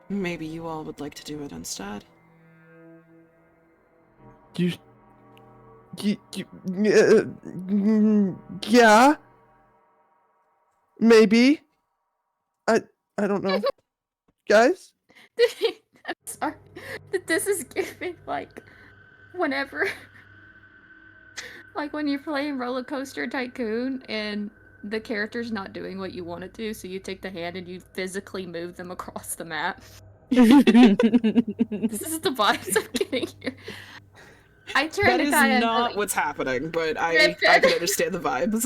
S2: maybe you all would like to do it instead.
S1: Yeah. Maybe. I don't know. Guys?
S3: I'm sorry. This is giving, like, whenever... like, when you're playing Roller Coaster Tycoon, and the character's not doing what you want it to, so you take the hand and you physically move them across the map. This is the vibes I'm getting here. I turn
S2: that
S3: to
S2: is
S3: Kaya
S2: not
S3: and
S2: what's happening, but I can understand the vibes.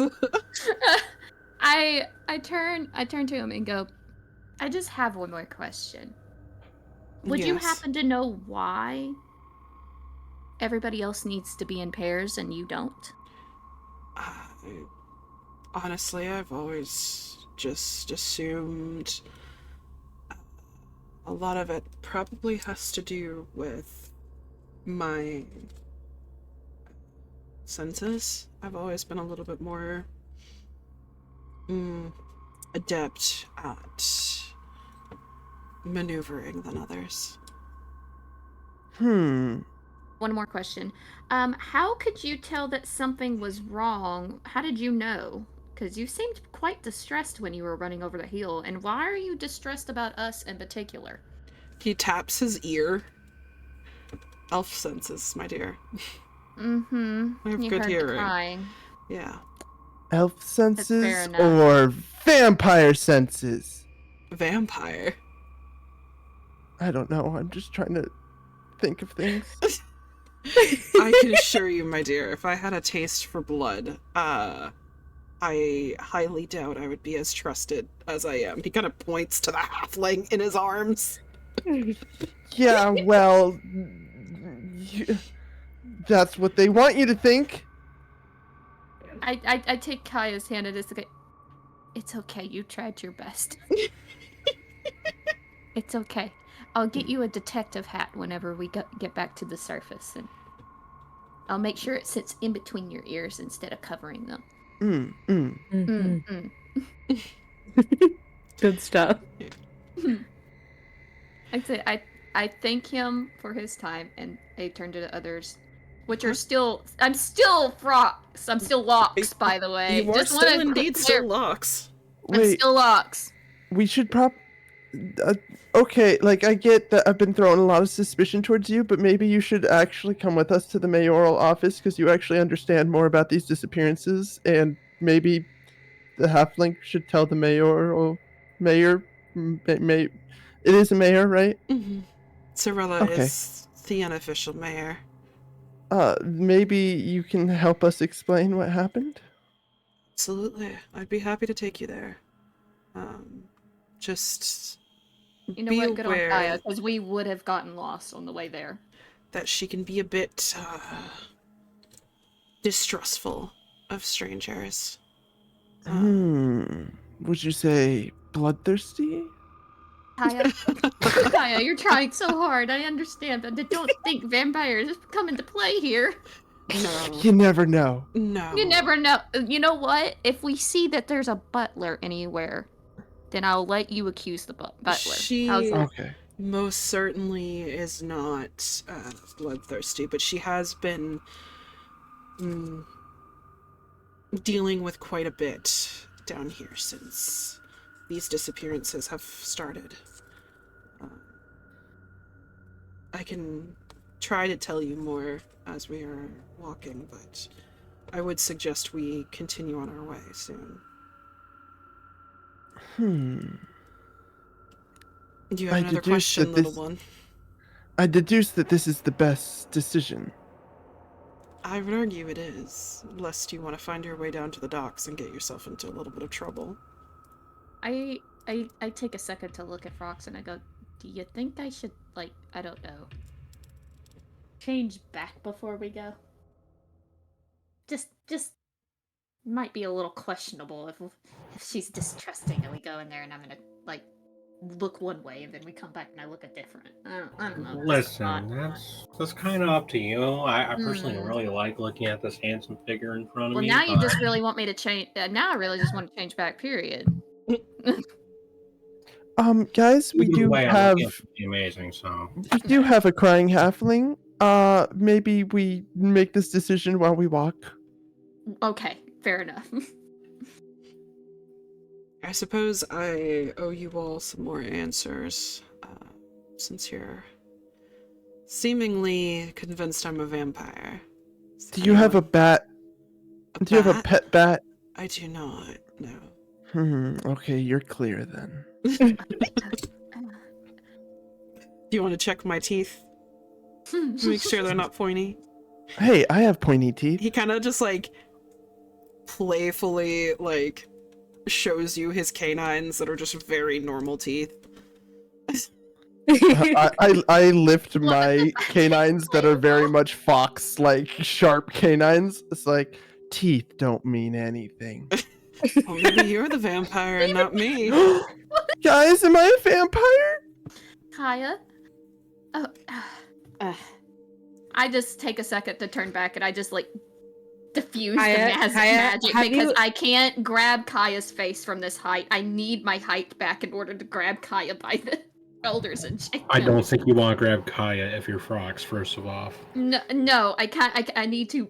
S3: I turn to him and go, I just have one more question. Would you
S2: Yes.
S3: happen to know why everybody else needs to be in pairs and you don't?
S2: Honestly, I've always just assumed a lot of it probably has to do with my senses. I've always been a little bit more adept at maneuvering than others.
S1: Hmm.
S3: One more question. How could you tell that something was wrong? How did you know? Because you seemed quite distressed when you were running over the hill. And why are you distressed about us in particular?
S2: He taps his ear. Elf senses, my dear.
S3: Mm-hmm.
S2: I have
S3: You
S2: good
S3: heard the
S2: hearing.
S3: crying.
S2: Yeah.
S1: Elf senses
S3: enough.
S1: or vampire senses?
S2: vampire?
S1: I don't know. I'm just trying to think of things.
S2: I can assure you, my dear, if I had a taste for blood, I highly doubt I would be as trusted as I am. He kind of points to the halfling in his arms.
S1: Yeah, well, that's what they want you to think.
S7: I take Kaya's hand and it's okay. It's okay. You tried your best. It's okay. I'll get you a detective hat whenever we get back to the surface, and I'll make sure it sits in between your ears instead of covering them.
S4: Mhm.
S7: Mm-mm.
S4: Good stuff.
S7: I'd say I thank him for his time, and I turn to the others, which are still. I'm still Frox. I'm still Locks, by the way.
S2: You are
S7: Just wanna
S2: still indeed
S7: clear-
S2: still Locks.
S7: I'm
S1: Wait,
S7: still Locks.
S1: we should okay, like, I get that I've been throwing a lot of suspicion towards you, but maybe you should actually come with us to the mayoral office, because you actually understand more about these disappearances, and maybe the halfling should tell the mayor, it is a mayor, right?
S2: Mm-hmm. Sorella
S1: Okay.
S2: is the unofficial mayor.
S1: Maybe you can help us explain what happened?
S2: Absolutely. I'd be happy to take you there. Just
S7: You know
S2: be
S7: what? Good on
S2: aware
S7: Kaya, because we would have gotten lost on the way there.
S2: that she can be a bit distrustful of strangers.
S1: Would you say bloodthirsty?
S7: Kaya, Kaya, you're trying so hard. I understand, but I don't think vampires come into play here.
S2: No.
S1: You never know.
S2: No.
S7: You never know. You know what? If we see that there's a butler anywhere, then I'll let you accuse the butler.
S2: She
S7: How's that?
S1: Okay.
S2: most certainly is not bloodthirsty, but she has been dealing with quite a bit down here since these disappearances have started. I can try to tell you more as we are walking, but I would suggest we continue on our way soon. Do you have
S1: I
S2: another
S1: deduce
S2: question,
S1: that
S2: little
S1: this-
S2: one?
S1: I deduce that this is the best decision.
S2: I would argue it is, lest you want to find your way down to the docks and get yourself into a little bit of trouble.
S7: I take a second to look at Frox and I go, do you think I should, like, I don't know, change back before we go? Just might be a little questionable if she's distrusting and we go in there and I'm gonna, like, look one way and then we come back and I look a different. I don't know.
S5: Listen, that's kind of up to you. I personally
S7: Hmm.
S5: really like looking at this handsome figure in front of
S7: Well,
S5: me.
S7: now you
S5: but-
S7: just really want me to change. Now I really just want to change back. Period.
S1: Guys, we
S5: Either
S1: do
S5: way, I'm
S1: have
S5: looking at the amazing. So
S1: a crying halfling. Maybe we make this decision while we walk.
S7: Okay, fair enough.
S2: I suppose I owe you all some more answers, since you're seemingly convinced I'm a vampire.
S1: Do you have a bat? Do you have a
S2: bat?
S1: pet bat?
S2: I do not, no.
S1: Okay, you're clear then.
S2: Do you want to check my teeth? Make sure they're not pointy?
S1: Hey, I have pointy teeth.
S2: He kind of just, like, playfully, like, shows you his canines that are just very normal teeth.
S1: I lift my canines that are very much fox, like sharp canines. It's like, teeth don't mean anything.
S2: Well, maybe you're the vampire and not me.
S1: Guys, am I a vampire?
S7: Kaya. Oh. I just take a second to turn back and I just like diffuse
S4: Kaya,
S7: the
S4: Kaya,
S7: magic
S4: have
S7: because
S4: you-
S7: I can't grab Kaya's face from this height. I need my height back in order to grab Kaya by the shoulders and shake
S5: I
S7: him.
S5: don't think you want to grab Kaya if you're Frox. First of all,
S7: No, I can't. I need to.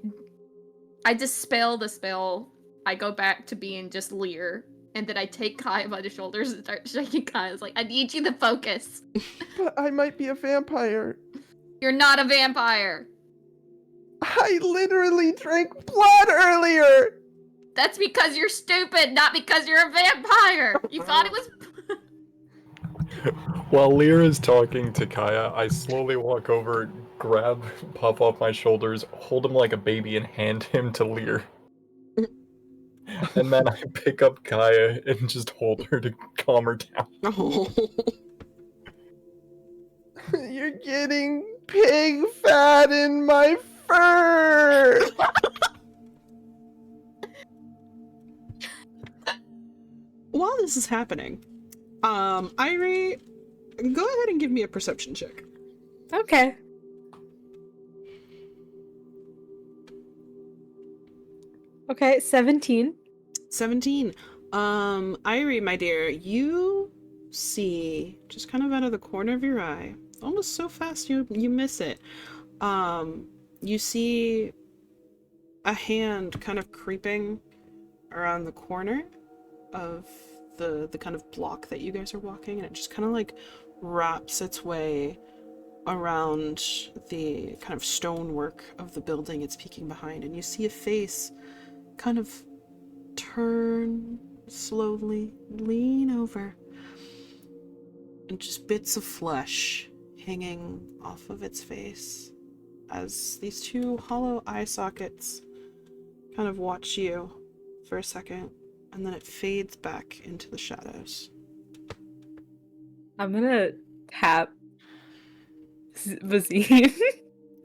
S7: I dispel the spell. I go back to being just Lear, and then I take Kaya by the shoulders and start shaking Kaya's like, I need you to focus.
S1: But I might be a vampire.
S7: You're not a vampire.
S1: I literally drank blood earlier.
S7: That's because you're stupid, not because you're a vampire. You thought it was.
S6: While Lear is talking to Kaya, I slowly walk over, grab Puff off my shoulders, hold him like a baby, and hand him to Lear. And then I pick up Kaya and just hold her to calm her down.
S2: Oh.
S1: You're getting pig fat in my fur!
S2: While this is happening, Irie, go ahead and give me a perception check.
S4: Okay. Okay, 17.
S2: 17. Irie, my dear, you see, just kind of out of the corner of your eye, almost so fast you miss it. You see a hand kind of creeping around the corner of the kind of block that you guys are walking, and it just kind of like wraps its way around the kind of stonework of the building it's peeking behind, and you see a face kind of turn slowly, lean over, and just bits of flesh hanging off of its face as these two hollow eye sockets kind of watch you for a second, and then it fades back into the shadows.
S4: I'm gonna tap Vazine.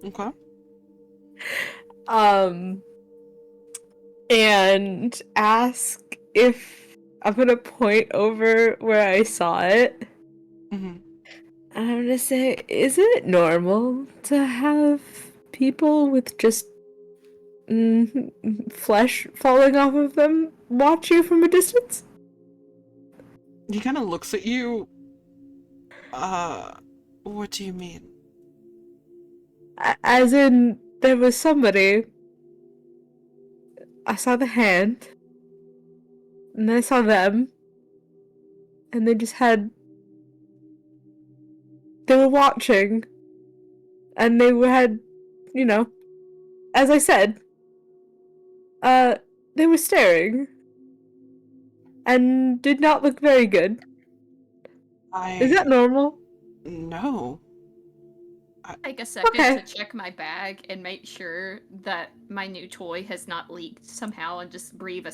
S2: Okay.
S4: And ask if I'm gonna point over where I saw it.
S2: Mm-hmm.
S4: And I'm gonna say, is it normal to have people with just flesh falling off of them watch you from a distance?
S2: He kind of looks at you. What do you mean?
S4: As in, there was somebody. I saw the hand. And then I saw them. And they just had. They were watching. And they had, you know, as I said, they were staring. And did not look very good. Is that normal?
S2: No.
S3: Take a second
S4: Okay.
S3: to check my bag and make sure that my new toy has not leaked somehow, and just breathe a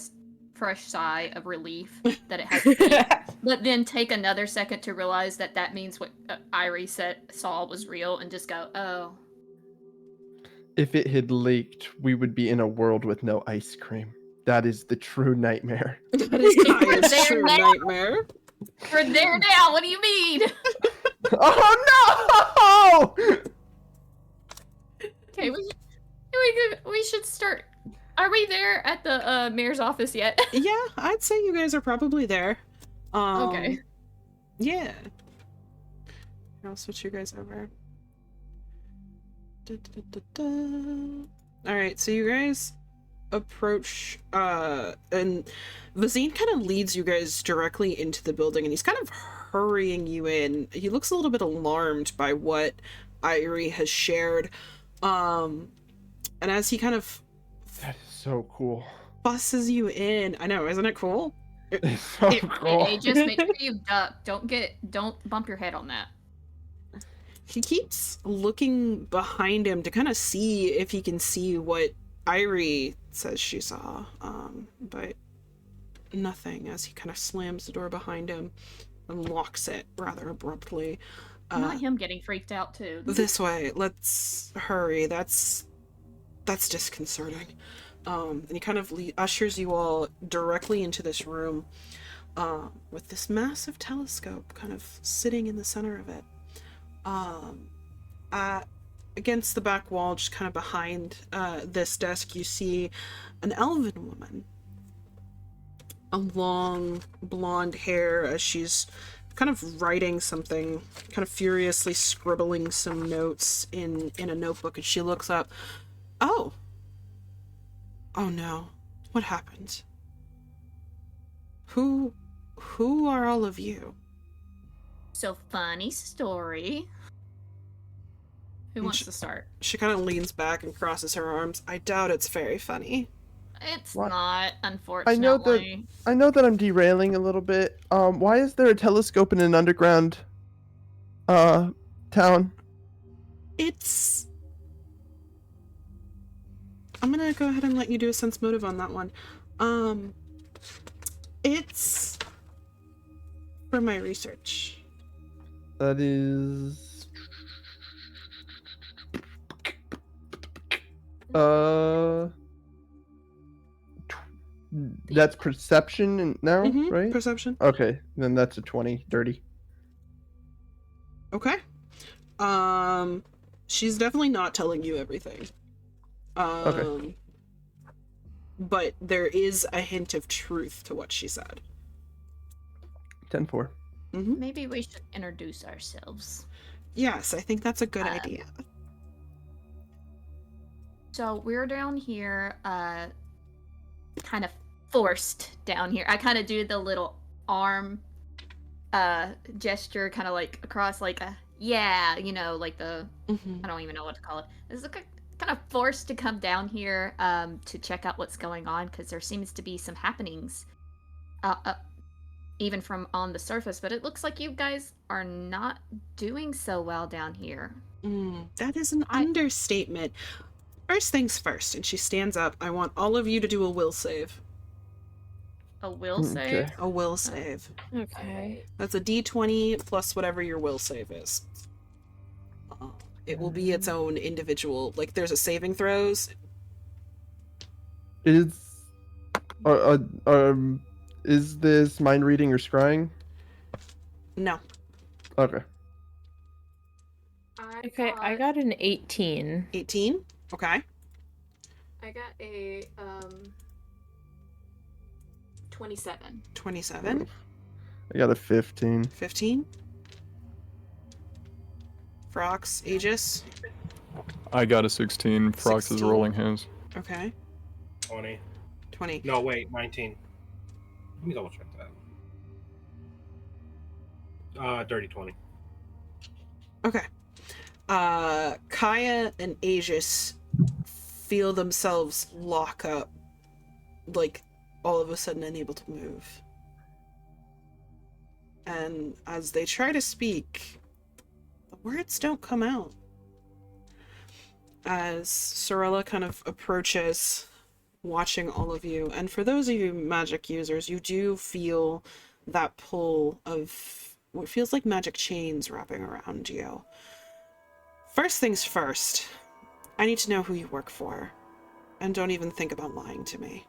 S3: fresh sigh of relief that it hasn't leaked. But then take another second to realize that that means what Irie saw was real, and just go, oh.
S1: If it had leaked, we would be in a world with no ice cream. That is the true nightmare.
S2: That is Kaya's
S3: There
S2: true
S3: now.
S2: nightmare.
S3: We're there now, what do you mean?
S1: Oh no!
S3: Okay, we should start. Are we there at the mayor's office yet?
S2: Yeah, I'd say you guys are probably there.
S3: Okay.
S2: Yeah. I'll switch you guys over. Alright, so you guys approach, and Vazine kind of leads you guys directly into the building, and he's kind of hurrying you in. He looks a little bit alarmed by what Irie has shared. And as he kind of
S1: That is so cool.
S2: busses you in, I know, isn't it cool?
S1: It's so cool.
S3: Hey, just make sure you duck. Don't bump your head on that.
S2: He keeps looking behind him to kind of see if he can see what Irie says she saw, but nothing, as he kind of slams the door behind him and locks it rather abruptly.
S3: Not him getting freaked out too.
S2: This way, let's hurry. That's disconcerting. And he kind of ushers you all directly into this room, with this massive telescope kind of sitting in the center of it. Against the back wall, just kind of behind this desk, you see an elven woman. A long blonde hair, as she's kind of writing something, kind of furiously scribbling some notes in a notebook, and she looks up. Oh no, what happened? Who are all of you?
S3: So funny story. Who wants to start?
S2: She kind of leans back and crosses her arms. I doubt it's very funny.
S3: It's
S1: What?
S3: not, unfortunately.
S1: I know that I'm derailing a little bit. Why is there a telescope in an underground town?
S2: I'm gonna go ahead and let you do a sense motive on that one. It's for my research.
S1: That is... That's perception now, right?
S2: Perception.
S1: Okay, then that's a 20, dirty.
S2: Okay. She's definitely not telling you everything.
S1: Okay.
S2: But there is a hint of truth to what she said.
S1: 10-4.
S3: Maybe we should introduce ourselves.
S2: Yes, I think that's a good idea.
S3: So we're down here, kind of forced down here. I kind of do the little arm gesture, kind of like across, like a like the I don't even know what to call it. This is kind of forced to come down here to check out what's going on, because there seems to be some happenings even from on the surface, but it looks like you guys are not doing so well down here.
S2: That is an understatement. First things first, and she stands up. I want all of you to do a will save.
S3: A will save?
S2: A will save.
S4: Okay.
S2: That's a d20 plus whatever your will save is. It will be its own individual. Like, there's a saving throws.
S1: Is this mind reading or scrying?
S2: No.
S1: Okay.
S4: Okay, I got an 18.
S2: 18? Okay.
S3: I got a 27.
S2: 27.
S1: I got a 15.
S2: 15. Frox, Aegis.
S6: I got a 16. Frox is
S2: 16.
S6: rolling his.
S2: Okay.
S5: 20.
S2: 20.
S5: No, wait, 19. Let me double check that. Dirty 20.
S2: Okay. Kaya and Aegis feel themselves lock up, like all of a sudden unable to move. And as they try to speak, the words don't come out. As Sorella kind of approaches, watching all of you, and for those of you magic users, you do feel that pull of what feels like magic chains wrapping around you. First things first, I need to know who you work for, and don't even think about lying to me.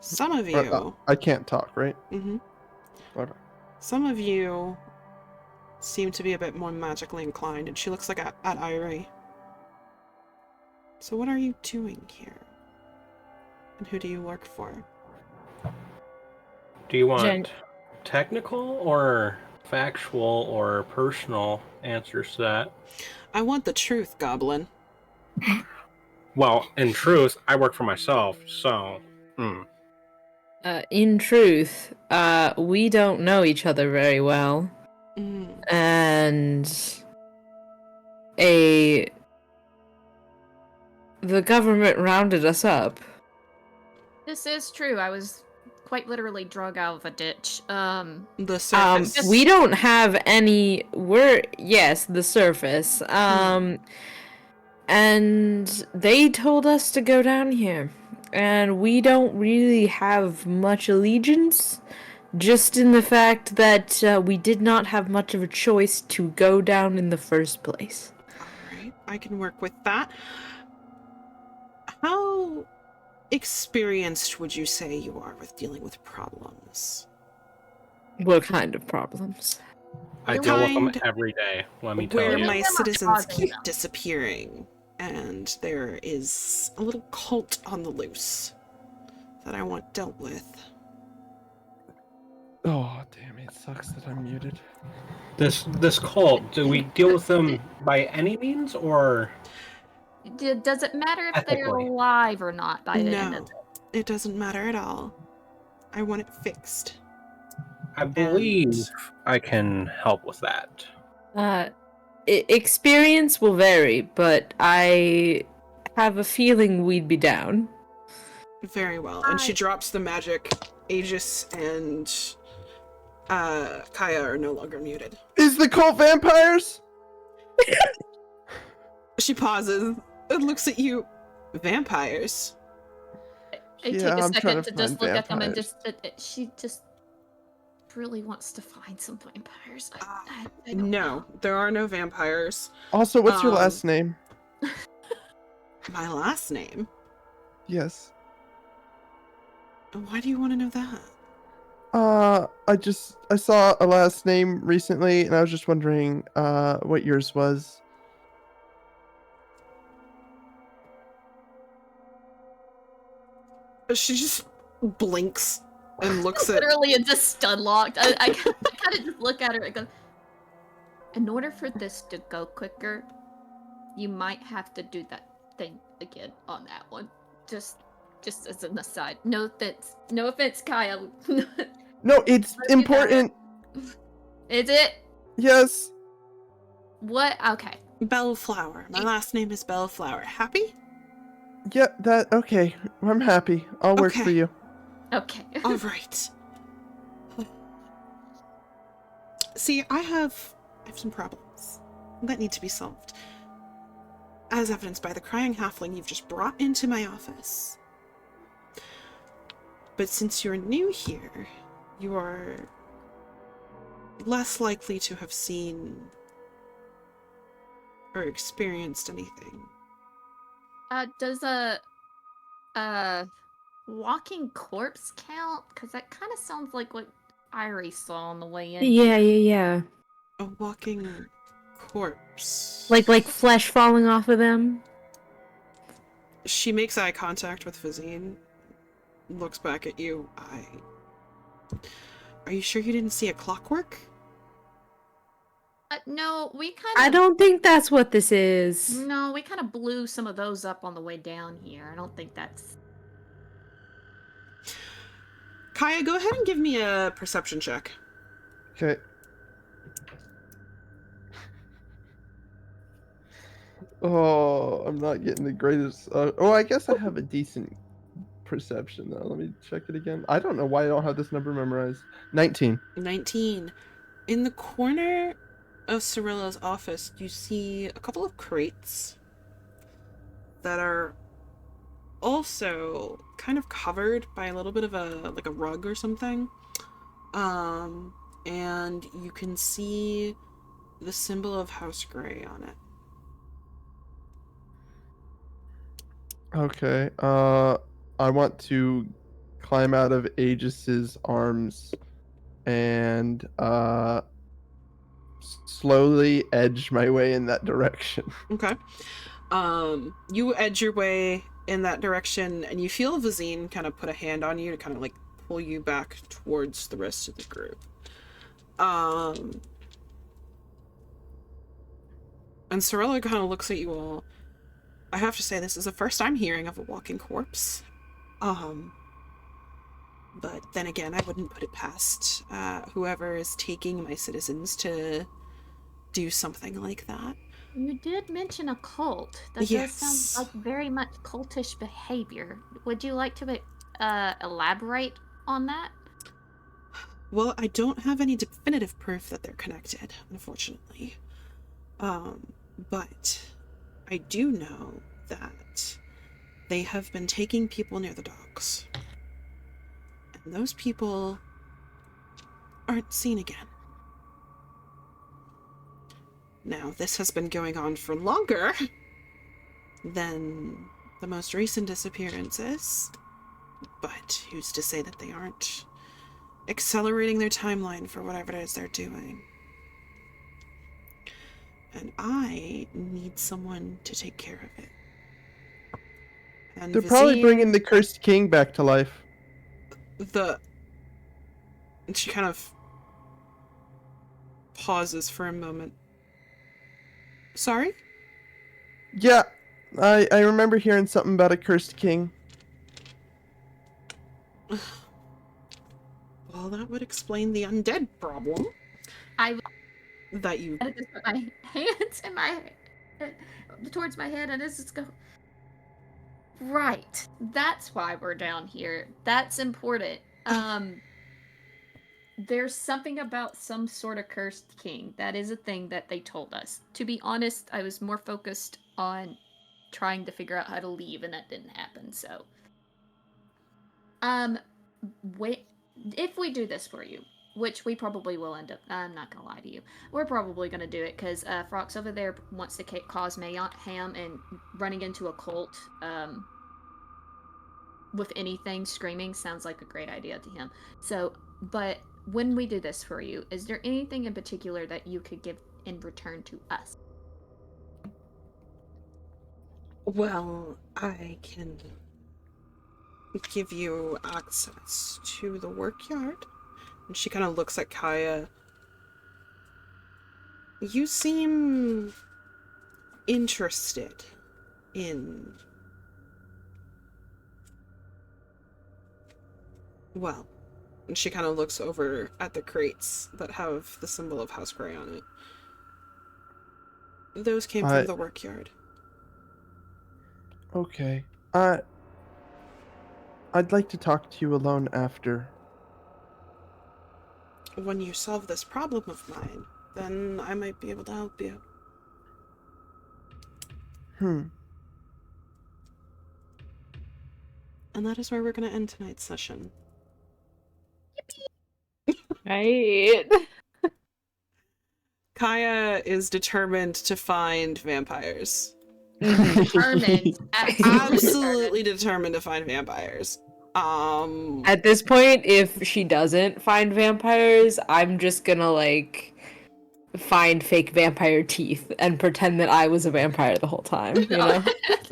S2: Some of you...
S1: I can't talk, right? Okay.
S2: Some of you seem to be a bit more magically inclined, and she looks like at Irie. So what are you doing here? And who do you work for?
S5: Do you want technical or factual or personal answers to that?
S2: I want the truth, Goblin.
S5: Well, in truth, I work for myself, so...
S4: In truth, we don't know each other very well. And the government rounded us up.
S3: This is true. I was quite literally drug out of a ditch.
S2: The surface.
S4: We don't have any. The surface. And they told us to go down here, and we don't really have much allegiance. Just in the fact that we did not have much of a choice to go down in the first place.
S2: Alright, I can work with that. How experienced would you say you are with dealing with problems?
S4: What kind of problems?
S5: I deal with them every day, let me tell
S2: Where
S5: you.
S2: my citizens keep disappearing, and there is a little cult on the loose that I want dealt with.
S1: Oh, damn, it sucks that I'm muted.
S5: This cult, do we deal with them by any means, or...
S3: Does it matter if they're
S5: ethically?
S3: alive or not by the end of
S2: No, it doesn't matter at all. I want it fixed.
S5: I believe I can help with that.
S4: Experience will vary, but I have a feeling we'd be down.
S2: Very well. And she drops the magic. Aegis and Kaya are no longer muted.
S1: Is the cult vampires?
S2: She pauses and looks at you. Vampires?
S3: I
S1: Yeah,
S3: take a
S1: I'm trying
S3: second
S1: to
S3: to just
S1: find
S3: look at them and
S1: vampires.
S3: she just really wants to find some vampires. I don't
S2: No,
S3: know.
S2: there are no vampires.
S1: Also, what's your
S2: Um,
S1: last name?
S2: My last name?
S1: Yes.
S2: Why do you want to know that?
S1: I saw a last name recently, and I was just wondering, what yours was.
S2: She just blinks and looks at.
S3: Literally, it's just stun locked. I kind of just look at her and go, in order for this to go quicker, you might have to do that thing again on that one. Just as an aside. No offense, Kyle.
S1: No, it's
S3: Let's do that.
S1: important.
S3: Is it?
S1: Yes.
S3: What? Okay.
S2: Bellflower. My last name is Bellflower. Happy?
S1: Yeah, okay. I'm happy. I'll work
S2: Okay.
S1: for you.
S3: Okay.
S2: All right. See, I have some problems that need to be solved. As evidenced by the crying halfling you've just brought into my office. But since you're new here, you are less likely to have seen or experienced anything.
S3: Does a walking corpse count? Because that kind of sounds like what Irie saw on the way in.
S4: Yeah.
S2: A walking corpse.
S4: Like flesh falling off of them.
S2: She makes eye contact with Fazine, looks back at you. Are you sure you didn't see a clockwork?
S3: No, we kind of.
S4: I don't think that's what this is.
S3: No, we kind of blew some of those up on the way down here. I don't think that's.
S2: Kaya, go ahead and give me a perception check.
S1: Okay. Oh, I'm not getting the greatest. I guess I have a decent perception though. Let me check it again. I don't know why I don't have this number memorized. 19.
S2: 19. In the corner of Cyrilla's office, you see a couple of crates that are also kind of covered by a little bit of a rug or something. And you can see the symbol of House Grey on it.
S1: Okay. I want to climb out of Aegis's arms and slowly edge my way in that direction.
S2: Okay. You edge your way in that direction, and you feel Vazine kind of put a hand on you to kind of like pull you back towards the rest of the group. And Cyrilla kind of looks at you all. I have to say, this is the first I'm hearing of a walking corpse. But then again, I wouldn't put it past whoever is taking my citizens to do something like that.
S3: You did mention a cult. That
S2: Yes.
S3: does sound like very much cultish behavior. Would you like to elaborate on that?
S2: Well, I don't have any definitive proof that they're connected, unfortunately. But I do know that they have been taking people near the docks. And those people aren't seen again. Now, this has been going on for longer than the most recent disappearances, but who's to say that they aren't accelerating their timeline for whatever it is they're doing? And I need someone to take care of it. And
S1: They're probably
S2: Vizine-
S1: bringing the cursed king back to life.
S2: And she kind of pauses for a moment. Sorry?
S1: Yeah, I remember hearing something about a cursed king.
S2: Well, that would explain the undead problem.
S3: I
S2: That you...
S3: just put my hands in my head, towards my head, and just go.
S7: Right. That's why we're down here. That's important. There's something about some sort of cursed king. That is a thing that they told us. To be honest, I was more focused on trying to figure out how to leave, and that didn't happen, so. Wait, if we do this for you, which we probably will end up, I'm not gonna lie to you, we're probably gonna do it, because Frox over there wants to cause mayhem, and running into a cult, with anything screaming sounds like a great idea to him. So, but when we do this for you, is there anything in particular that you could give in return to us?
S2: Well, I can give you access to the workyard. And she kind of looks at Kaya. You seem interested in... Well, and she kind of looks over at the crates that have the symbol of House Grey on it. Those came from the workyard.
S1: Okay. I'd like to talk to you alone after.
S2: When you solve this problem of mine, then I might be able to help you. And that is where we're going to end tonight's session.
S4: Right.
S2: Kaya is determined to find vampires.
S7: Determined.
S2: Absolutely determined to find vampires.
S4: At this point, if she doesn't find vampires, I'm just gonna, like, find fake vampire teeth and pretend that I was a vampire the whole time, you know?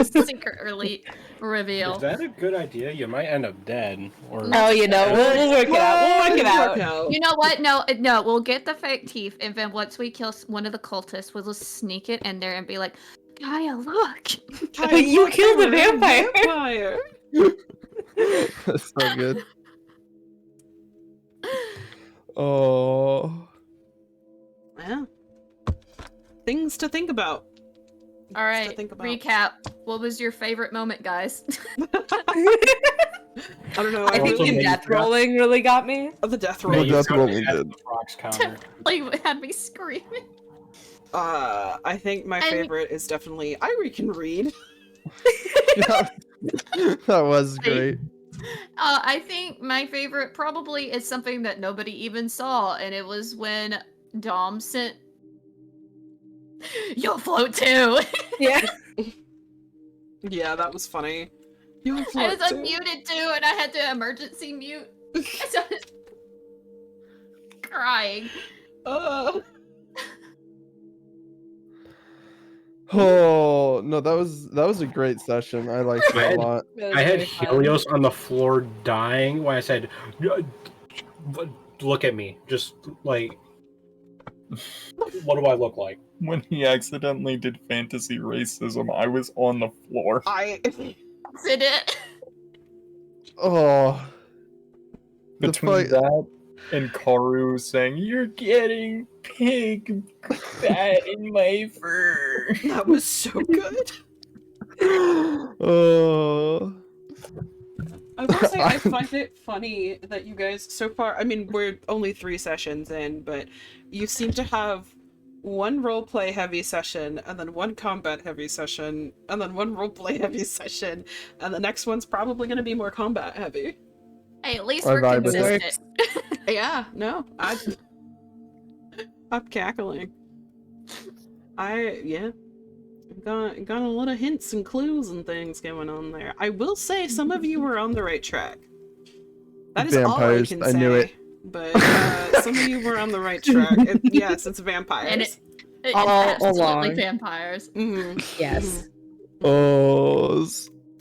S7: Secretly reveal.
S5: Is that a good idea? You might end up dead. Or
S4: Oh, you know, we'll work it out. We'll work it out.
S7: You know what? No, we'll get the fake teeth, and then once we kill one of the cultists, we'll just sneak it in there and be like, Gaia, look!
S2: Kaya,
S4: You killed a
S2: you're a
S4: vampire!
S1: That's so good. Oh.
S2: Yeah. Things to think about.
S7: All right, recap. What was your favorite moment, guys?
S2: I don't know.
S4: I think the death rolling really got me.
S2: Oh, the death
S1: The
S2: rolling.
S1: death rolling did.
S5: Rocks counter.
S7: Like, had me screaming.
S2: I think my favorite is definitely Irie can read.
S1: That was great.
S7: I think my favorite probably is something that nobody even saw, and it was when Dom sent "You'll float too."
S4: Yeah.
S2: Yeah, that was funny. You'll
S7: I
S2: float
S7: was
S2: too.
S7: unmuted too, and I had to emergency mute. So I was crying.
S1: Oh no, that was a great session. I liked it a lot.
S5: I had Helios on the floor dying when I said, "Look at me." Just like, what do I look like?
S6: When he accidentally did fantasy racism, I was on the floor.
S7: Did it?
S1: Oh.
S6: Between that and Karu saying, "You're getting pig fat in my fur."
S2: That was so good.
S1: Oh.
S2: I will say I find it funny that you guys so far, I mean, we're only 3 sessions in, but you seem to have one roleplay heavy session, and then one combat heavy session, and then one roleplay heavy session, and the next one's probably going to be more combat heavy.
S7: Hey, at least
S1: I
S7: we're
S1: vibe with it.
S7: consistent.
S2: Yeah, no, I'm cackling. Got a lot of hints and clues and things going on there. I will say some of you were on the right track. That is
S1: Vampires,
S2: all I can say.
S1: I knew it.
S2: But some of you were on the right track. Yes, it's vampires.
S7: And it's
S4: All
S7: absolutely
S4: along.
S7: vampires.
S4: Yes.
S1: Oh.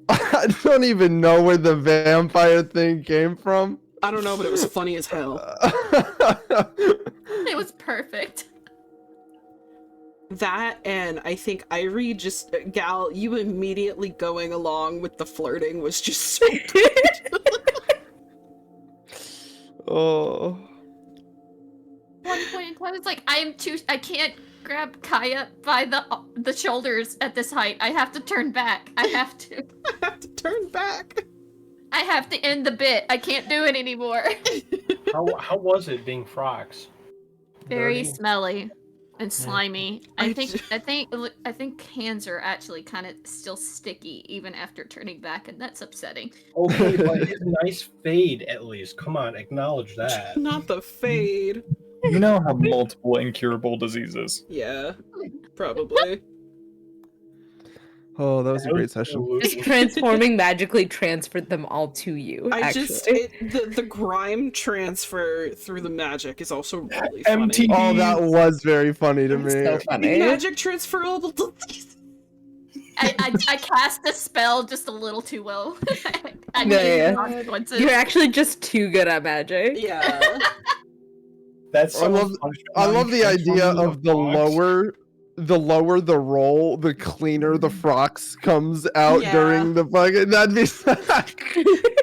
S1: I don't even know where the vampire thing came from.
S2: I don't know, but it was funny as hell.
S7: It was perfect.
S2: That, and I think Irie just, Gal, you immediately going along with the flirting was just so good.
S1: Oh.
S7: One point in time, it's like, I can't
S3: grab Kaya by the shoulders at this height. I have to turn back. I have to.
S2: I have to turn back.
S3: I have to end the bit. I can't do it anymore.
S5: How was it being Frox?
S3: Very
S5: Dirty?
S3: smelly and slimy. I
S2: I
S3: think hands are actually kind of still sticky even after turning back, and that's upsetting.
S5: Okay, but it's a nice fade at least. Come on, acknowledge that.
S2: Not the fade.
S6: You now have multiple incurable diseases.
S2: Yeah, probably.
S1: Oh, that was a great session.
S4: Just transforming magically transferred them all to you.
S2: The grime transfer through the magic is also really funny.
S6: MT.
S1: Oh, that was very funny to me.
S4: So funny.
S2: Magic transferable disease.
S3: I cast a spell just a little too well. I
S4: Yeah.
S3: consequences.
S4: You're actually just too good at magic.
S2: Yeah.
S5: That's
S1: I love the idea of the lower the roll, the cleaner the Frox comes out
S2: Yeah.
S1: during the fucking. That'd be.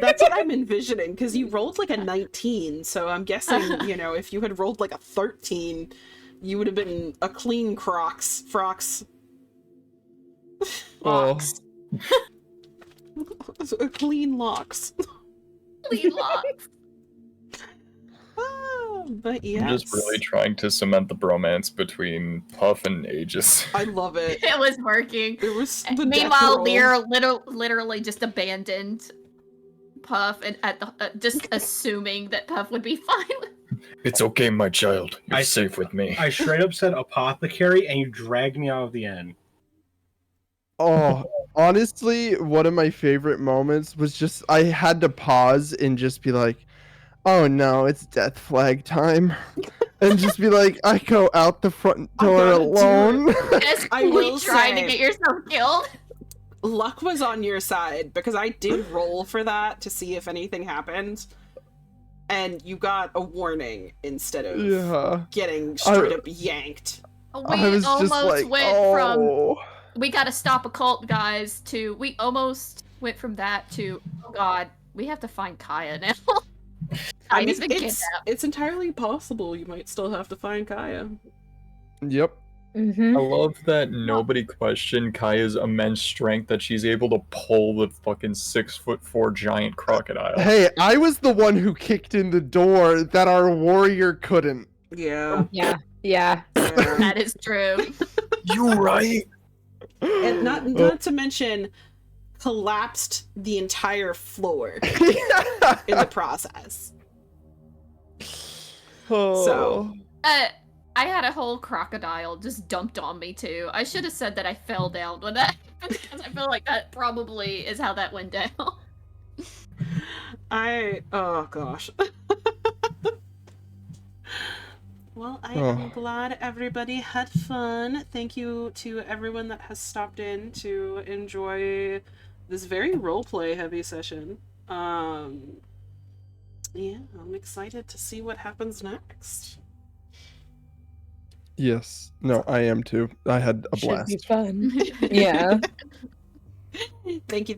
S2: That's what I'm envisioning, because you rolled like a 19, so I'm guessing, if you had rolled like a 13, you would have been a clean Frox.
S1: Oh.
S2: A clean locks.
S3: Clean locks.
S2: But yes.
S6: I'm just really trying to cement the bromance between Puff and Aegis.
S2: I love it.
S3: It was working.
S2: It was the
S3: Meanwhile,
S2: death roll.
S3: Lear literally just abandoned Puff and just assuming that Puff would be fine with.
S6: It's okay, my child. You're safe with me.
S5: I straight up said apothecary, and you dragged me out of the end.
S1: Oh, honestly, one of my favorite moments was just I had to pause and just be like, "Oh no, it's death flag time," and just be like, "I go out the front door
S2: gotta do
S1: alone."
S2: I will
S3: trying to
S2: say-
S3: get yourself killed.
S2: Luck was on your side, because I did roll for that to see if anything happened, and you got a warning instead of
S1: Yeah.
S2: getting straight up yanked.
S1: I was just like,
S3: went from
S1: "Oh."
S3: we gotta stop a cult, guys, to we almost went from that to oh god, we have to find Kaya now.
S2: I mean,
S3: Kaya's been kidnapped.
S2: it's entirely possible you might still have to find Kaya.
S1: Yep.
S4: Mm-hmm.
S6: I love that nobody questioned Kaya's immense strength that she's able to pull the fucking 6'4" giant crocodile.
S1: Hey, I was the one who kicked in the door that our warrior couldn't.
S2: Yeah.
S4: Yeah.
S2: yeah.
S3: That is true.
S6: You right?
S2: And not to mention collapsed the entire floor in the process.
S1: Oh.
S2: So
S3: I had a whole crocodile just dumped on me too. I should have said that I fell down when that happened, because I feel like that probably is how that went down.
S2: oh gosh. Well, I am glad everybody had fun. Thank you to everyone that has stopped in to enjoy this very roleplay heavy session. Yeah, I'm excited to see what happens next.
S1: Yes. No, I am too. I had a
S4: Should be
S1: blast.
S4: fun. Yeah.
S2: Thank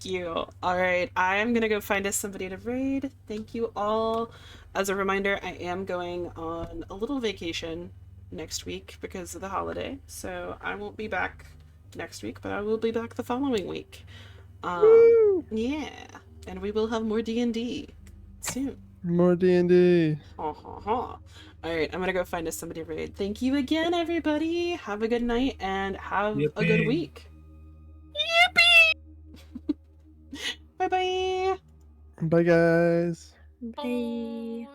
S2: you. All right, I am gonna go find us somebody to raid. Thank you all. As a reminder, I am going on a little vacation next week because of the holiday, so I won't be back next week, but I will be back the following week. Yeah, and we will have more D&D soon.
S1: More D&D.
S2: All right, I'm gonna go find us somebody to raid. Thank you again, everybody. Have a good night and have a good week. Yippee! Bye-bye.
S1: Bye, guys.
S3: Bye.